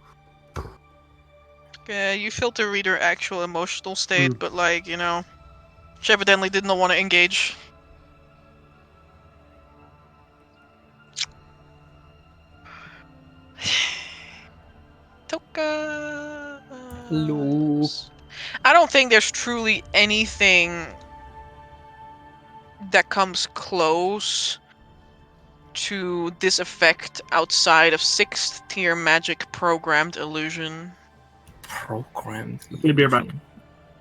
Yeah, you failed to read her actual emotional state, but like, you know, she evidently did not want to engage. Toka. Hello. I don't think there's truly anything that comes close to this effect outside of 6th tier magic programmed illusion. Programmed. You'll be right back.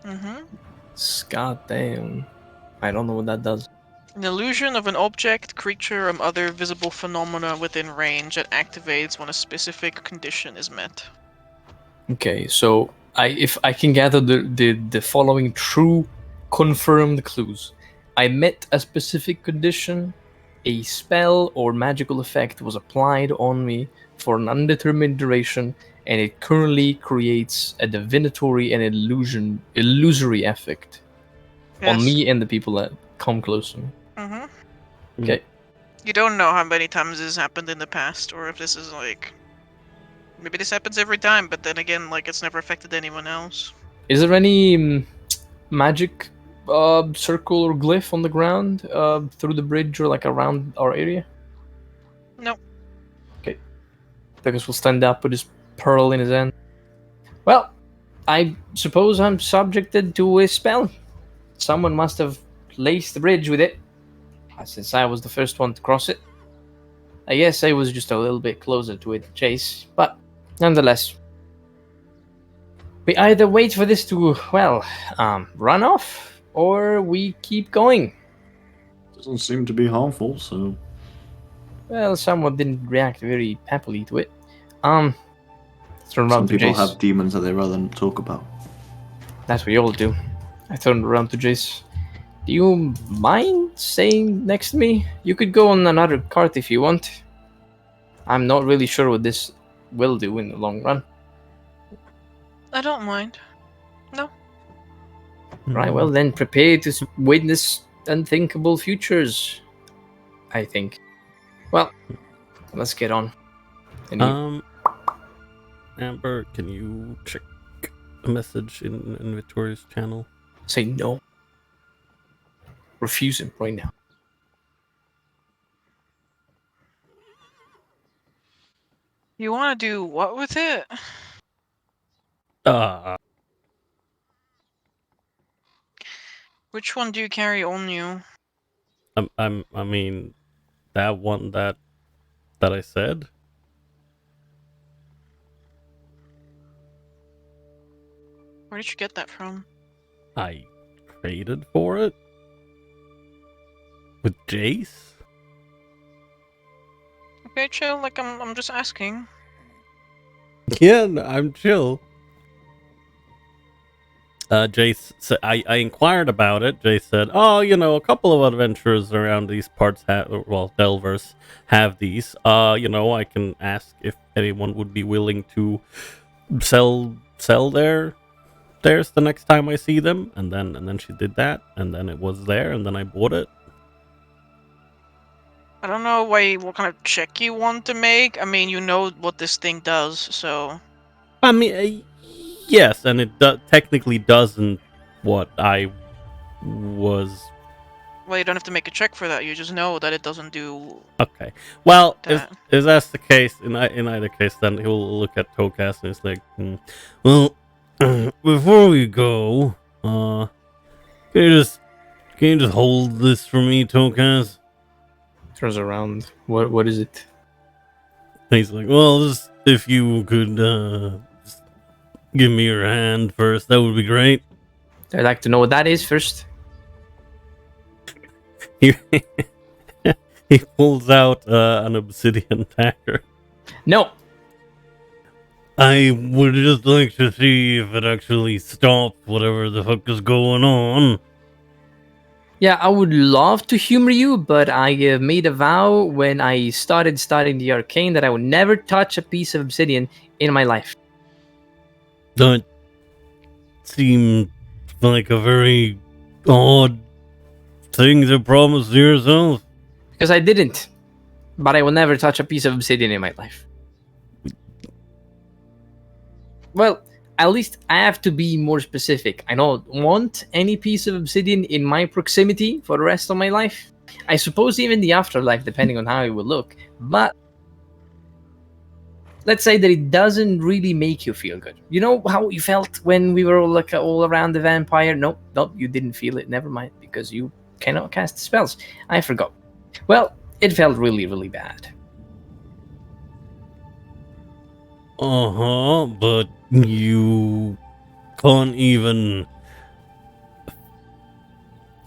Mm-hmm. God damn. I don't know what that does. An illusion of an object, creature, or other visible phenomena within range that activates when a specific condition is met. Okay, so if I can gather the following true confirmed clues. I met a specific condition, a spell or magical effect was applied on me for an undetermined duration, and it currently creates a divinatory and illusory effect on me and the people that come close to me. Mm-hmm. Okay. You don't know how many times this has happened in the past, or if this is like... Maybe this happens every time, but then again, like, it's never affected anyone else. Is there any magic circle or glyph on the ground through the bridge or like around our area? No. Okay. Douglas will stand up with his pearl in his hand. Well, I suppose I'm subjected to a spell. Someone must have laced the bridge with it, since I was the first one to cross it. I guess I was just a little bit closer to it, Chase, but nonetheless. We either wait for this to, run off, or we keep going. Doesn't seem to be harmful, so... Well, someone didn't react very happily to it. Turn Some around to people Jace. have demons that they rather not talk about. That's what you all do. I turned around to Jace. Do you mind staying next to me? You could go on another cart if you want. I'm not really sure what this will do in the long run. I don't mind. No. Right, well then, prepare to witness unthinkable futures, I think. Well, let's get on. Amber, can you check a message in Victoria's channel? Say no. Refuse him right now. You want to do what with it? Which one do you carry on you? I mean, that one that I said. Where did you get that from? I traded for it with Jace. Okay, chill. Like I'm just asking. Yeah, I'm chill. Jace, I inquired about it. Jace said, "Oh, a couple of adventurers around these parts Delvers have these. I can ask if anyone would be willing to sell theirs the next time I see them." And then she did that, and then it was there, and then I bought it. I don't know what kind of check you want to make. I mean, you know what this thing does, so. I mean, yes, and it technically doesn't what I was. Well, you don't have to make a check for that. You just know that it doesn't do. Okay. Well, That. if that's the case, in either case, then he'll look at TaleCasers and it's like, well, before we go, can you just hold this for me, TaleCasers? Turns around. What is it? He's like, well, just if you could just give me your hand first, that would be great. I'd like to know what that is first. He pulls out an obsidian dagger. No. I would just like to see if it actually stops whatever the fuck is going on. Yeah, I would love to humor you, but I made a vow when I started studying the arcane that I would never touch a piece of obsidian in my life. That seems like a very odd thing to promise to yourself. Because I didn't. But I will never touch a piece of obsidian in my life. Well, at least I have to be more specific. I don't want any piece of obsidian in my proximity for the rest of my life. I suppose even the afterlife, depending on how it will look. But let's say that it doesn't really make you feel good. You know how you felt when we were all around the vampire? Nope, you didn't feel it. Never mind, because you cannot cast spells. I forgot. Well, it felt really, really bad. But you can't even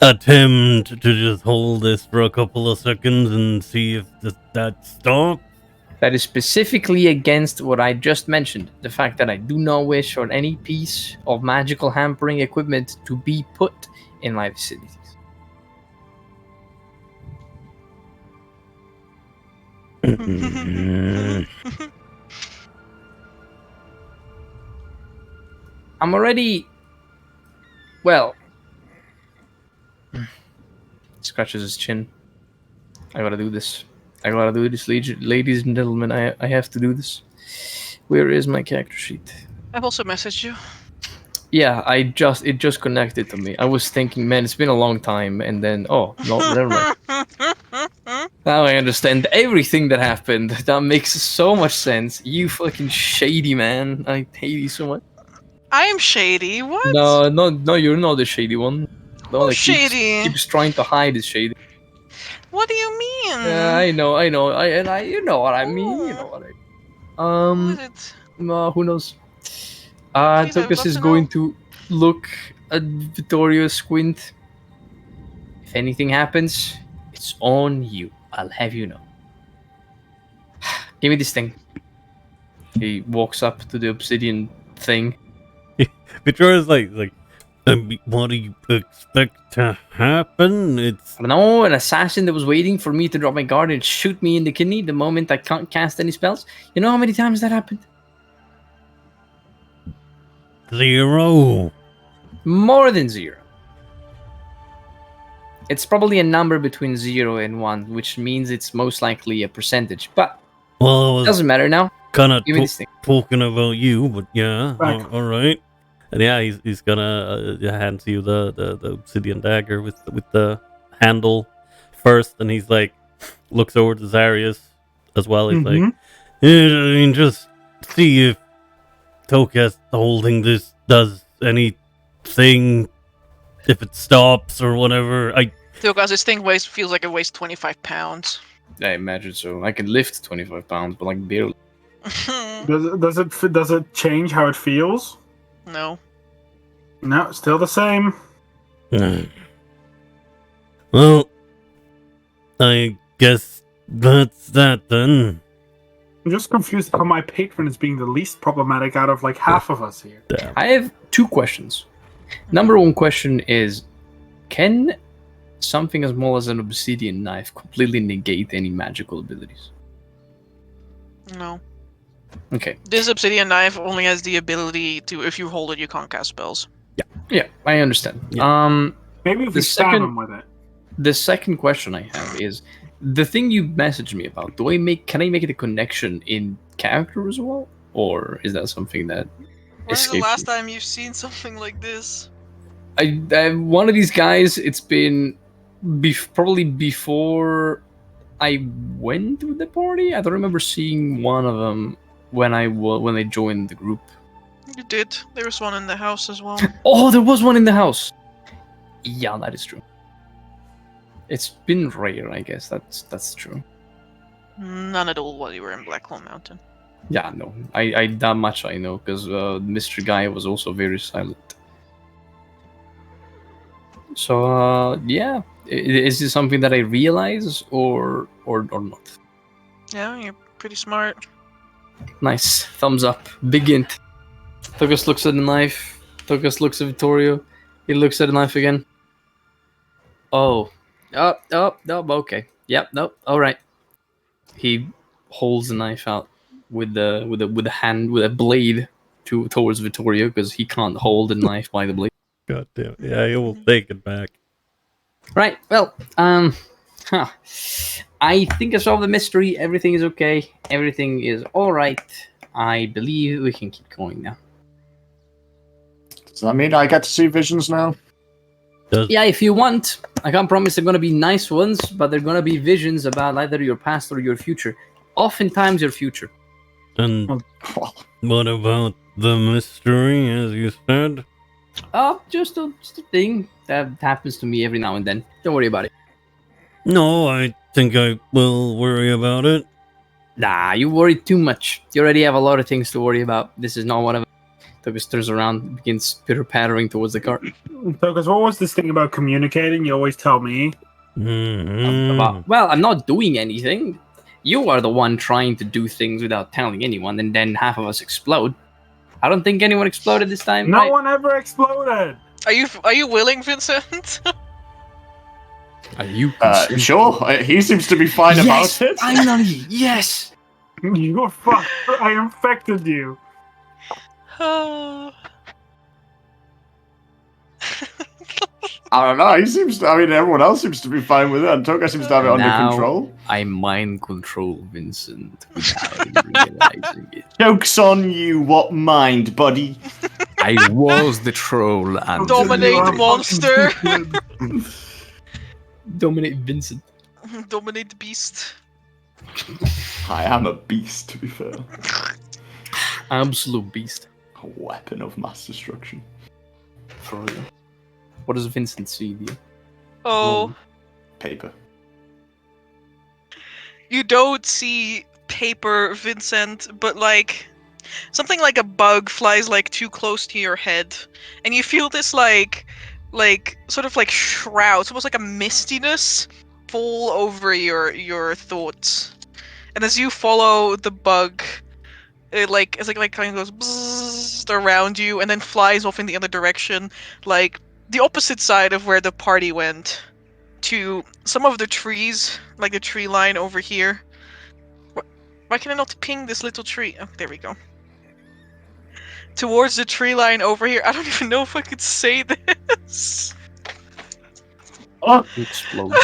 attempt to just hold this for a couple of seconds and see if that stops? That is specifically against what I just mentioned. The fact that I do not wish for any piece of magical hampering equipment to be put in my vicinities. I'm already... Well... Scratches his chin. I gotta do this. Ladies and gentlemen. I have to do this. Where is my character sheet? I've also messaged you. Yeah, it just connected to me. I was thinking, man, it's been a long time, and then no, never mind. Now I understand everything that happened. That makes so much sense. You fucking shady man. I hate you so much. I am shady. What? No, you're not the shady one. The one that shady? keeps trying to hide is shady. What do you mean? Yeah, I know. You know what I mean. You know what I mean. What is it? Who knows? Please, I would Tokus love is to going know. to look at Vittorio squint. If anything happens, it's on you. I'll have you know. Give me this thing. He walks up to the obsidian thing. Victoria's like, what do you expect to happen? It's I don't know, an assassin that was waiting for me to drop my guard and shoot me in the kidney the moment I can't cast any spells. You know how many times that happened? 0. More than 0. It's probably a number between 0 and 1, which means it's most likely a percentage. But Well, I doesn't matter now. kind of Give me this thing. talking about you, but yeah, Right. all right. And yeah, he's gonna hand you the obsidian dagger with the handle first, and he's like looks over to Zarius as well. He's like, yeah, I mean, just see if Tokas holding this does anything, if it stops or whatever. Because this thing feels like it weighs 25 pounds. I imagine so. I can lift 25 pounds, but like barely. Does it change how it feels? No. No, still the same. Well, I guess that's that then. I'm just confused how my patron is being the least problematic out of like half of us here. Damn. I have 2 questions. Number one question is, can something as small as an obsidian knife completely negate any magical abilities? No. Okay. This obsidian knife only has the ability to, if you hold it, you can't cast spells. Yeah, I understand. Yeah. Maybe if The we stab second- him with it. The second question I have is the thing you messaged me about. Can I make it a connection in character as well, or is that something that When's the escapes last me? time you've seen something like this? I one of these guys. It's been probably before I went to the party. I don't remember seeing one of them when I joined the group. You did. There was one in the house as well. Oh, there was one in the house. Yeah, that is true. It's been rare, I guess. That's true. None at all while you were in Blackhole Mountain. Yeah, no, I that much I know because Mr. Guy was also very silent. So yeah, is this something that I realize or not? Yeah, you're pretty smart. Nice, thumbs up, big int. Togus looks at the knife. Togus looks at Vittorio. He looks at the knife again. Oh, okay. Yep, nope. All right. He holds the knife out with a blade towards Vittorio because he can't hold the knife by the blade. God damn. Yeah, he will take it back. Right. Well, I think I solved the mystery. Everything is okay. Everything is all right. I believe we can keep going now. Does that mean I get to see visions now? Yeah, if you want. I can't promise they're gonna be nice ones, but they're gonna be visions about either your past or your future. Oftentimes your future. And Well, what about the mystery, as you said? Oh, just a thing that happens to me every now and then. Don't worry about it. No, I think I will worry about it. Nah, you worry too much. You already have a lot of things to worry about. This is not one of them. Togus turns around and begins pitter-pattering towards the cart. Because what was this thing about communicating? You always tell me. Well, I'm not doing anything. You are the one trying to do things without telling anyone, and then half of us explode. I don't think anyone exploded this time. No right? one ever exploded. Are you willing, Vincent? Are you? sure. He seems to be fine Yes, about it. finally, yes. You fucked. I infected you. Oh. I don't know. He seems. Everyone else seems to be fine with it, and Toka seems to have it under Now- control. I mind control Vincent without realizing it. Joke's on you. What mind, buddy? I was the troll and Dominate You are monster. fucking stupid. dominate Vincent. Dominate the beast. I am a beast, to be fair. Absolute beast. A weapon of mass destruction. For real. What does Vincent see, dear? Oh, Paper. you don't see paper, Vincent, but like something like a bug flies like too close to your head, and you feel this like sort of like shroud, it's almost like a mistiness fall over your thoughts. And as you follow the bug, it kind of goes bzzzt around you and then flies off in the other direction, like the opposite side of where the party went, to some of the trees, like the tree line over here. Why can I not ping this little tree? Oh, there we go. Towards the tree line over here. I don't even know if I could say this. Explode.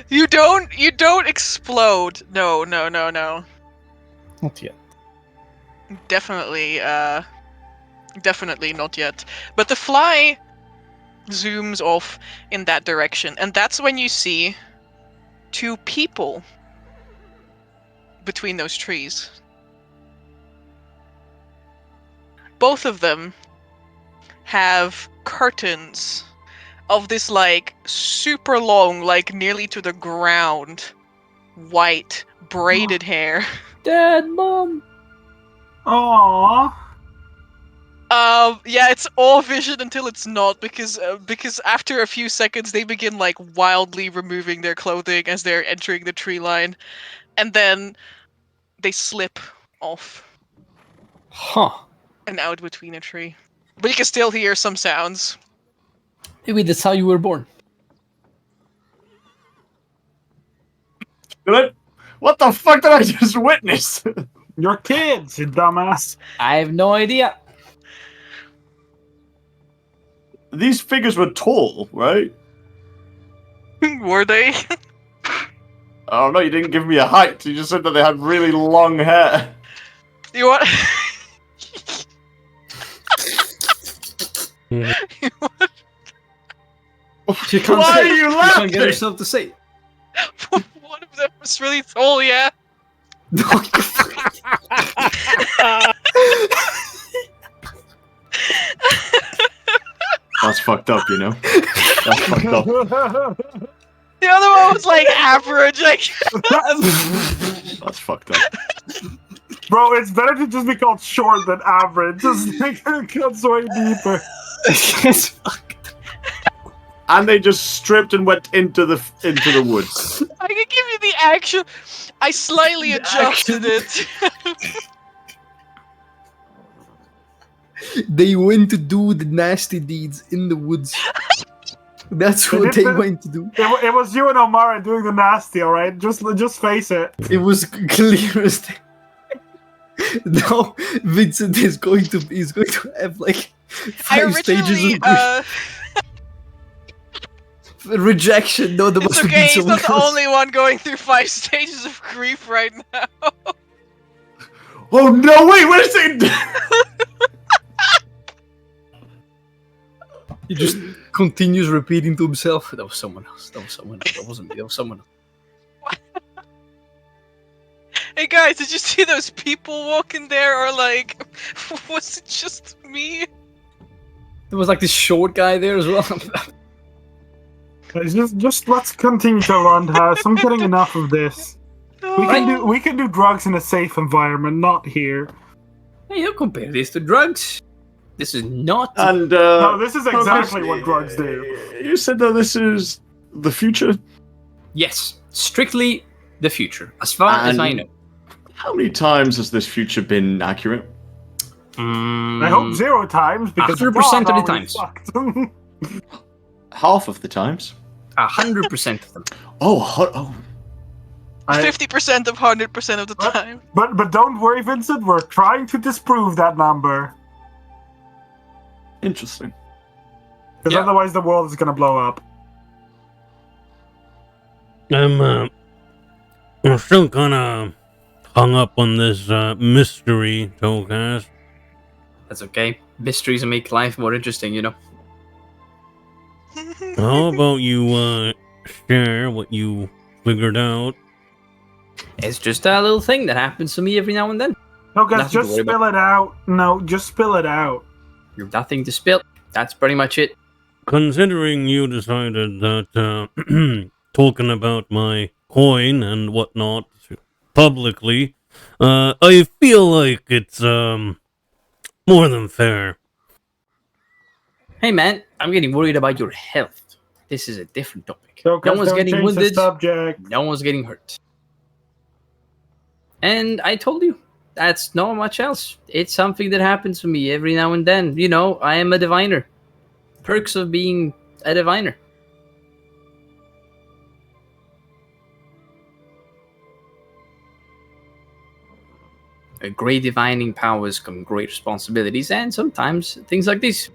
You don't explode. No. Not yet. Definitely not yet. But the fly zooms off in that direction, and that's when you see two people between those trees. Both of them have curtains of this like super long, like nearly to the ground, white braided hair. Dad, Mom. Aww. Yeah, it's all vision until it's not, because after a few seconds they begin like wildly removing their clothing as they're entering the tree line, and then they slip off Huh. and out between a tree. But you can still hear some sounds. Maybe that's how you were born. What the fuck did I just witness? Your kids, you dumbass. I have no idea. These figures were tall, right? Were they? Oh no, you didn't give me a height. You just said that they had really long hair. You want? Yeah. You want- You can't Why say are it. you You can't laughing? get yourself to say it. One of them was really tall, yeah. No, you That's fucked up, you know. That's fucked up. The other one was like average. Like, That's fucked up. Bro, it's better to just be called short than average. Just make it cuts way deeper. It's fucked. And they just stripped and went into the woods. I can give you the actual. I slightly adjusted it. They went to do the nasty deeds in the woods. That's what they went to do. It was you and Omara doing the nasty, all right? Just face it. It was clear as day. Now Vincent is going to have like I 5 stages originally. of grief. Rejection. No, there It's must okay. be He's someone not the else. only one going through 5 stages of grief right now. Oh no! Wait a second. He just continues repeating to himself. That was someone else. That was someone else. That wasn't me. That was someone else. Hey guys, did you see those people walking there, or like, was it just me? There was like this short guy there as well. Just let's continue to run house. I'm getting enough of this. We can do drugs in a safe environment, not here. Hey, don't compare this to drugs. This is not. And No, this is exactly what drugs do. You said that this is the future. Yes, strictly the future, as far as I And- know. How many times has this future been accurate? I hope 0 times because 100% God of the always times. fucked. Half of the times. 100% of them. Oh. 50% of 100% of the What? time. But don't worry, Vincent. We're trying to disprove that number Interesting. because Yeah. otherwise the world is gonna blow up. I'm still kind of hung up on this mystery, TaleCast. That's okay. Mysteries make life more interesting, you know. How about you share what you figured out? It's just a little thing that happens to me every now and then. No, guys, Nothing to just worry spill it out. No, just spill it out. You've nothing to spill. That's pretty much it. Considering you decided that talking about my coin and whatnot publicly, I feel like it's more than fair. Hey man, I'm getting worried about your health. This is a different topic. So, No one's don't getting change the wounded. subject. No one's getting hurt. And I told you, that's not much else. It's something that happens to me every now and then. You know, I am a diviner. Perks of being a diviner. A great divining powers come great responsibilities, and sometimes things like this.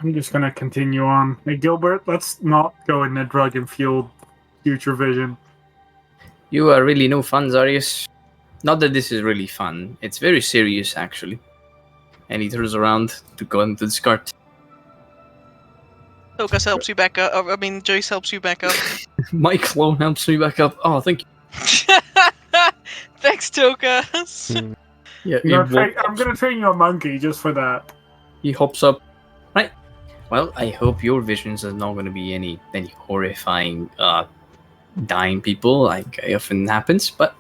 I'm just gonna continue on. Hey, Gilbert, let's not go in a drug-fueled future vision. You are really no fun, Zarius. Not that this is really fun. It's very serious, actually. And he turns around to go into the cart. Tokas helps you back up. I mean, Joyce helps you back up. My clone helps me back up. Oh, thank you. Thanks, Tokas. Yeah, I'm gonna train you a monkey just for that. he hops up. Right. Well, I hope your visions are not going to be any horrifying dying people like often happens, but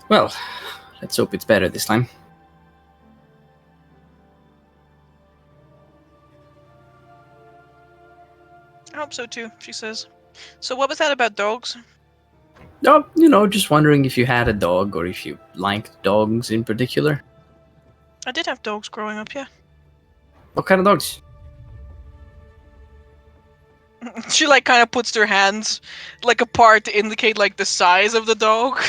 well, let's hope it's better this time. I hope so too, she says. So what was that about dogs? Oh, you know, just wondering if you had a dog or if you liked dogs in particular. I did have dogs growing up, yeah. What kind of dogs? She like kind of puts her hands like apart to indicate like the size of the dog.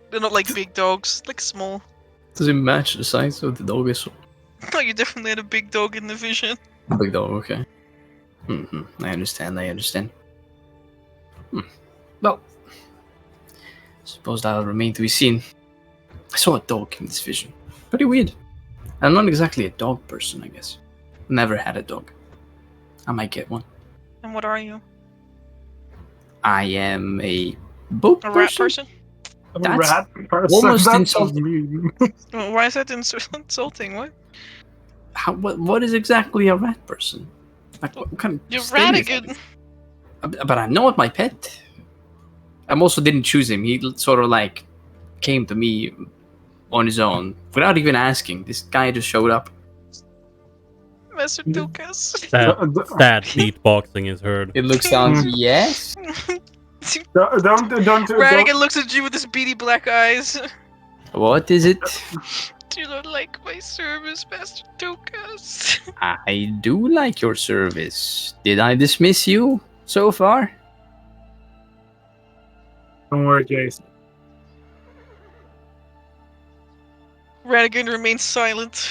They're not like big dogs, like small. Does it match the size of the dog? Is No, you definitely had a big dog in the vision. big dog? Okay. I understand. Well, suppose that'll remain to be seen. I saw a dog in this vision. Pretty weird. I'm not exactly a dog person, I guess. Never had a dog. I might get one. And what are you? I am a boat A rat person? I'm a That's rat person. almost That's insulting. mean. Well, why is that insulting? What? What is exactly a rat person? Like, what kind of You're stereotype? Radigan. But I'm not my pet. I also didn't choose him. He sort of like came to me on his own without even asking. This guy just showed up. Master Dukas. Sad beatboxing is heard. It looks sounds yes. Don't. Radigan looks at you with his beady black eyes. What is it? Do you not like my service, Master Dukas? I do like your service. Did I dismiss you so far? Don't worry, Jason. Radigan remains silent.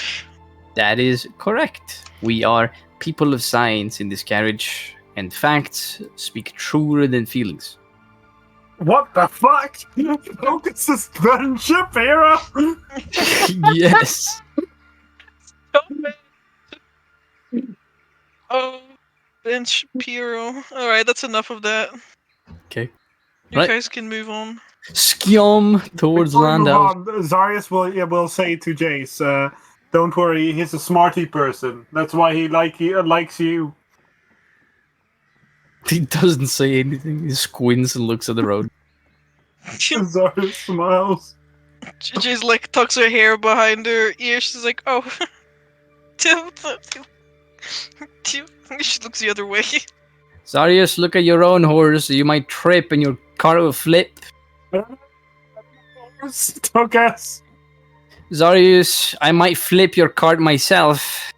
That is correct. We are people of science in this carriage, and facts speak truer than feelings. What the fuck? Focus is friendship era. Yes. Oh, Ben Shapiro. Alright, that's enough of that. Okay. You Right. guys can move on. Skyom towards Before we move Landau. on, Zarius will say to Jace, "Don't worry, he's a smarty person. That's why he likes you." He doesn't say anything. He squints and looks at the road. Zarius smiles. She's like tucks her hair behind her ear. She's like, "Oh." She looks the other way. Zarius, look at your own horse. You might trip and your car will flip. Stokas. Zarius, I might flip your cart myself.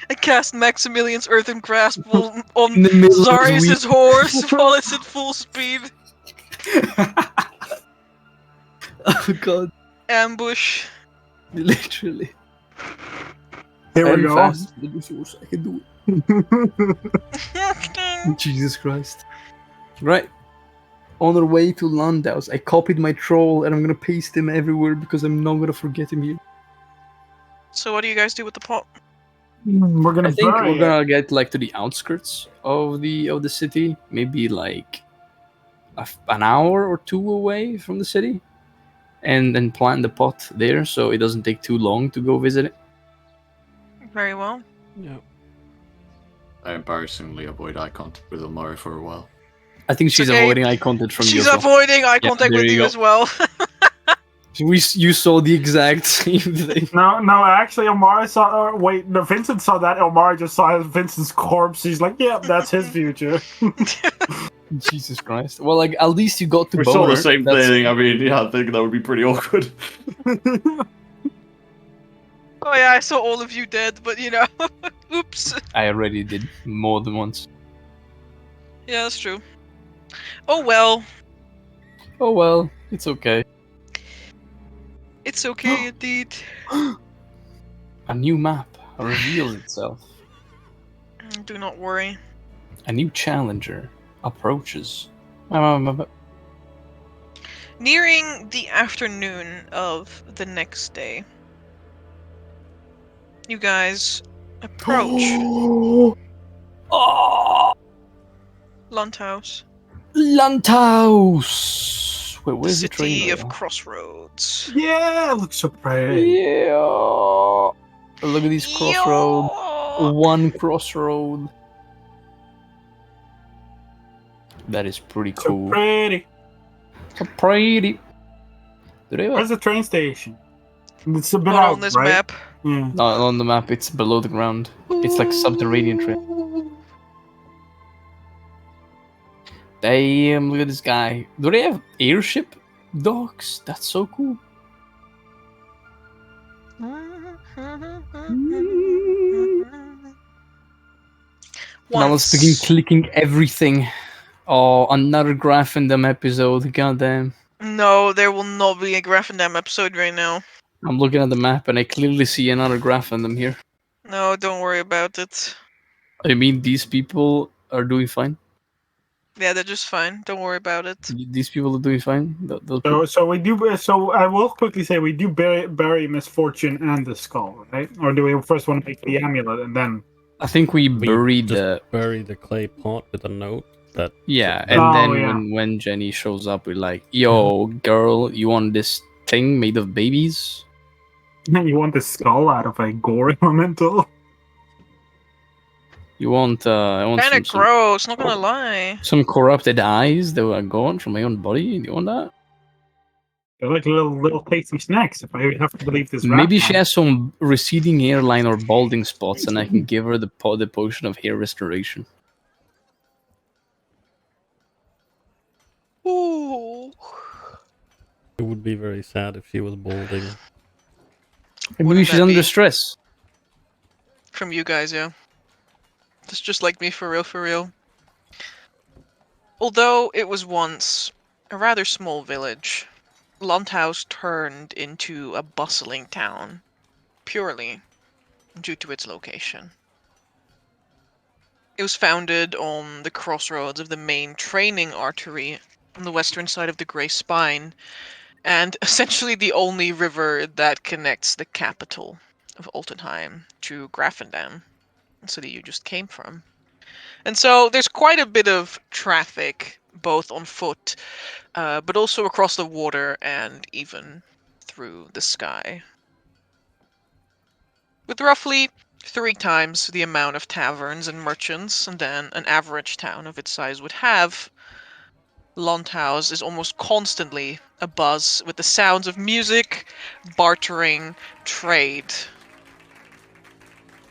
I cast Maximilian's Earthen Grasp on In the middle of Zarius' horse while it's at full speed. Oh god, Ambush. literally. Here we I'm go. fast. I can do it. Jesus Christ. Right. On our way to Landau's, I copied my troll and I'm gonna paste him everywhere because I'm not gonna forget him here. So what do you guys do with the pot? We're gonna I think bury we're it. gonna get like to the outskirts of the city, maybe like an hour or two away from the city, and then plant the pot there so it doesn't take too long to go visit it. Very well. I embarrassingly avoid eye contact with Omari for a while. I think she's Okay. avoiding eye contact from you. She's as well. avoiding eye contact there with you you go. as well. You saw the exact same thing. No, actually, Omari saw. Wait, no, Vincent saw that. Omari just saw Vincent's corpse. He's like, "Yep, that's his future." Jesus Christ. Well, like at least you got to We saw boner. the same That's- thing. I mean, yeah, I think that would be pretty awkward. Oh yeah, I saw all of you dead, but you know, oops. I already did more than once. Yeah, that's true. Oh well, Oh well, it's okay. it's okay indeed. A new map reveals itself. Do not worry. A new challenger approaches. Nearing the afternoon of the next day, you guys approach Oh, Lunthouse, Landhaus! Wait, the where's the city train? of Crossroads. Yeah, it looks so pretty. Yeah. Look at these crossroads. Yo! One crossroad. That is pretty So cool. pretty. So pretty. Do they have Where's the train station? It's a bit Not out, on this right? map. Yeah. Not on the map. It's below the ground. It's like subterranean trail. Damn! Look at this guy. Do they have airship docks? That's so cool. Now let's begin clicking everything. Oh, another Graffindom episode. Goddamn. No, there will not be a Graffindom episode right now. I'm looking at the map and I clearly see another Graffindom here. No, don't worry about it. I mean, these people are doing fine. Yeah, they're just fine. Don't worry about it. These people are doing fine. So we do. So I will quickly say we do bury misfortune and the skull, right? Or do we first want to make the amulet and then? I think we buried just bury the clay pot with a note that. Yeah, and Oh, then yeah. when Jenny shows up, we're like, "Yo, girl, you want this thing made of babies?" You want the skull out of a gore elemental? You want I want Kinda gross, not gonna lie. some corrupted eyes that were gone from my own body. You want that? They're like little tasty snacks, if I have to believe this. Maybe rat she man. has some receding hairline or balding spots, and I can give her the potion of hair restoration. Ooh. It would be very sad if she was balding. Maybe Wouldn't she's that under be? stress. From you guys, yeah. That's just like me, for real, for real. Although it was once a rather small village, Landhaus turned into a bustling town, purely due to its location. It was founded on the crossroads of the main training artery on the western side of the Grey Spine, and essentially the only river that connects the capital of Altenheim to Graffendam, the city you just came from. And so there's quite a bit of traffic, both on foot, but also across the water and even through the sky. With roughly 3 times the amount of taverns and merchants than an average town of its size would have, Landhaus is almost constantly abuzz with the sounds of music, bartering, trade,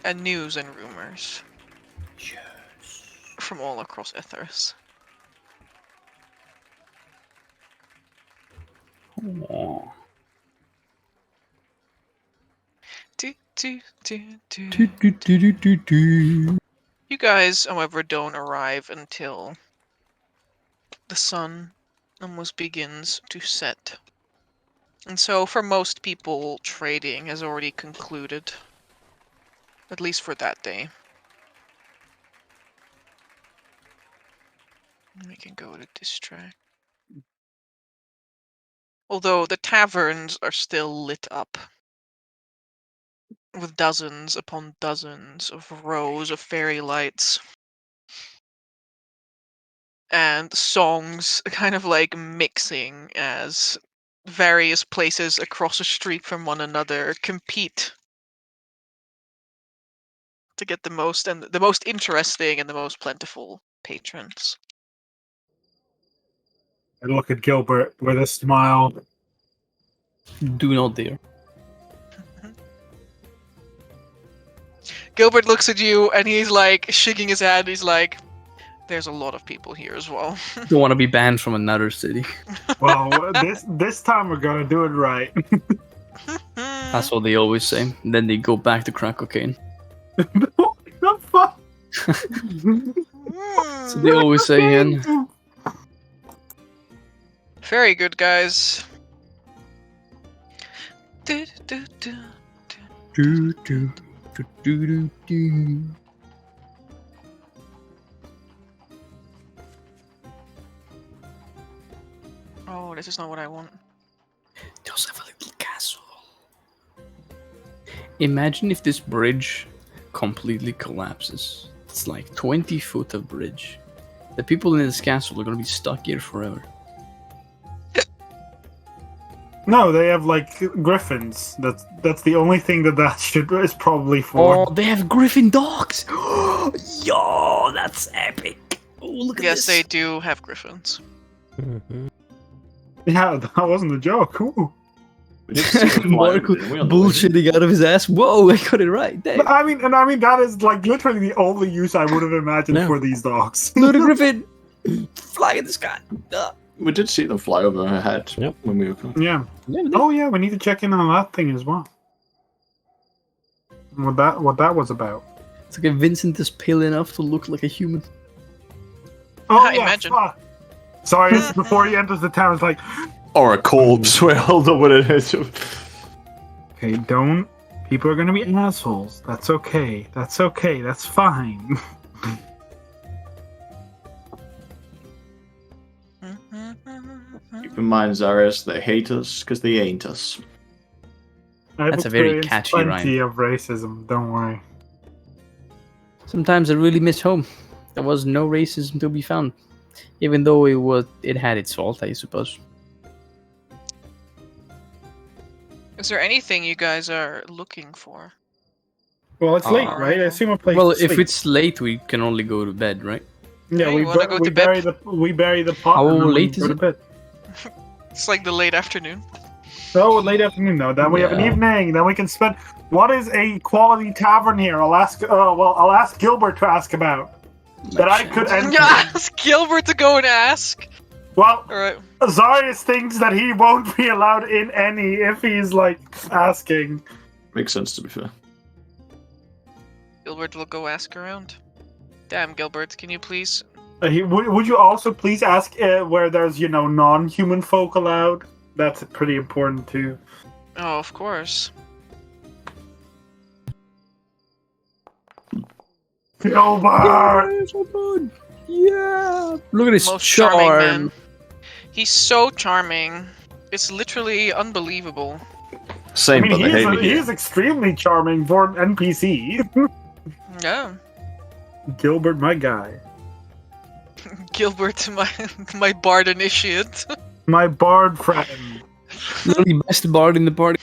and news and rumors. From all across Etharis. Aw. Do, do, do, do. Do, do, do, do, do, do. You guys, however, don't arrive until the sun almost begins to set. And so for most people, trading has already concluded. At least for that day. We can go to distract. Although the taverns are still lit up. With dozens upon dozens of rows of fairy lights. And songs kind of like mixing as various places across the street from one another compete to get the most interesting and the most plentiful patrons. I look at Gilbert with a smile. Do not dare. Gilbert looks at you and he's like shaking his head. He's like, "There's a lot of people here as well." Don't want to be banned from another city. Well, this time we're gonna do it right. That's what they always say. Then they go back to crack cocaine. The fuck? So they always say, Ian. Very good, guys. Du, du, du, Do, du. do, do, do, do, do. Oh, this is not what I want. They also have a little castle. Imagine if this bridge completely collapses. It's like 20 foot of bridge. The people in this castle are gonna be stuck here forever. No, they have like griffins. That's the only thing that is probably for. Oh, they have griffin dogs! Yo, that's epic! Oh, look at Yes, this. they do have griffins. Mhm. Yeah, that wasn't a joke. Ooh. We did see them fly Mark over, didn't we, on the way? bullshitting out of his ass. Whoa, I got it right. Damn. I mean, that is like literally the only use I would have imagined Yeah. for these dogs. Luda Griffin, fly in the sky. We did see them fly over her head Yep. when we were coming. Yeah. Yeah, Oh yeah, we need to check in on that thing as well. What that was about. it's like Vincent is pale enough to look like a human. Oh I yeah, imagine. fuck. Sorry, it's before he enters the town, it's like, Or a corpse, we all know what it is. okay, don't. People are gonna be assholes. That's okay. That's okay. That's fine. Keep in mind, Zarius, they hate us because they ain't us. I've That's a very experienced catchy plenty of racism. Don't worry. Sometimes I really miss home. There was no racism to be found, even though it had its fault, I suppose. Is there anything you guys are looking for? Well, it's late, Uh, right? I assume a place. Well, to if sleep. it's late, we can only go to bed, right? yeah, Hey, we you wanna go to bed? bury the pot. How and then we late go is to it? bed. It's like the late afternoon. Oh, late afternoon though. Then we have an Yeah. evening. Then we can spend. What is a quality tavern here? I'll ask. I'll ask Gilbert to ask about that. I could enter. Ask Gilbert to go and ask. Well, Alright. Zarius thinks that he won't be allowed in any if he's like asking. Makes sense, to be fair. Gilbert will go ask around. Damn, Gilbert, can you please? Would you also please ask where there's non-human folk allowed? That's pretty important too. Oh, of course. Gilbert. Yeah. Look at his Most charming charm. man. He's so charming. It's literally unbelievable. I Same, mean, but they hate me. he is extremely charming for an NPC. Yeah. Gilbert, my guy. Gilbert, my bard initiate. My bard friend. Literally best bard in the party.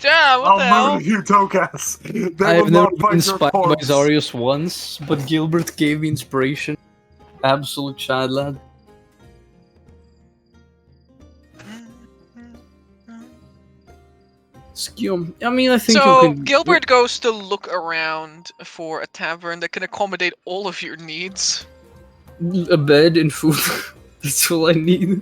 Yeah, what the I'll hell? murder you, Tokas. They I have will never not been find your inspired by corpse. Zarius once, but Gilbert gave me inspiration. Absolute child lad. Skew. I mean, I think So you can... Gilbert goes to look around for a tavern that can accommodate all of your needs. A bed and food. That's all I need.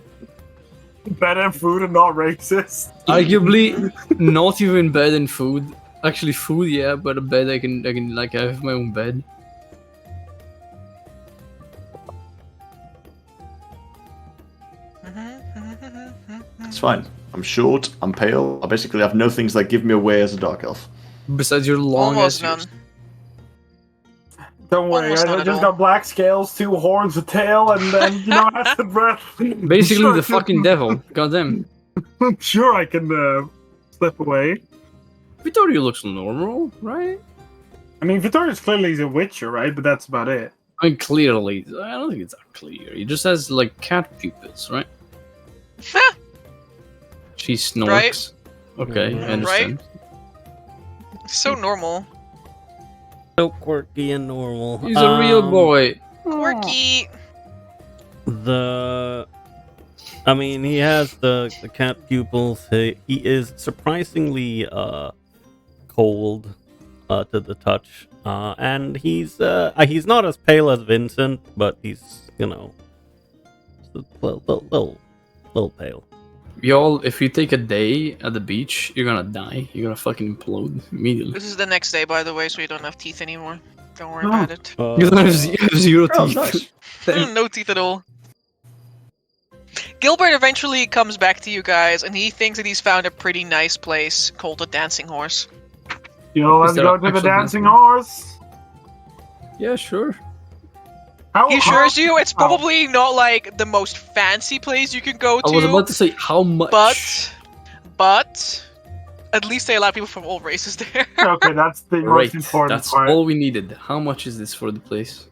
Bed and food and not racist. Arguably, not even bed and food. Actually, food, yeah, but a bed I can like I have my own bed. It's fine. I'm short, I'm pale, I basically have no things that give me away as a dark elf. Besides your long Almost ass none. Don't worry, Almost I not at just all. got black scales, 2 horns, a tail, and then, acid breath. Basically, Sure, the fucking devil. Goddamn. I'm sure I can slip away. Vittorio looks normal, right? I mean, Vittorius clearly is a witcher, right? But that's about it. I mean, clearly. I don't think it's that clear. He just has, like, cat pupils, right? She snorks. Right. Okay, I understand. So normal. So quirky and normal. He's a real boy. Quirky. I mean, he has the cat pupils. He is surprisingly cold to the touch, and he's not as pale as Vincent, but he's a little pale. Y'all, if you take a day at the beach, you're gonna die. You're gonna fucking implode immediately. This is the next day, by the way, so you don't have teeth anymore. Don't worry Oh. about it. You don't have you have zero Oh, teeth. nice. No teeth at all. Gilbert eventually comes back to you guys, and he thinks that he's found a pretty nice place called the Dancing Horse. Let's Is there go to the actual dancing dancing? horse. Yeah, sure. He assures you it's how- probably not like the most fancy place you can go to. I was about to say how much. But at least they allow people from all races there. Okay, that's the Right, most important that's part. all we needed. How much is this for the place?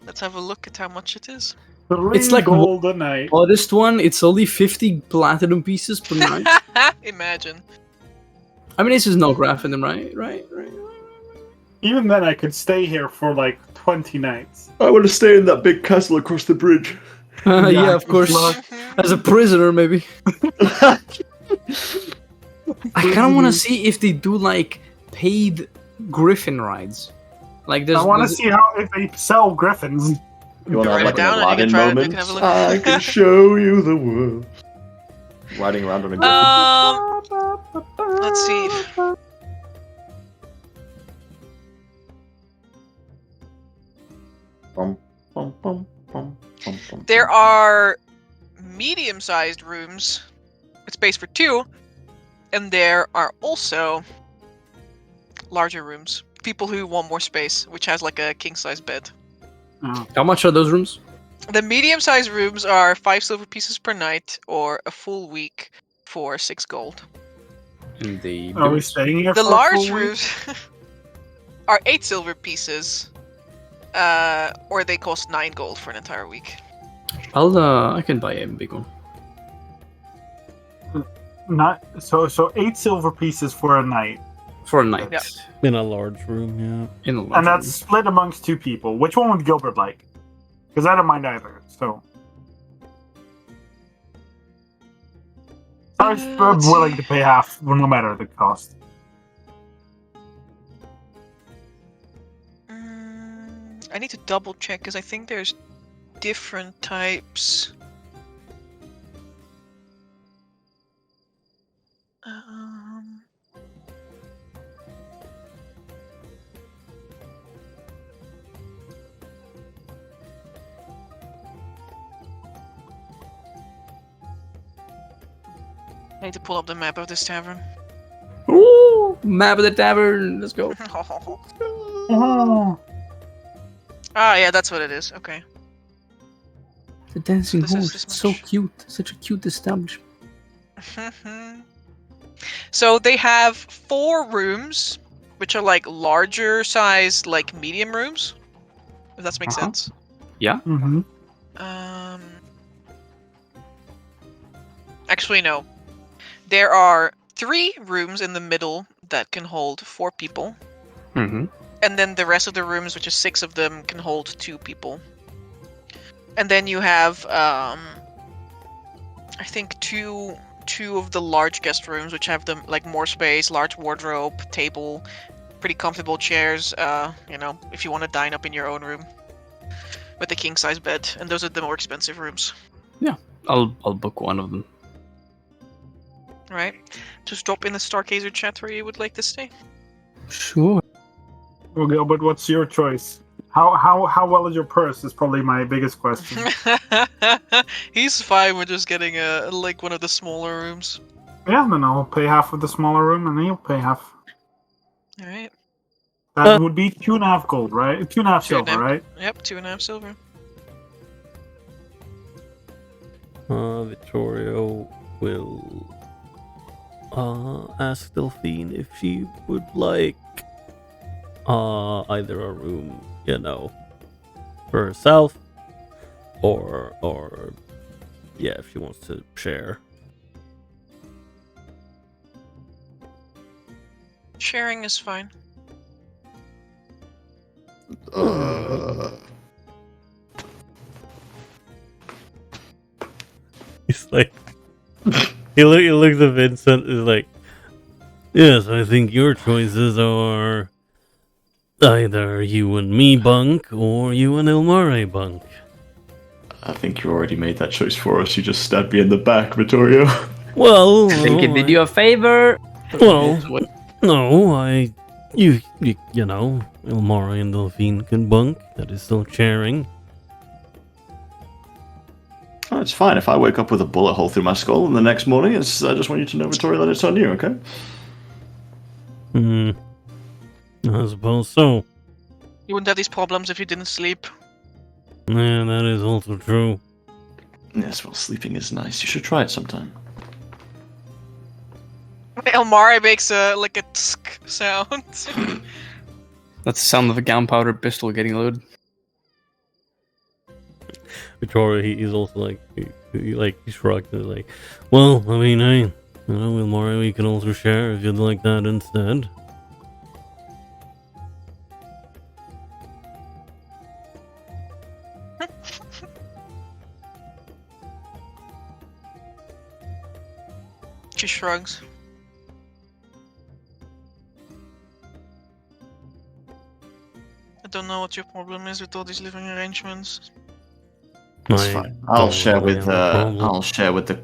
Let's have a look at how much it is. 3 It's like gold a night. Modest one, it's only 50 platinum pieces per night. Imagine. I mean, this is no graph in them, right? Even then, I could stay here for like 20 nights. I want to stay in that big castle across the bridge. Yeah, of course. Look. As a prisoner, maybe. I kind of want to see if they do like paid griffin rides. Like I want to see how if they sell griffins. You want to have Write like it down an and you can Aladdin try it, you moment? can have a look. I can show you the world. Riding around on a griffin. Let's see. Bum, bum, bum, bum, bum, bum. There are medium-sized rooms with space for 2, and there are also larger rooms. People who want more space, which has like a king-size bed. How much are those rooms? The medium-sized rooms are 5 silver pieces per night, or a full week for 6 gold. And the Are we boots? staying here The for a large full week? rooms are 8 silver pieces, or they cost 9 gold for an entire week. I can buy a big one. Not so 8 silver pieces for a night, For a night. Yeah. In a large room, yeah. In a large and that's room. split amongst 2 people. Which one would Gilbert like? Because I don't mind either. So I'm let's willing see. to pay half, no matter the cost. I need to double check because I think there's different types. I need to pull up the map of this tavern. Ooh, map of the tavern. Let's go. Oh, Ah, yeah, that's what it is. Okay. The dancing This is horse. this It's so much. cute. Such a cute establishment. So they have 4 rooms, which are like larger size, like medium rooms. If that makes Uh-huh. sense. mm-hmm. Actually, no. There are 3 rooms in the middle that can hold 4 people, Mm-hmm. and then the rest of the rooms, which is 6 of them, can hold 2 people. And then you have, I think two of the large guest rooms, which have them like more space, large wardrobe, table, pretty comfortable chairs. You know, if you want to dine up in your own room, with a king size bed, and those are the more expensive rooms. I'll book one of them. Right? Just drop in the Stargazer chat where you would like to stay. Sure. Well, Gilbert, what's your choice? How well is your purse? Is probably my biggest question. He's fine with just getting like one of the smaller rooms. Yeah, then I'll pay half of the smaller room, and then you'll pay half. All right. That would be 2.5 gold, right? 2.5 2.5 silver, right? Yep, 2.5 silver. Vittorio will ask Delphine if she would like either a room, you know, for herself, or yeah, if she wants to share. Sharing is fine. He's like, he looks at Vincent. Is like, yes, I think your choices are either you and me bunk or you and Ilmare bunk. I think you already made that choice for us. You just stabbed me in the back, Vittorio. Well, I think it did you a favor. Well, no, you know, Ilmare and Delphine can bunk. That is still sharing. Oh, it's fine. If I wake up with a bullet hole through my skull and the next morning, I just want you to know, Vittorio, that it's on you, okay? I suppose so. You wouldn't have these problems if you didn't sleep. Yeah, that is also true. Yes, well, sleeping is nice. You should try it sometime. Elmari makes a like a tsk sound. That's the sound of a gunpowder pistol getting loaded. Victoria, he's also like, he shrugged and is like, well, I mean, hey, you know, Ilmare, we can also share if you'd like that instead. She shrugs. I don't know what your problem is with all these living arrangements. That's I fine. I'll don't share really with have a problem. I'll share with the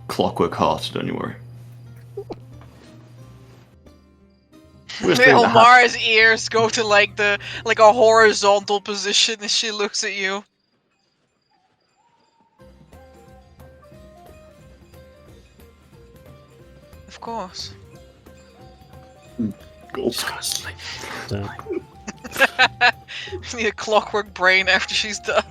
Clockwork Heart. Don't you worry. We're still in the Omara's ears go to like a horizontal position as she looks at you. Of course. Gulp. Need a clockwork brain after she's done.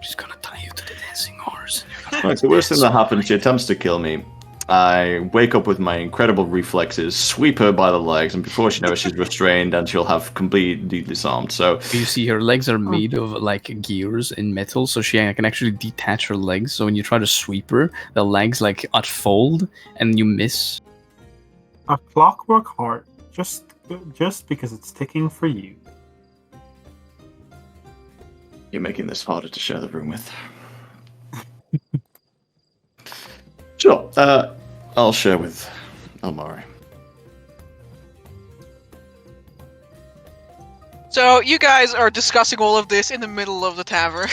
Just gonna tie you to the dancing horse. Right, the worst thing that happens, she attempts to kill me. I wake up with my incredible reflexes, sweep her by the legs, and before she knows, she's restrained and she'll have completely disarmed. So You see, her legs are made of like gears in metal, so she can actually detach her legs. So when you try to sweep her, the legs like unfold and you miss. A clockwork heart, just because it's ticking for you. you're making this harder to share the room with. Sure. I'll share with Elmari. So you guys are discussing all of this in the middle of the tavern.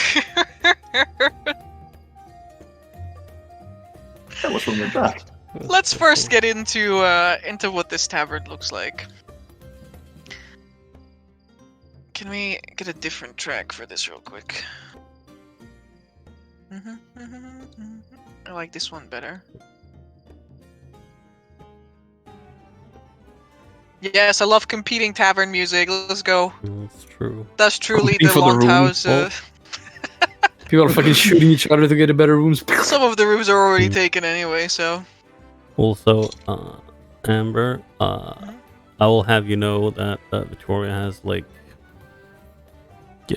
What's wrong with that? Let's first get into what this tavern looks like. Can we get a different track for this real quick? I like this one better. Yes, I love competing tavern music. Let's go. That's true. That's truly Competing the for the room. Landhouse. People are fucking shooting each other to get better rooms. Some of the rooms are already taken anyway, so. Also, Amber, I will have you know that Victoria has like,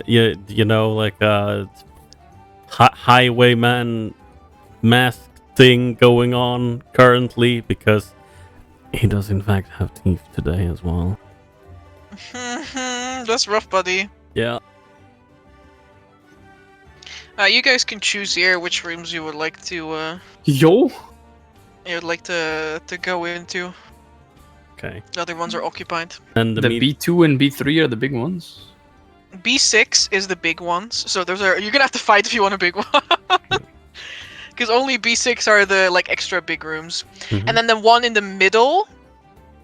you know, like a highwayman mask thing going on currently because he does in fact have teeth today as well. That's rough, buddy. Yeah. You guys can choose here which rooms you would like to Yo! go into. Okay. The other ones are occupied. And The the B2 and B3 are the big ones. B6 is the big ones, so you're gonna have to fight if you want a big one. Because only B6 are the like extra big rooms, and then the one in the middle.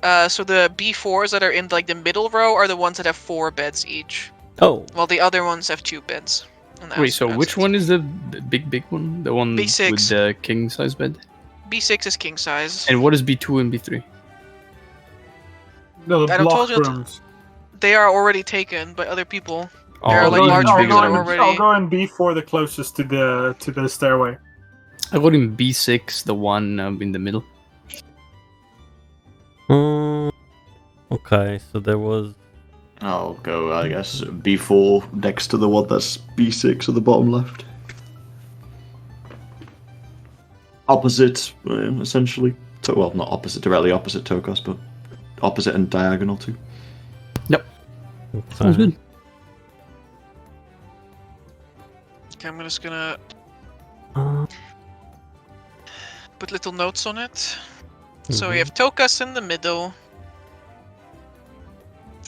So the B4s that are in like the middle row are the ones that have 4 beds each, Oh, while the other ones have 2 beds. on the Wait, so which outside. one is the big one? The one B6. with the king size bed? B6 is king size. And what is B2 and B3? No, the I don't block told you to- rooms. They are already taken by other people. Oh, There are, like, those large are rooms bigger that are than- already- I'll go in B4, the closest to the stairway. I got in B6, the one in the middle. okay. So there was. I'll go, I guess, B4 next to the one that's B6 at the bottom left. Opposite, essentially. So, well, not opposite, directly opposite Tokos, but opposite and diagonal too. Sounds good. Okay, I'm just gonna Uh, put little notes on it. So we have Tokas in the middle.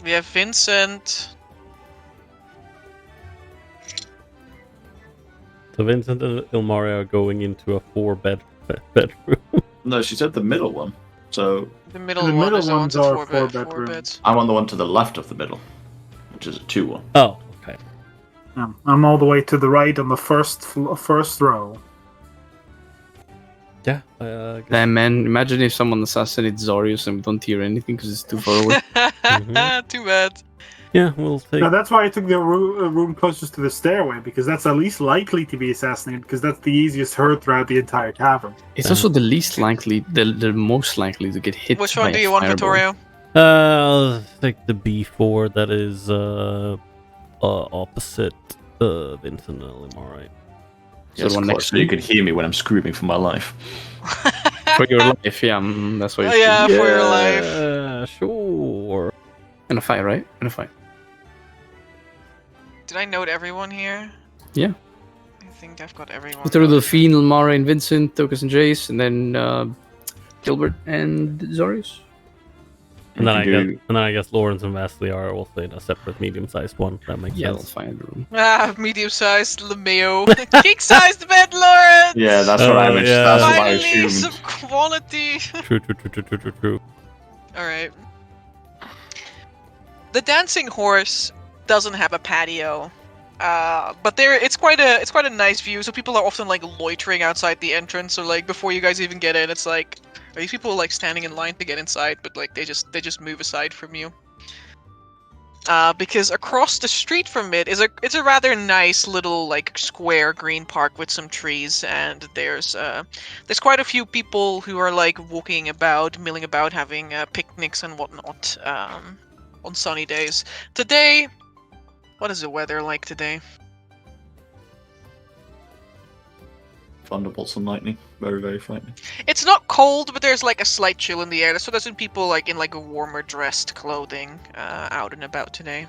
We have Vincent. So Vincent and Ilmaria are going into a 4-bedroom. No, she said the middle one. So The middle The one middle is the one ones with are 4 4-bedroom. beds. I'm on the one to the left of the middle, which is a 2-1. Oh, okay. I'm all the way to the right on the first row. Yeah. Damn, man, imagine if someone assassinates Zarius and we don't hear anything because it's too far away. Too bad. Yeah, we'll take. Now that's why I took the room closest to the stairway, because that's at least likely to be assassinated, because that's the easiest hurt throughout the entire tavern. It's also the least likely, the most likely to get hit. Which by one do a you want, fireball. Vittorio? I'll take the B4 that is opposite Vincent and Ilmaria. So the one next so to you you? can hear me when I'm screaming for my life. For your life, yeah, that's why. Oh, yeah, for your life. Yeah, sure. In a fight, right? In a fight. Did I note everyone here? Yeah. I think I've got everyone. Mr. Delphine, Ilmara, and Vincent, Tokas and Jace, and then Gilbert and Zorius. And then, You can I guess Lawrence and Vasily are also in a separate medium-sized one. That makes Yeah, they'll sense. find a room. Medium-sized Lemeo. King-sized bed, Lawrence! Yeah, that's what I mentioned. yeah. That's what I Finally, assumed. some quality. True. Alright. The dancing horse doesn't have a patio. But it's quite a nice view, so people are often like loitering outside the entrance, or like before you guys even get in, it's like, are these people like standing in line to get inside, but like they just move aside from you. Because across the street from it it's a rather nice little like square green park with some trees, and there's quite a few people who are like walking about, milling about, having picnics and whatnot on sunny days. Today, what is the weather like today? Thunderbolts and lightning. Very, very frightening. It's not cold, but there's like a slight chill in the air. So there's some people like in like warmer dressed clothing out and about today.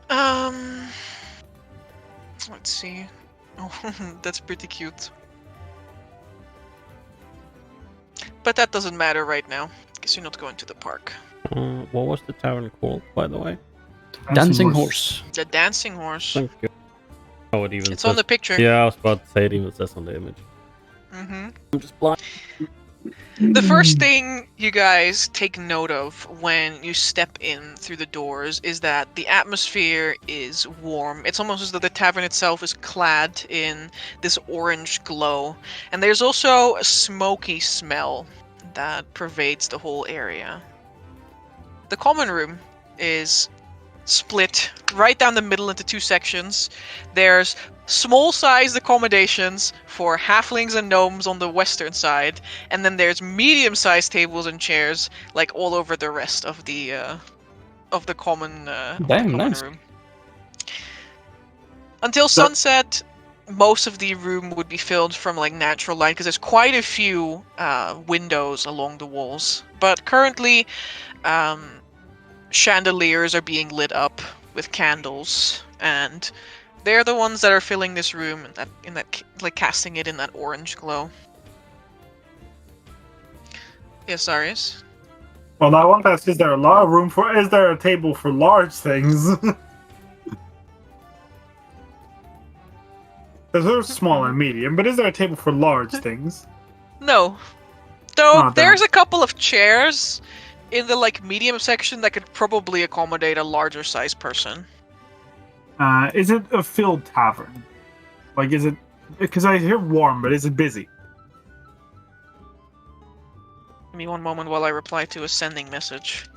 Let's see. Oh, that's pretty cute. But that doesn't matter right now, because you're not going to the park. What was the tavern called, by the way? Dancing horse. The dancing horse. Thank you. Oh, it even It's says... on the picture. Yeah, I was about to say it even says on the image. Mm-hmm. I'm just blind. The first thing you guys take note of when you step in through the doors is that the atmosphere is warm. It's almost as though the tavern itself is clad in this orange glow. And there's also a smoky smell that pervades the whole area. The common room is split right down the middle into two sections. There's small-sized accommodations for halflings and gnomes on the western side, and then there's medium-sized tables and chairs like all over the rest of the common Nice. room. Until sunset, most of the room would be filled from like natural light, because there's quite a few windows along the walls. But currently, chandeliers are being lit up with candles, and they're the ones that are filling this room in that like casting it in that orange glow. Yes, Arius? Well, I want to ask: is there a lot of room for? Is there a table for large things? There's small and medium, but is there a table for large things? No. Though Oh, there's damn. a couple of chairs in the like medium section that could probably accommodate a larger sized person. Is it a filled tavern? Like, is it? Because I hear warm, but is it busy? Give me one moment while I reply to a sending message.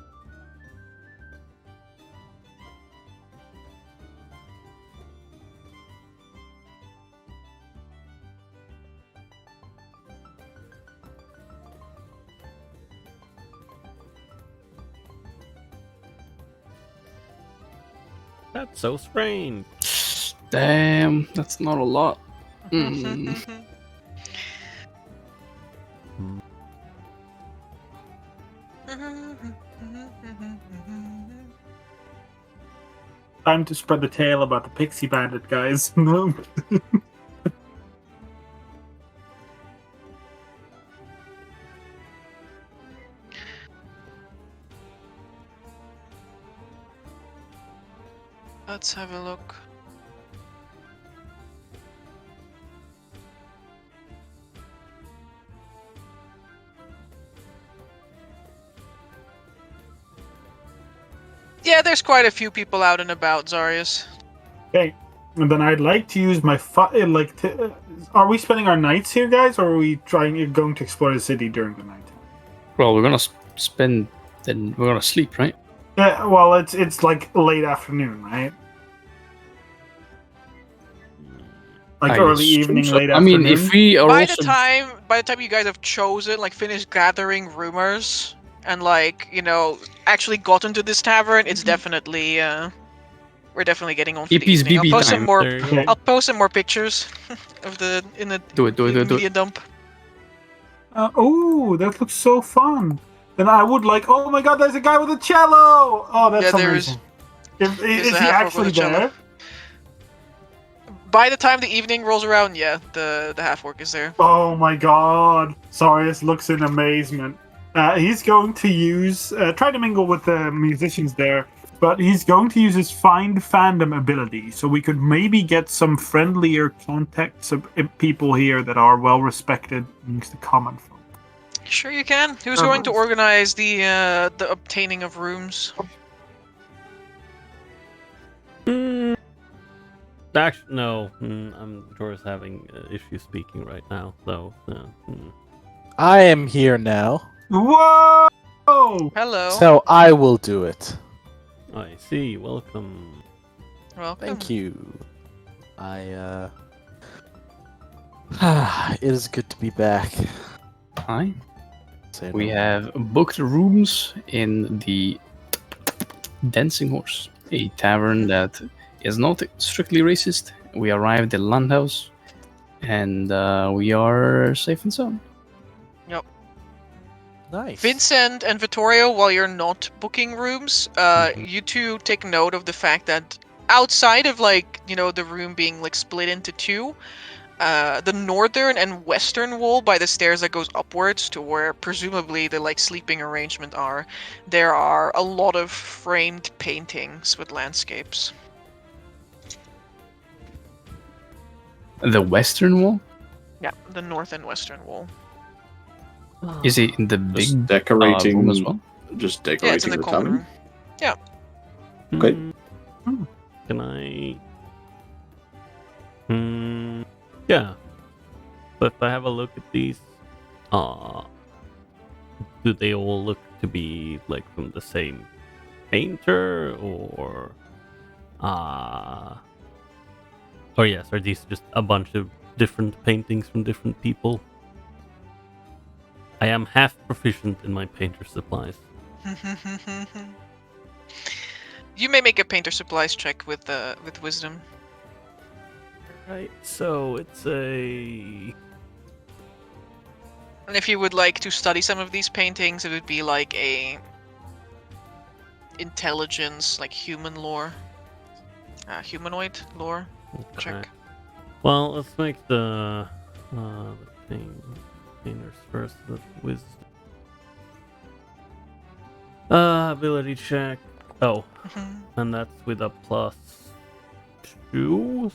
That's so strange. Damn, that's not a lot. Mm. Time to spread the tale about the pixie bandit, guys. Let's have a look. Yeah, there's quite a few people out and about, Zarius. Okay, and then I'd like to use my are we spending our nights here, guys, or are we going to explore the city during the night? Well, we're gonna spend. Then we're gonna sleep, right? Yeah, well, it's like late afternoon, right? Like I early assume evening, so. late I afternoon. mean, if we are By also... the time you guys have chosen, like finished gathering rumors and like, you know, actually got into this tavern, it's definitely we're definitely getting on for the EP's evening. BB I'll post time. some more There you go. Okay. I'll post some more pictures of in the Do it. media dump. Oh, that looks so fun. Then I would like. Oh my God, there's a guy with a cello. Oh, that's Yeah, there is. amazing. Is a he half-orc actually with a cello. there? by the time the evening rolls around, yeah, the half orc is there. Oh my god. Sarius looks in amazement. He's going to use try to mingle with the musicians there, but he's going to use his find fandom ability, so we could maybe get some friendlier contacts of people here that are well respected amongst the common folk. Sure you can. Who's going to organize the obtaining of rooms? Actually, no. I'm Jor's having issues speaking right now, so. I am here now, Whoa! Hello. so I will do it. I see. Welcome. Welcome. Thank you. It is good to be back. Hi. Say We no. have booked rooms in the Dancing Horse, a tavern that is not strictly racist. We arrived at Landhaus, and we are safe and sound. Nice. Vincent and Vittorio, while you're not booking rooms, you two take note of the fact that outside of the room being split into two, the northern and western wall by the stairs that goes upwards to where presumably the sleeping arrangement are, there are a lot of framed paintings with landscapes. The western wall? Yeah, the north and western wall. Is it in the Just big decorating room as well? Just Yeah, it's decorating in the the common tavern. room. Yeah. Okay. Can I? Yeah. But if I have a look at these, do they all look to be from the same painter, or yes, are these just a bunch of different paintings from different people? I am half proficient in my painter supplies. You may make a painter supplies check with wisdom. Right, so it's a... And if you would like to study some of these paintings, it would be like a intelligence, human lore, humanoid lore check. Okay. Well, let's make the painters first. The wisdom. Ability check. Oh, and that's with a +2,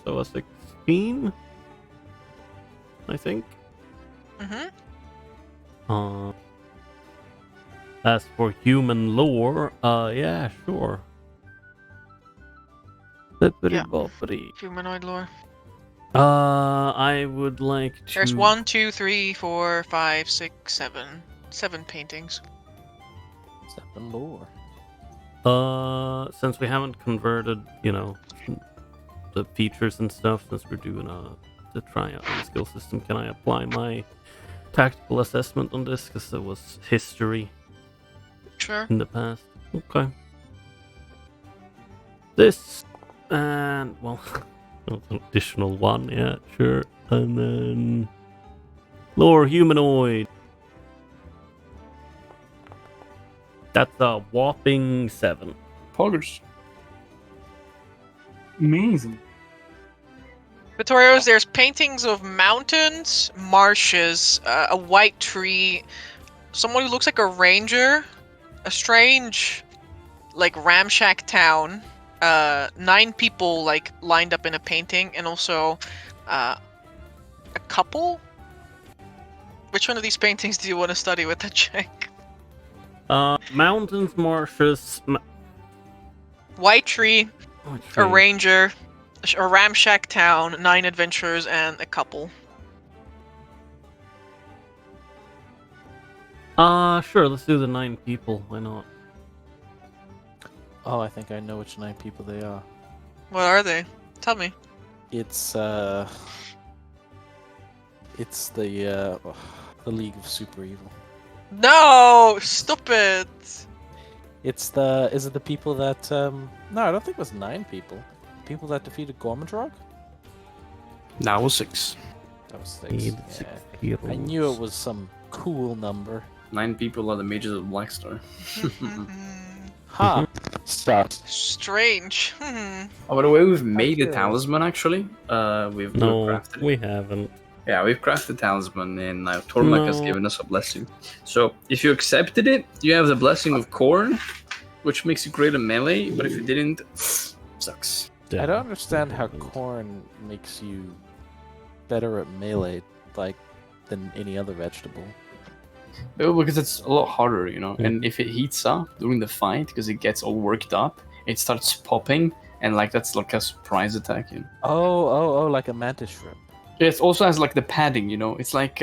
so a 16, I think. As for human lore, yeah, sure. Yeah. Bippity-boppity. Humanoid lore. I would like to... There's 1, 2, 3, 4, 5, 6, 7. 7 paintings. 7 lore. Since we haven't converted, the features and stuff, since we're doing the tryout on the skill system, can I apply my tactical assessment on this? Because there was history Sure. in the past. Okay. This, and, well, an additional 1, yeah, sure. And then, lore humanoid. That's a whopping 7. Poggers. Amazing. Vittorio's, there's paintings of mountains, marshes, a white tree, someone who looks like a ranger, a strange, ramshack town, 9 people, lined up in a painting, and also, a couple? Which one of these paintings do you want to study with that check? Mountains, marshes, White tree, a ranger, a ramshack town, 9 adventurers, and a couple. Sure, let's do the 9 people, why not? Oh, I think I know which 9 people they are. What are they? Tell me. It's the League of Super Evil. No! Stop it! Is it the people that no, I don't think it was 9 people. People that defeated Gormandrog? That was 6. That was 6. Need Yeah. 6 heroes. I knew it was some cool number. 9 people are the mages of Blackstar. Ha! Sucks. Strange. Oh, by the way, we've made a Okay. talisman actually. We've No, crafted it. we haven't. Yeah, we've crafted talisman, and Tormak has No. given us a blessing. So if you accepted it, you have the blessing of Corn, which makes you great at melee. But if you didn't, sucks. I don't understand how corn makes you better at melee, like, than any other vegetable. Oh, because it's a lot harder, you know. Yeah. And if it heats up during the fight, because it gets all worked up, it starts popping, and like that's like a surprise attack. You know? Oh, like a mantis shrimp. It also has like the padding, you know. It's like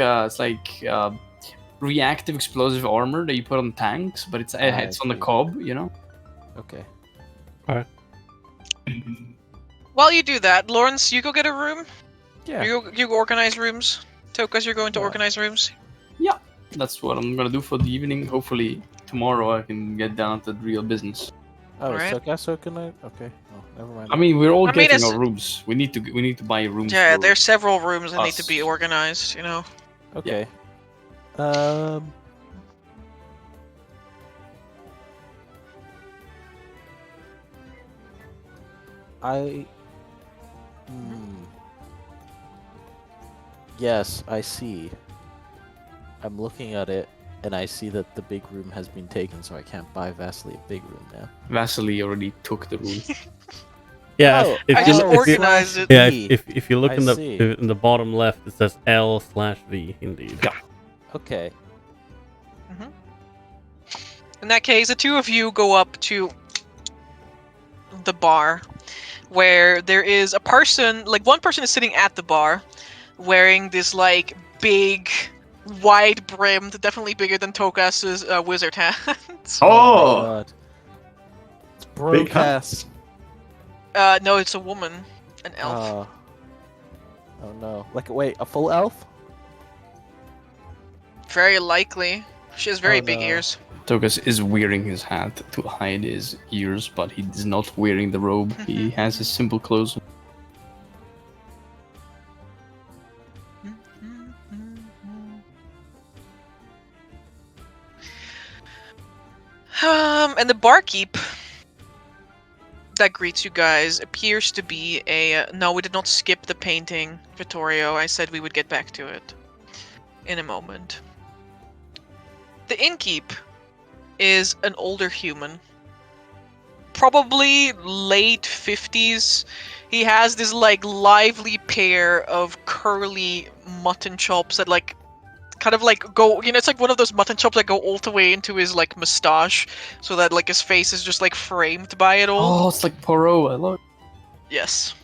reactive explosive armor that you put on tanks, but it's I on the see. cob, you know. Okay. While you do that, Lawrence, you go get a room. Yeah. You go organize rooms. Tokas, you're going to Yeah. organize rooms. That's what I'm gonna do for the evening. Hopefully tomorrow I can get down to the real business. Oh, Alright. so Gasso can I? Okay. Oh, never mind. I mean, we're all I mean, getting it's- our rooms. We need to buy rooms. Yeah, for there's several rooms that need to us. be organized. You know. Okay. I. Yes, I see. I'm looking at it, and I see that the big room has been taken, so I can't buy Vasily a big room now. Vasily already took the room. Yeah, Oh, if I you just look, if you, organized it. yeah, V. if you look I in the see. in the bottom left, it says L/V. Indeed. Yeah. Okay. In that case, the two of you go up to the bar, where there is a person. Like one person is sitting at the bar, wearing this like big, wide-brimmed, definitely bigger than Tokas's wizard hat. Oh, Oh, my God. It's Big hat. Brocast. No, it's a woman, an elf. Oh no. Like, wait, a full elf? Very likely. She has very Oh, big no. ears. Togas is wearing his hat to hide his ears, but he is not wearing the robe. He has his simple clothes. And the barkeep that greets you guys appears to be a. No, we did not skip the painting, Vittorio. I said we would get back to it in a moment. The innkeep is an older human, probably late 50s. He has this like lively pair of curly mutton chops that like kind of like go, you know, it's like one of those mutton chops that go all the way into his like mustache, so that like his face is just like framed by it all. Oh, it's like Poirot. I love it. Yes.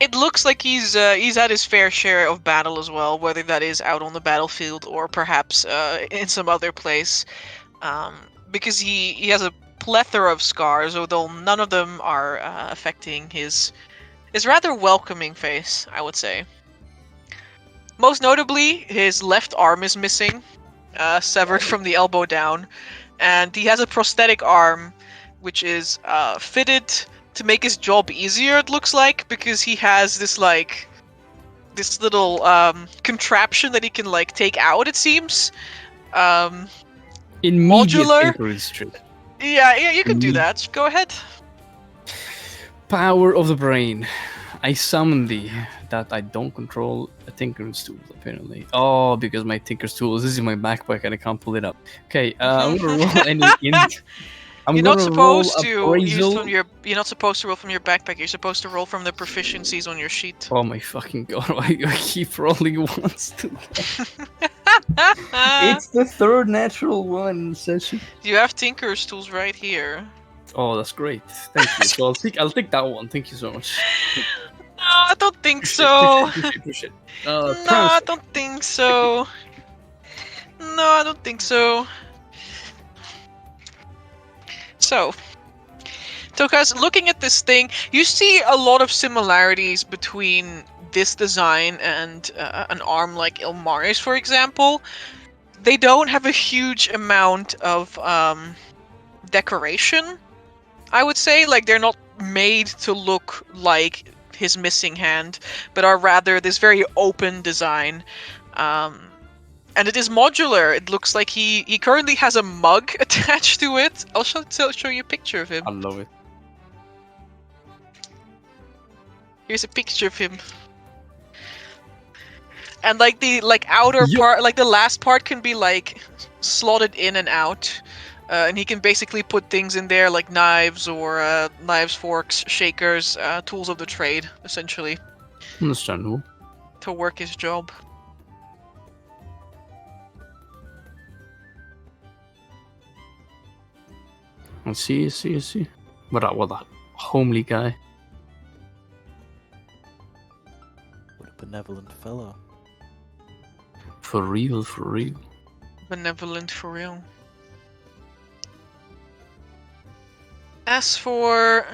It looks like he's had his fair share of battle as well, whether that is out on the battlefield or perhaps in some other place, because he has a plethora of scars, although none of them are affecting his rather welcoming face, I would say. Most notably, his left arm is missing, severed from the elbow down, and he has a prosthetic arm, which is fitted to make his job easier, it looks like, because he has this like this little contraption that he can like take out, it seems. Immediate Modular? tinker's strip. Yeah, you can do that. Go ahead. Power of the brain. I summon thee that I don't control a tinker's tool, apparently. Oh, because my tinker's tool is in my backpack and I can't pull it up. Okay, I'm gonna roll any int. You're not supposed to use appraisal. from your. You're not supposed to roll from your backpack. You're supposed to roll from the proficiencies on your sheet. Oh my fucking god, why do I keep rolling once to It's the third natural one in the session. You have Tinker's tools right here. Oh, that's great. Thank you. So I'll take that one. Thank you so much. No, I don't think so. Appreciate it. No, I don't think so. No, I don't think so. So, Tokas, looking at this thing, you see a lot of similarities between this design and an arm like Ilmaris, for example. They don't have a huge amount of decoration, I would say. Like, they're not made to look like his missing hand, but are rather this very open design. And it is modular. It looks like he currently has a mug attached to it. I'll show you a picture of him. I love it. Here's a picture of him. And like the outer Yup. part, like the last part can be like slotted in and out. And he can basically put things in there like knives or knives, forks, shakers, tools of the trade, essentially, Understandable. to work his job. I see. What a homely guy. What a benevolent fellow. For real. Benevolent for real. As for...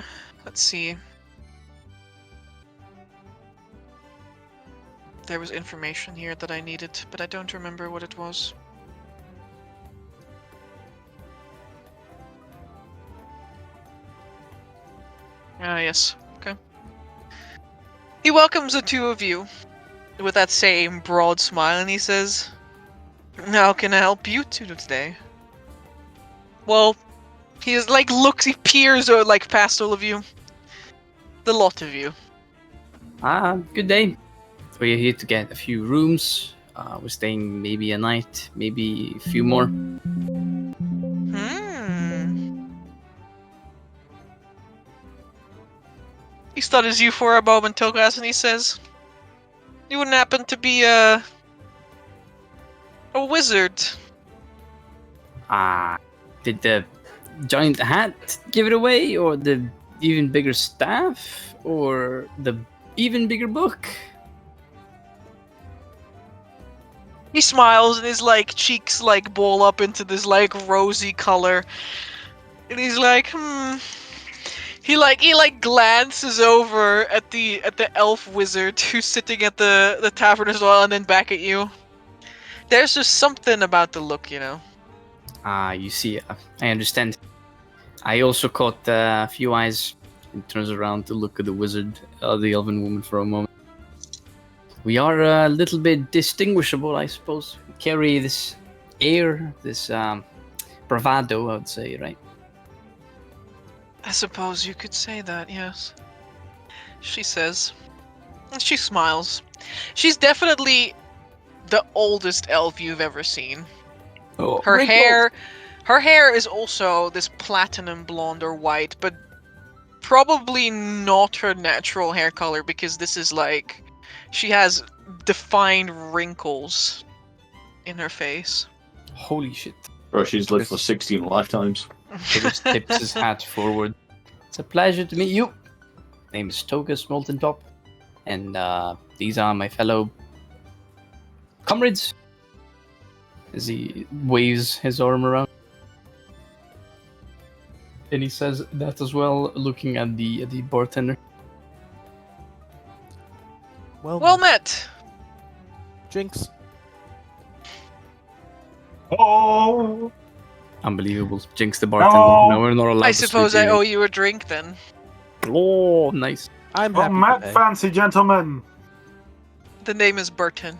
let's see. There was information here that I needed, but I don't remember what it was. Ah, yes. Okay. He welcomes the two of you with that same broad smile, and he says, "How can I help you two today?" Well, he is like he peers like past all of you. The lot of you. Good day. We're here to get a few rooms. We're staying maybe a night, maybe a few more. He studies you for a moment, Togas, and he says, "You wouldn't happen to be a wizard?" Did the giant hat give it away, or the even bigger staff, or the even bigger book? He smiles and his like cheeks like ball up into this like rosy color. And he's like, He glances over at the elf wizard who's sitting at the tavern as well, and then back at you. There's just something about the look, you know. You see, I understand. I also caught a few eyes and turns around to look at the wizard, the elven woman, for a moment. We are a little bit distinguishable, I suppose. We carry this air, this bravado, I would say, right? I suppose you could say that, yes. She says. And she smiles. She's definitely the oldest elf you've ever seen. Oh, Her hair is also this platinum blonde or white, but probably not her natural hair color, because this is like... she has defined wrinkles in her face. Holy shit. Bro, she's lived for 16 lifetimes. He just tips his hat forward. It's a pleasure to meet you. Name is Togas Molten Top, and these are my fellow comrades. As he waves his arm around, and he says that as well, looking at the bartender. Well met. Jinx. Oh, Unbelievable. Jinx the bartender. No, we're not allowed I to suppose speak I here. owe you a drink then. Oh, nice. I'm well happy met, to pay. fancy gentlemen. The name is Burton.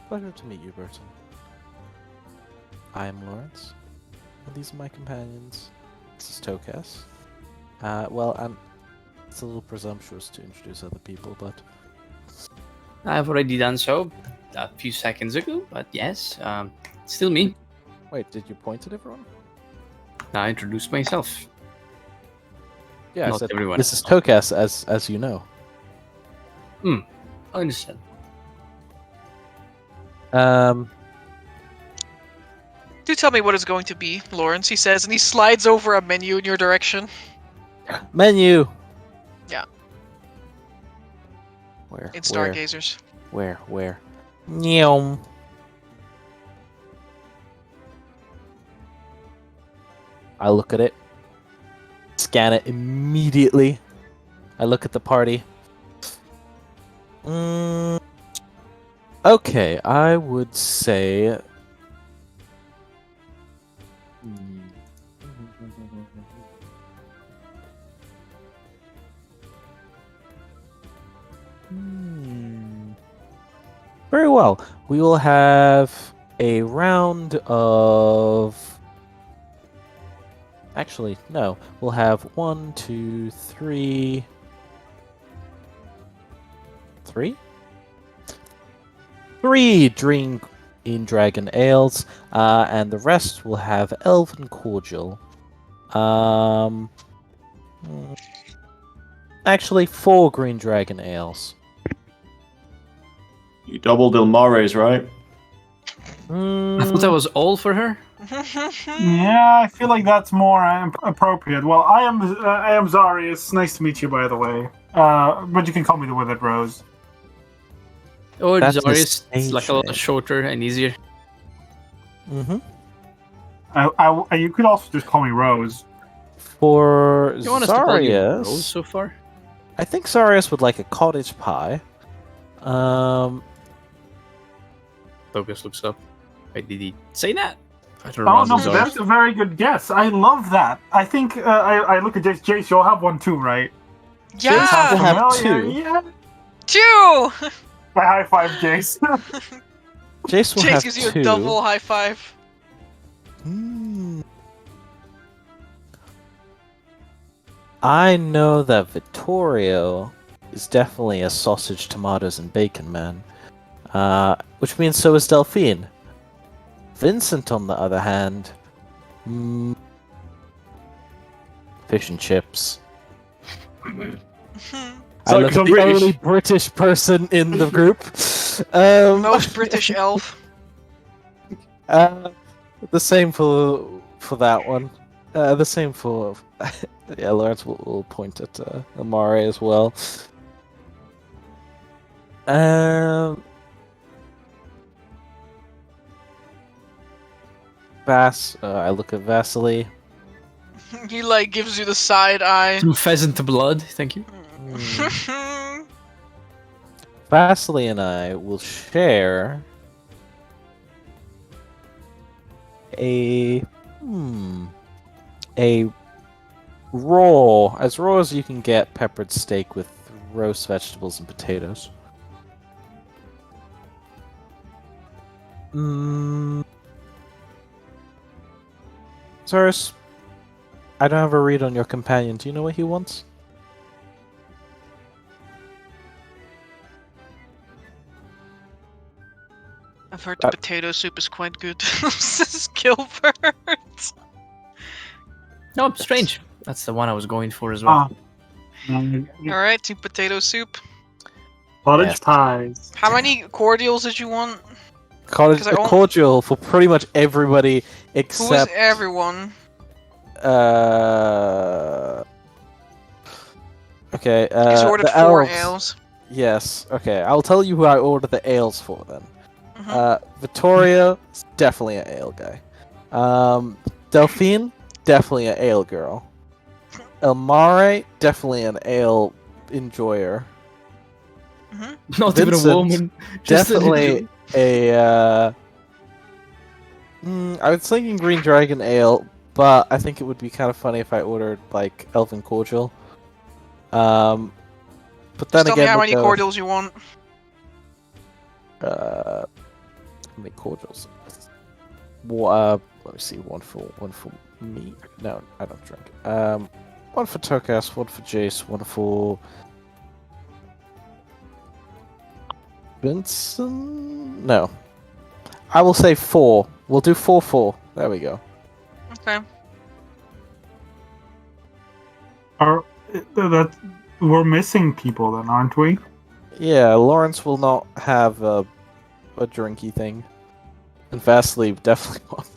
Pleasure to meet you, Burton. I am Lawrence, and these are my companions. This is Tokas. It's a little presumptuous to introduce other people, but I've already done so a few seconds ago, but yes, still me. wait, did you point at everyone? I introduced myself. Yeah, I Not said, everyone. this is Tokas, as you know. I understand. Do tell me what it's going to be, Lawrence, he says, and he slides over a menu in your direction. Menu. Yeah. Where? In Stargazers. Where? Nyom. I look at it, scan it immediately. I look at the party. Okay, I would say. Very well. We will have a round of. Actually, no. We'll have 1, 2, 3. 3? 3 Green Dragon Ales, and the rest will have Elven Cordial. Actually, 4 Green Dragon Ales. You doubled Ilmares, right? I thought that was all for her. Yeah, I feel like that's more appropriate. Well, I am Zarius. Nice to meet you, by the way. But you can call me the Withered Rose. Or That's the Zarius, it's like a stage lot name. shorter and easier. Mm-hmm. You could also just call me Rose. For You want us to call you Zarius, Rose so far? I think Zarius would like a cottage pie. Focus looks up. Wait, did he say that? I don't Oh know. no, that's a very good guess. I love that. I think I look at Jace. Jace, you'll have one too, right? Yeah, We'll have Familiar, 2. Yeah. 2! My high five, Jace. Jace will Chase have gives you 2. a double high five. I know that Vittorio is definitely a sausage, tomatoes, and bacon man. Which means so is Delphine. Vincent, on the other hand, fish and chips. I look So at the British. only British person in the group. Most British elf. The same for that one. The same for yeah. Lawrence will point at Amare as well. I look at Vasily. He like gives you the side eye. Some pheasant blood, thank you. Vasily and I will share a raw as you can get peppered steak with roast vegetables and potatoes. Zarius, I don't have a read on your companion. Do you know what he wants? I've heard the potato soup is quite good. Says Gilbert. No, strange. That's the one I was going for as well. Alright, 2 potato soup. Cottage Yes. pies. How many cordials did you want? Cottage 'Cause I only- cordial for pretty much everybody Who is except everyone? Okay. He's ordered the 4 elves. ales. Yes. Okay. I'll tell you who I ordered the ales for then. Mhm. Vittoria is definitely an ale guy. Delphine, definitely an ale girl. Elmare, definitely an ale enjoyer. Not Vincent, even a woman. Just Definitely I was thinking Green Dragon Ale, but I think it would be kind of funny if I ordered like Elven Cordial. But then Just tell me again, how we'll many go- cordials you want. How many cordials? Let me see. One for me. No, I don't drink. One for Tokas, one for Jace, one for Vincent. No, I will say 4. We'll do 4. There we go. Okay. We're missing people then, aren't we? Yeah, Lawrence will not have a drinky thing, and Vasily definitely won't.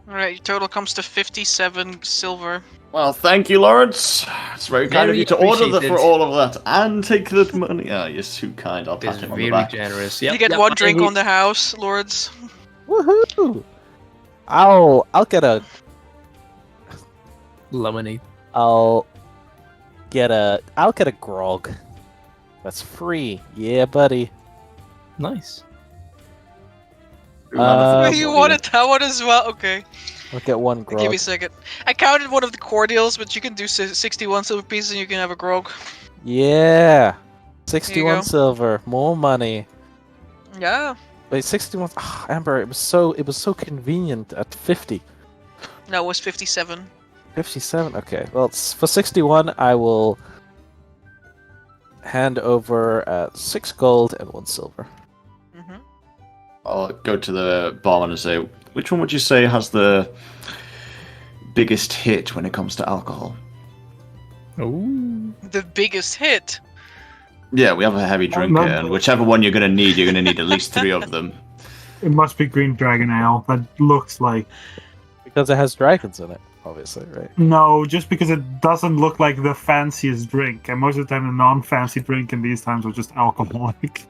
Alright, your total comes to 57 silver. Well, thank you, Lawrence. It's very kind of Very you to order for appreciated. all of that and take the money. Ah, you're too kind. I'll It's pat him on the very back. generous. You get 1 drink on the house, lords. Woohoo! I'll get a lemonade. I'll get a grog. That's free. Yeah, buddy. Nice. You wanted that one as well? Okay. I'll get 1 grog. Give me a second. I counted one of the cordials, but you can do 61 silver pieces and you can have a grog. Yeah. 61 silver, more money. Yeah. Wait, 61. Amber, it was so convenient at 50. No, it was 57. 57. Okay. Well, for 61, I will hand over 6 gold and 1 silver. Mm-hmm. I'll go to the barman and say, which one would you say has the biggest hit when it comes to alcohol? Ooh. The biggest hit. Yeah, we have a heavy drinker, and whichever one you're going to need at least 3 of them. It must be Green Dragon Ale. That looks like. Because it has dragons in it, obviously, right? No, just because it doesn't look like the fanciest drink. And most of the time, the non-fancy drink in these times are just alcoholic.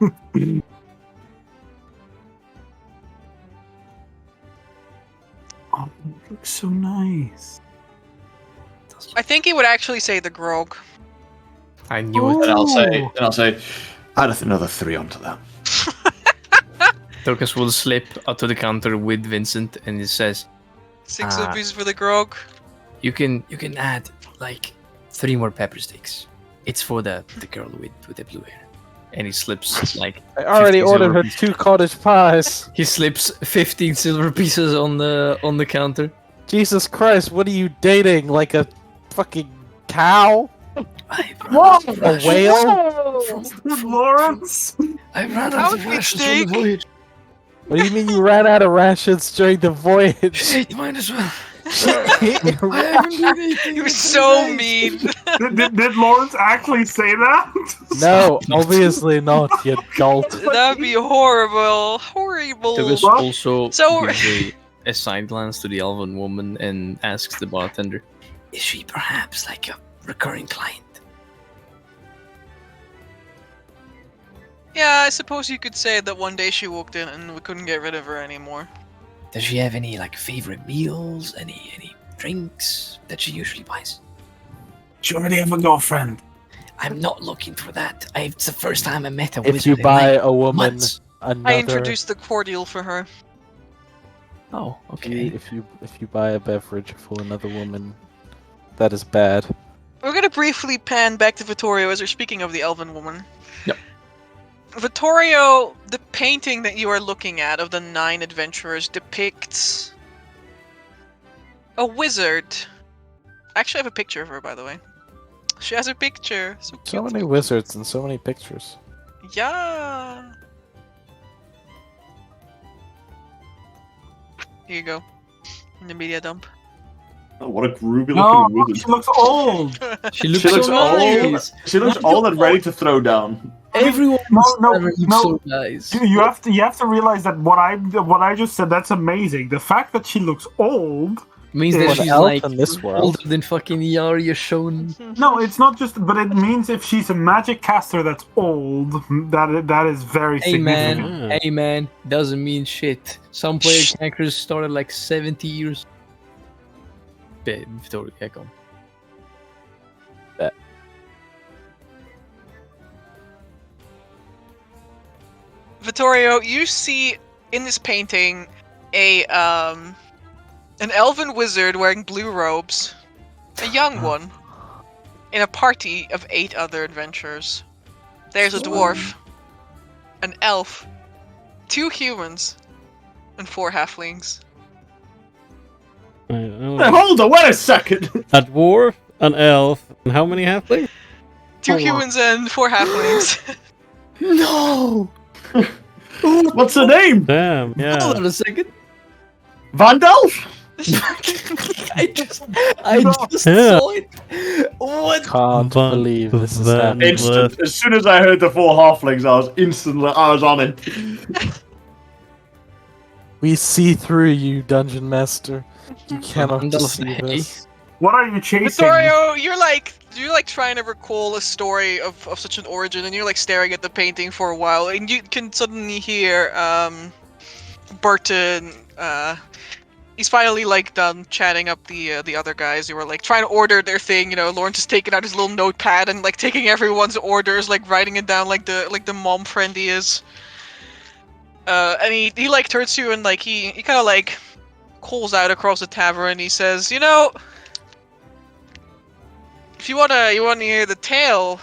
Oh, it looks so nice. I think he would actually say the grog. I knew it. And I'll say, add another 3 onto that. Dorcas will slip out to the counter with Vincent, and he says, 6 rupees for the grog. "You can add like 3 more pepper sticks. It's for the girl with the blue hair." And he slips like. I already 50 ordered silver her pieces. 2 cottage pies. He slips 15 silver pieces on the counter. Jesus Christ, what are you dating? Like a fucking cow? What? A whale? Lawrence? I ran out of rations on the voyage. What do you mean you ran out of rations during the voyage? You might as well. He was so mean. Did Lawrence actually say that? No, obviously not, you dolt. That'd be horrible. Horrible. Dorcas What? also So- gives a side glance to the elven woman and asks the bartender, "Is she perhaps like a recurring client?" Yeah, I suppose you could say that one day she walked in and we couldn't get rid of her anymore. Does she have any like favorite meals, any drinks that she usually buys? She already have a girlfriend. I'm not looking for that. It's the first time I met a If wizard you in, buy like, a woman months. another... I introduced the cordial for her. Oh, okay. If you buy a beverage for another woman, that is bad. We're gonna briefly pan back to Vittorio as we're speaking of the elven woman. Yep. Vittorio, the painting that you are looking at of the 9 adventurers depicts a wizard. Actually, I have a picture of her, by the way. She has a picture. So cute. So many wizards and so many pictures. Yeah. Here you go. In the media dump. Oh, what a groovy No, looking wizard. she looks old. She looks, She looks so old. nice. She looks old and ready to throw down. Everyone No, looks no. so nice. You have to realize that what I just said, that's amazing. The fact that she looks old. Means An that she's elf like in this world. older than fucking Yarya shown. No, it's not just, but it means if she's a magic caster that's old, that is very Hey significant. man, hey man, doesn't mean shit. Some player characters started like 70 years. Victoria, yeah, come. Vittorio, you see in this painting an elven wizard wearing blue robes, a young one, in a party of 8 other adventurers. There's a dwarf, an elf, 2 humans, and 4 halflings. Hold on, wait a second! A dwarf, an elf, and how many halflings? 2 humans and 4 halflings. No! What's her name? Damn, yeah. Hold on a second. Vandalf? I just Yeah. saw it. What? Can't Van- believe this is Van- happening. Instant. As soon as I heard the 4 halflings, I was on it. We see through you, Dungeon Master. You cannot Vandalf, deceive hey. us. What are you chasing? Vittorio, you're like trying to recall a story of such an origin, and you're like staring at the painting for a while, and you can suddenly hear Burton. He's finally like done chatting up the other guys who were like trying to order their thing. You know, Lawrence is taking out his little notepad and like taking everyone's orders, like writing it down like the mom friend he is. And he like turns to you and like he kind of like calls out across the tavern. He says, "You know, if you wanna hear the tale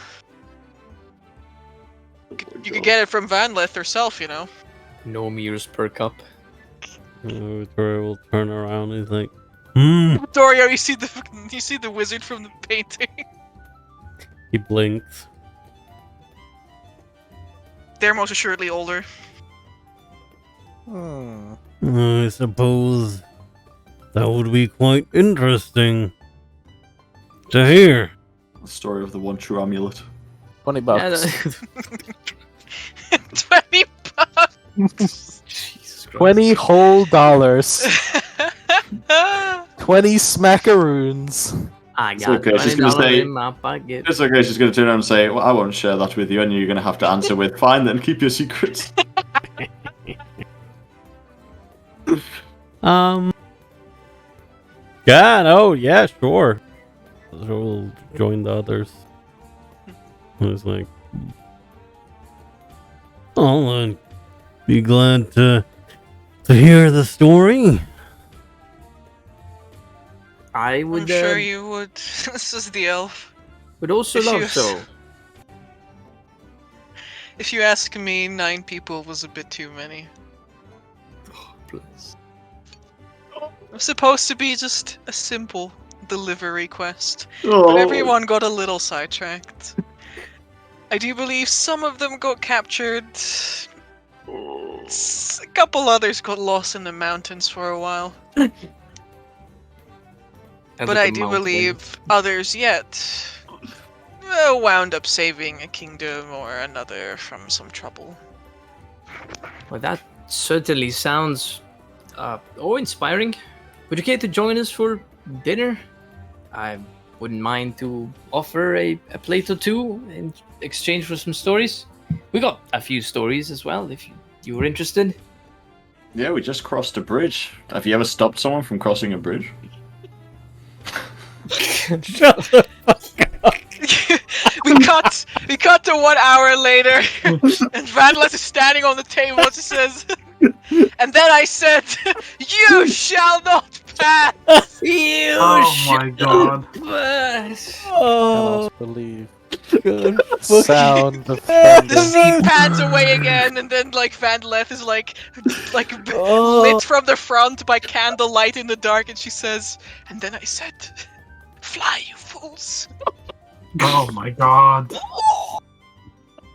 You could get it from Vanleth herself, you know. No mirrors per cup. Victoria will turn around and he's like, Victoria, you see the wizard from the painting. He blinks. They're most assuredly older. I suppose that would be quite interesting to hear. The story of the one true amulet. $20. 20 bucks. Jesus Christ. 20 whole dollars. 20 smackaroons. I It's got okay, she's gonna $20 say- in my pocket. It's okay, she's going to turn around and say, well, I won't share that with you, and you're going to have to answer with, fine then, keep your secrets. Yeah, no, yeah, sure. So we'll join the others. I was like, I'd be glad to hear the story. I would. I'm sure you would. This is the elf. Would also If you- love so. If you ask me, 9 people was a bit too many. Please. It was supposed to be just a simple delivery quest, Oh. but everyone got a little sidetracked. I do believe some of them got captured. A couple others got lost in the mountains for a while. But I do believe others yet wound up saving a kingdom or another from some trouble. Well, that certainly sounds inspiring. Would you care to join us for dinner? I wouldn't mind to offer a plate or two in exchange for some stories. We got a few stories as well, if you were interested. Yeah, we just crossed a bridge. Have you ever stopped someone from crossing a bridge? Shut the fuck up. we cut to 1 hour later, and Vanless is standing on the table and she says, and then I said, you shall not pass! You Oh my god. Oh, Cannot believe. God. Sound The offended. scene pans away again, and then Vanleth is like Oh. lit from the front by candlelight in the dark, and she says, and then I said, fly, you fools! Oh my god.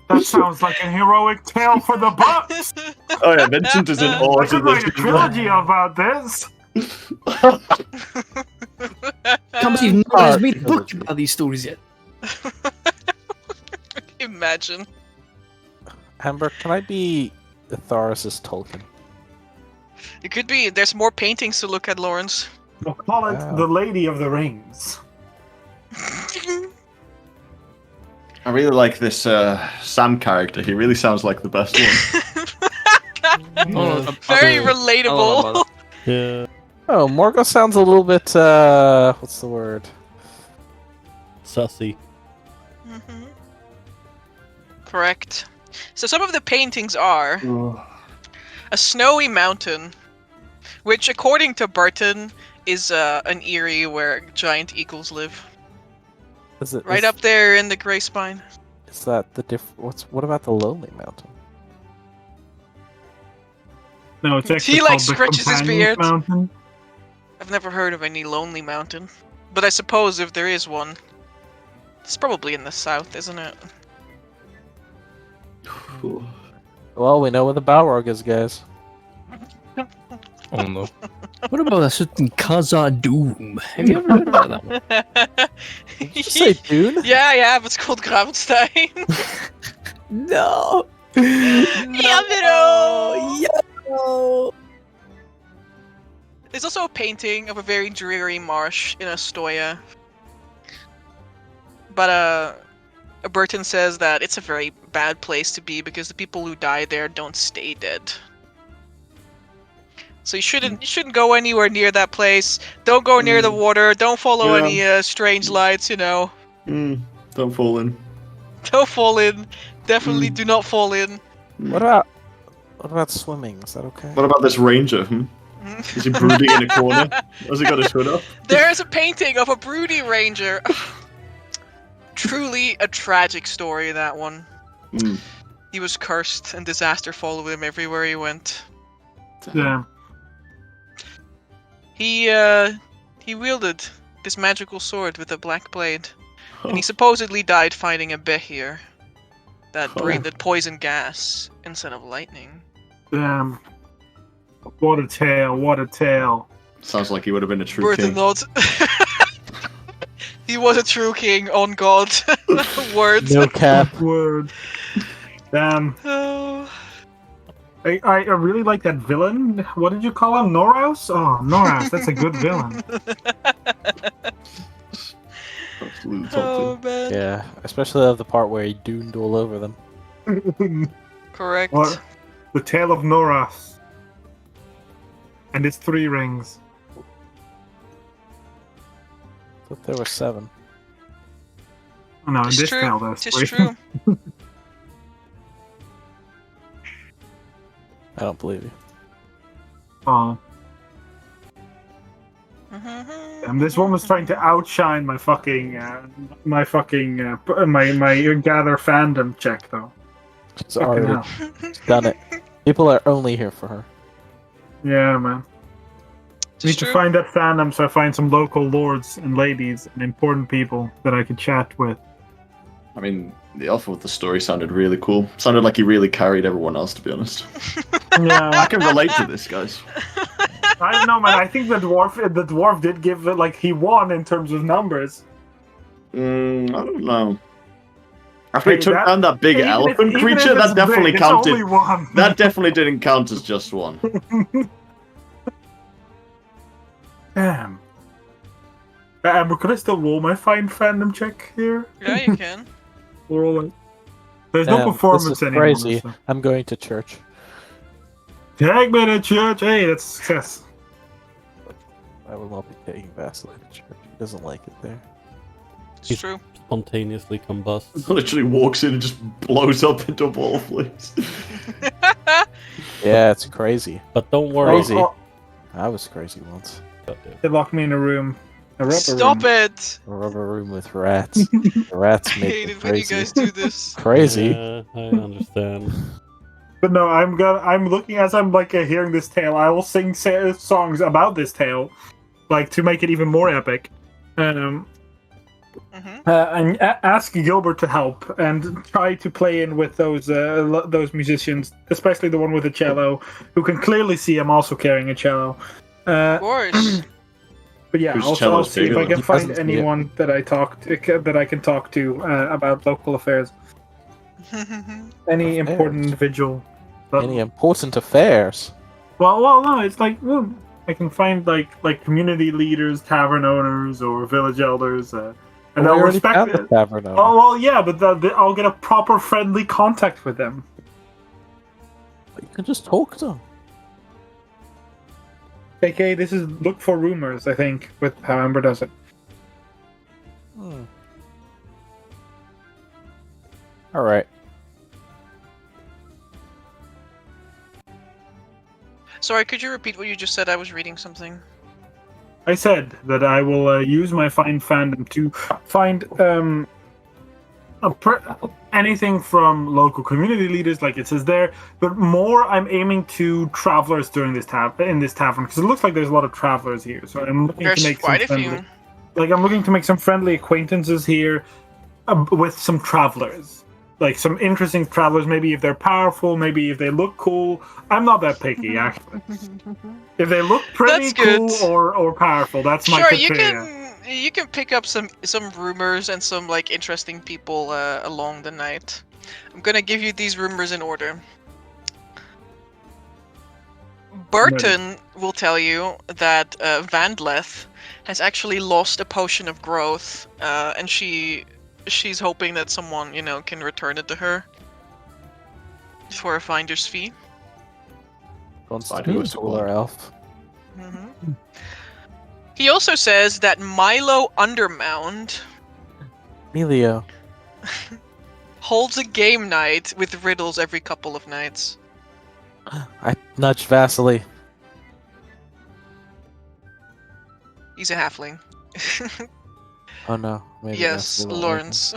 That sounds like a heroic tale for the Bucks. Oh yeah, Vincent is in awe I to could write a this. trilogy about this. Can't believe no one has made a book about these stories yet. Imagine. Amber, can I be Etharis' Tolkien? It could be. There's more paintings to look at, Lawrence. We'll call it Wow. The Lady of the Rings. I really like this Sam character. He really sounds like the best one. Very I don't know relatable. about Yeah. Oh, Morgo sounds a little bit, what's the word? Sussy. Mhm. Correct. So some of the paintings are a snowy mountain, which according to Burton is an eyrie where giant eagles live. Is it Right up there in the Grey Spine. Is that the what about the Lonely Mountain? No, it's actually He, like, called the scratches his Companions beard. Mountain. I've never heard of any lonely mountain. But I suppose if there is one, it's probably in the south, isn't it? Well, we know where the Balrog is, guys. Oh no. What about a certain Khazar Doom? Have you ever heard about that one? Did you say Dune? Yeah, but it's called Gravenstein. No! Yamiro! There's also a painting of a very dreary marsh in Astoria. But Burton says that it's a very bad place to be because the people who die there don't stay dead. So you shouldn't go anywhere near that place. Don't go near the water. Don't follow any strange lights. Don't fall in. Don't fall in. Definitely do not fall in. What about swimming? Is that okay? What about this ranger? Is he brooding in a corner? Has he got his hood up? There is a painting of a broody ranger. Truly a tragic story, that one. He was cursed, and disaster followed him everywhere he went. Damn. He wielded this magical sword with a black blade, and he supposedly died fighting a behir that breathed poison gas instead of lightning. Damn. What a tale, what a tale. Sounds like he would have been a true Worth king. a note. He was a true king, on God. Words. No cap. Word. Damn. Oh. I really like that villain. What did you call him? Noraus? Oh, Noraus. That's a good villain. Absolute top Oh, tier. man. Yeah, especially of the part where he dooned all over them. Correct. What? The Tale of Noraus. And its 3 rings. I thought there were 7. Oh, no, in It's this true. tale there's It's 3. true. I don't believe you. Oh. And this woman's trying to outshine my fucking my gather fandom check though. She's Fucking already hell. done it. People are only here for her. Yeah, man. It's Need to true. find that fandom so I find some local lords and ladies and important people that I can chat with. I mean, the elf with the story sounded really cool. Sounded like he really carried everyone else, to be honest. I Yeah, can relate to this, guys. I don't know, man. I think the dwarf did give it like he won in terms of numbers. I don't know. After he Hey, took down that big even if- elephant even creature, if it's that definitely big, counted. It's only one. That definitely didn't count as just one. Damn. Could I still roll my find fandom check here? Yeah, you can. Roll it. There's no Damn, performance this is anymore. crazy. So. I'm going to church. Tag me to church. Hey, that's success. I will not be taking Vasily to church. He doesn't like it there. It's true. Spontaneously combusts. Literally walks in and just blows up into a ball of flames. Yeah, it's crazy. But don't worry. Crazy. Oh, I was crazy once. they locked me in a room. A rubber Stop room. it! A rubber room with rats. The rats I make hate me it when you crazy. guys do this. Crazy. Yeah, I understand. But no, I'm looking as I'm like hearing this tale. I will sing songs about this tale, like to make it even more epic. Mhm. And ask Gilbert to help and try to play in with those musicians, especially the one with the cello, who can clearly see I'm also carrying a cello. Of course. But yeah, Whose I'll cello's see if bigger I than can he find doesn't see it. anyone that I can talk to about local affairs. Any important individual. But- Any important affairs? well, no, it's like I can find like community leaders, tavern owners, or village elders, and We they'll already respect found it. the tavern owner. Oh well, yeah, but I'll get a proper friendly contact with them. You can just talk to them. Okay, this is look for rumors. I think with how Amber does it. All right. Sorry, could you repeat what you just said? I was reading something. I said that I will use my find fandom to find anything from local community leaders, like it says there. But more, I'm aiming to travelers during this tavern because it looks like there's a lot of travelers here. So I'm looking There's to make quite a some few. friendly, I'm looking to make some friendly acquaintances here with some travelers. Like some interesting travelers, maybe if they're powerful, maybe if they look cool. I'm not that picky, actually. If they look pretty That's good. cool or powerful, that's my Sure, criteria. you can pick up some rumors and some like interesting people along the night. I'm gonna give you these rumors in order. Burton will tell you that Vandleth has actually lost a potion of growth, and she's hoping that someone can return it to her for a finder's fee. Wants I to be do a as cooler well. elf. He also says that Milo Undermound Emilio. holds a game night with riddles every couple of nights. I nudged Vasily. He's a halfling. Oh no. Maybe Yes, Vasily won't like him. Lawrence.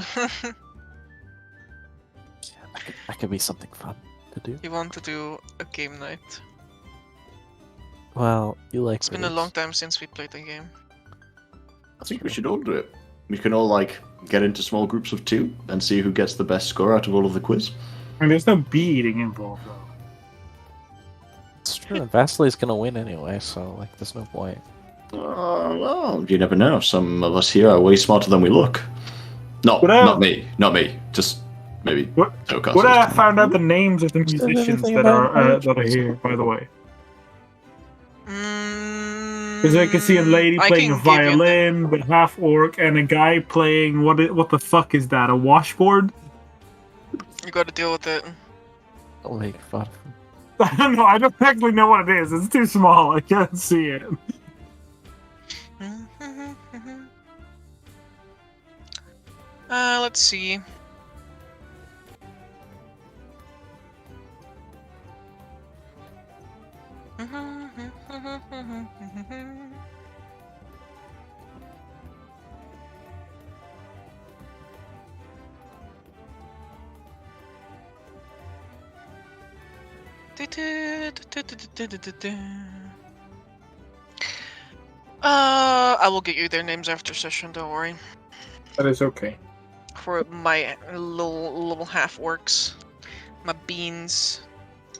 I That could be something fun to do. You want to do a game night? Well, you like It's been a long time since we played the game. I think we should all do it. We can all get into small groups of 2 and see who gets the best score out of all of the quiz. And there's no beating involved though. It's true. And Vasily's gonna win anyway, so there's no point. Well, you never know. Some of us here are way smarter than we look. No, not me. Just maybe. TaleChasers. Would I have found out the names of the musicians that are here, by the way? Because I can see a lady playing a violin, with half orc, and a guy playing what the fuck is that? A washboard? You got to deal with it. I'll make fun. I don't know. I don't actually know what it is. It's too small. I can't see it. Let's see. I will get you their names after session, don't worry. That is okay. For my little half orcs. My beans.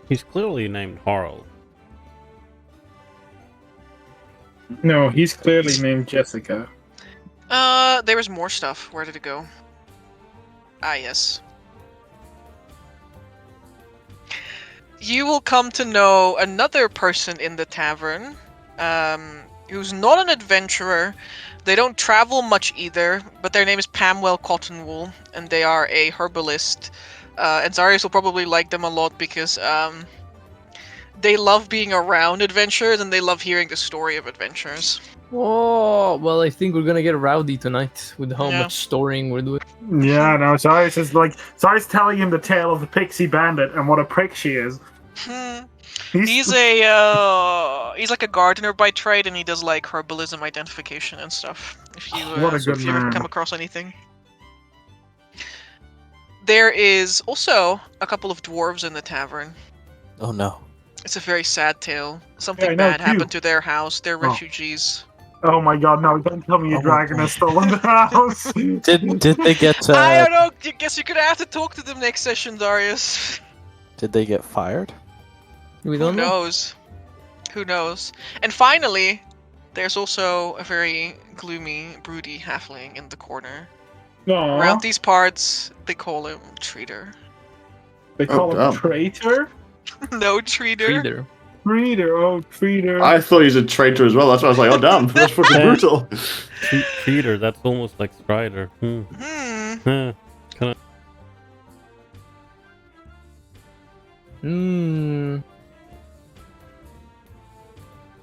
He's clearly named Harl. No, he's clearly named Jessica. There was more stuff. Where did it go? Ah, yes. You will come to know another person in the tavern, who's not an adventurer. They don't travel much either, but their name is Pamwell Cottonwool, and they are a herbalist. And Zarius will probably like them a lot because they love being around adventures and they love hearing the story of adventures. Oh, well, I think we're gonna get rowdy tonight with how much storing we're doing. Yeah, no, Zarius is Zarius telling him the tale of the pixie bandit and what a prick she is. He's like a gardener by trade, and he does like herbalism identification and stuff. If you ever come across anything. There is also a couple of dwarves in the tavern. Oh no. It's a very sad tale. Something bad happened to their house. They're refugees. Oh my god, no, don't tell me your dragon has stolen the house. Did they get I don't know, I guess you're gonna have to talk to them next session, Darius. Did they get fired? We don't know. Who knows? And finally, there's also a very gloomy, broody halfling in the corner. Aww. Around these parts, they call him Treater. They call him Traitor? No, Treater. Treater. I thought he was a traitor as well. That's why I was like, oh damn, that's fucking brutal. Treater, that's almost like Strider.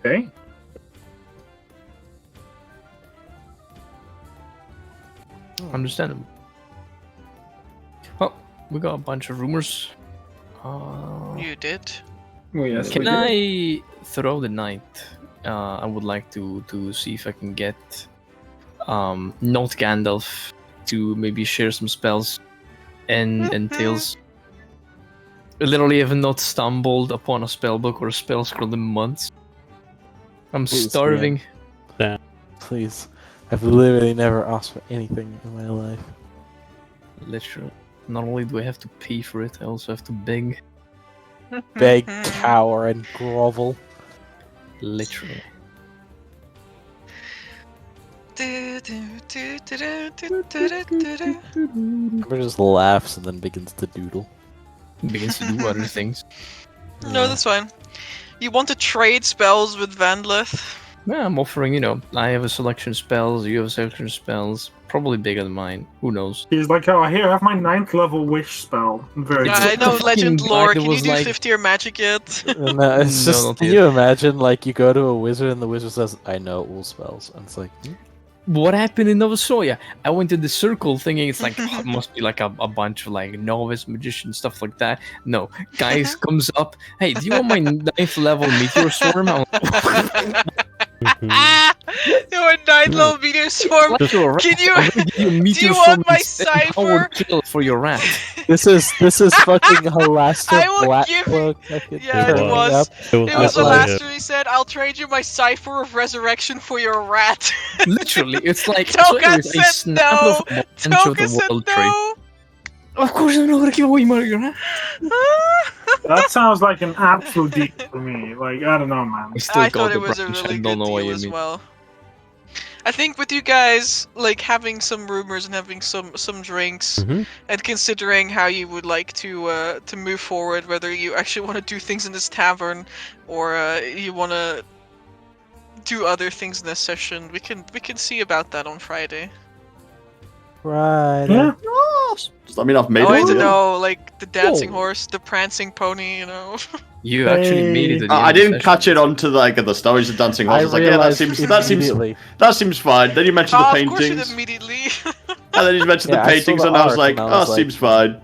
Okay. Understandable. Well, we got a bunch of rumors. You did? Well, yes, Can I throw the night? I would like to see if I can get not Gandalf to maybe share some spells and tales. I literally have not stumbled upon a spellbook or a spell scroll in months. I'm starving. Yeah. Please. I've literally never asked for anything in my life. Literally. Not only do I have to pay for it, I also have to beg. Beg, cower, and grovel. Literally. Amber just laughs and then begins to doodle. Begins to do other things. No, that's fine. You want to trade spells with Vandleth? Yeah, I'm offering, I have a selection of spells, you have a selection of spells, probably bigger than mine. Who knows? He's like, oh, here, I have my 9th level wish spell. Very good. I know, legend lore. Can you was do like- 50-year magic yet? No, it's just, not can yet. you imagine, you go to a wizard and the wizard says, I know all spells. And it's like, What happened in Nova Soya? I went to the circle thinking it's like, it must be like a bunch of novice magicians, stuff like that. No, guys comes up, hey, do you want my 9th level meteor swarm? I'm like, You're a nice little meteor swarm. Like your rat. Can you- I'm gonna give you a meteor you storm want my instead, cipher? Howard kill for your rat. This is fucking Halaster I will Black give you- Cloak fucking Yeah, it turning was. up. It was It was the definitely last it. one he said, I'll trade you my cipher of resurrection for your rat. Literally, it's like Toka it's a said snap no. of a branch of Toka the said world tree. no. Of course, I'm not gonna give away my rat. That sounds like an absolute deal for me. Like, I don't know, man. I still I got thought the it was a branch. really I good don't know what deal you as mean. well. I think with you guys, like, having some rumors and having some drinks, Mhm. and considering how you would like to move forward, whether you actually want to do things in this tavern, or you want to do other things in this session, we can see about that on Friday. Right. Yeah. Just let me know if I've made I it. wanted to Yeah. know, like, the dancing Whoa. horse, the prancing pony, you know. You actually made it. At the I end of the didn't session. catch it onto like the stories of dancing I horses. Like, yeah, that realized seems immediately. that seems fine. Then you mentioned the Oh, of course you paintings, did immediately. and then you mentioned Yeah, the I saw paintings, the and I was arc, like, and I was oh, like- seems fine.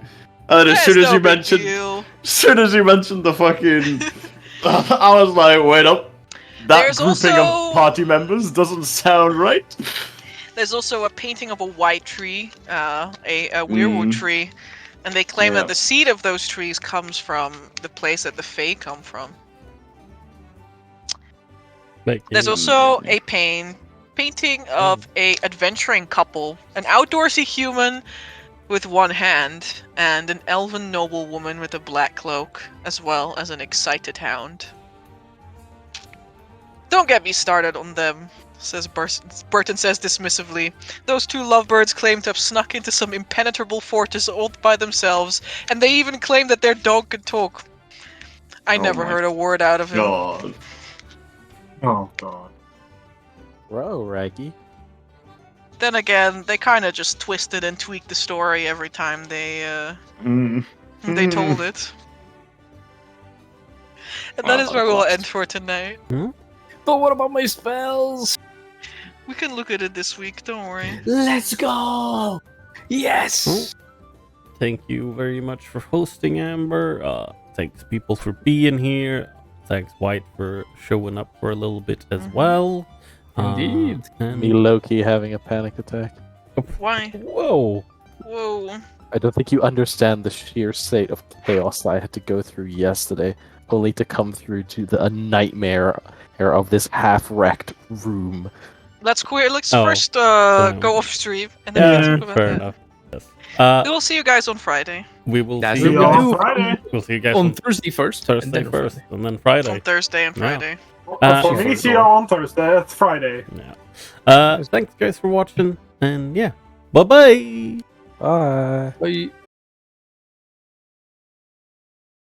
And then as It's soon as no you big mentioned, deal. soon as you mentioned the fucking, I was like, wait up, that There's grouping also- of party members doesn't sound right. There's also a painting of a white tree, a weirwood tree, and they claim Yeah. that the seed of those trees comes from the place that the Fae come from. There's also a painting of a adventuring couple, an outdoorsy human with one hand, and an elven noblewoman with a black cloak, as well as an excited hound. Don't get me started on them, says Burton says dismissively. Those two lovebirds claim to have snuck into some impenetrable fortress all by themselves, and they even claim that their dog could talk. I Oh never my heard a word out of him. God. Oh god. Bro, Raggy. Then again, they kind of just twisted and tweaked the story every time they told it. And that is where we'll end for tonight. But what about my spells? We can look at it this week, don't worry. Let's go! Yes! Thank you very much for hosting, Amber. Thanks, people, for being here. Thanks, White, for showing up for a little bit as well. Indeed. And Me Loki having a panic attack. Why? whoa. Whoa. I don't think you understand the sheer state of chaos that I had to go through yesterday, only to come through to a nightmare of this half-wrecked room. Let's first Yeah. go off stream, and then we Yeah, can talk about fair that. enough. Yes. We will see you guys on Friday. We will That's see what you we guys. do. Friday. We'll see you guys On on Thursday first. Thursday and then on first, Friday. and then On Friday. Thursday and Friday. For me, see you on Thursday. It's Friday. Yeah. Thanks, guys, for watching, and yeah, bye bye. Bye. Bye.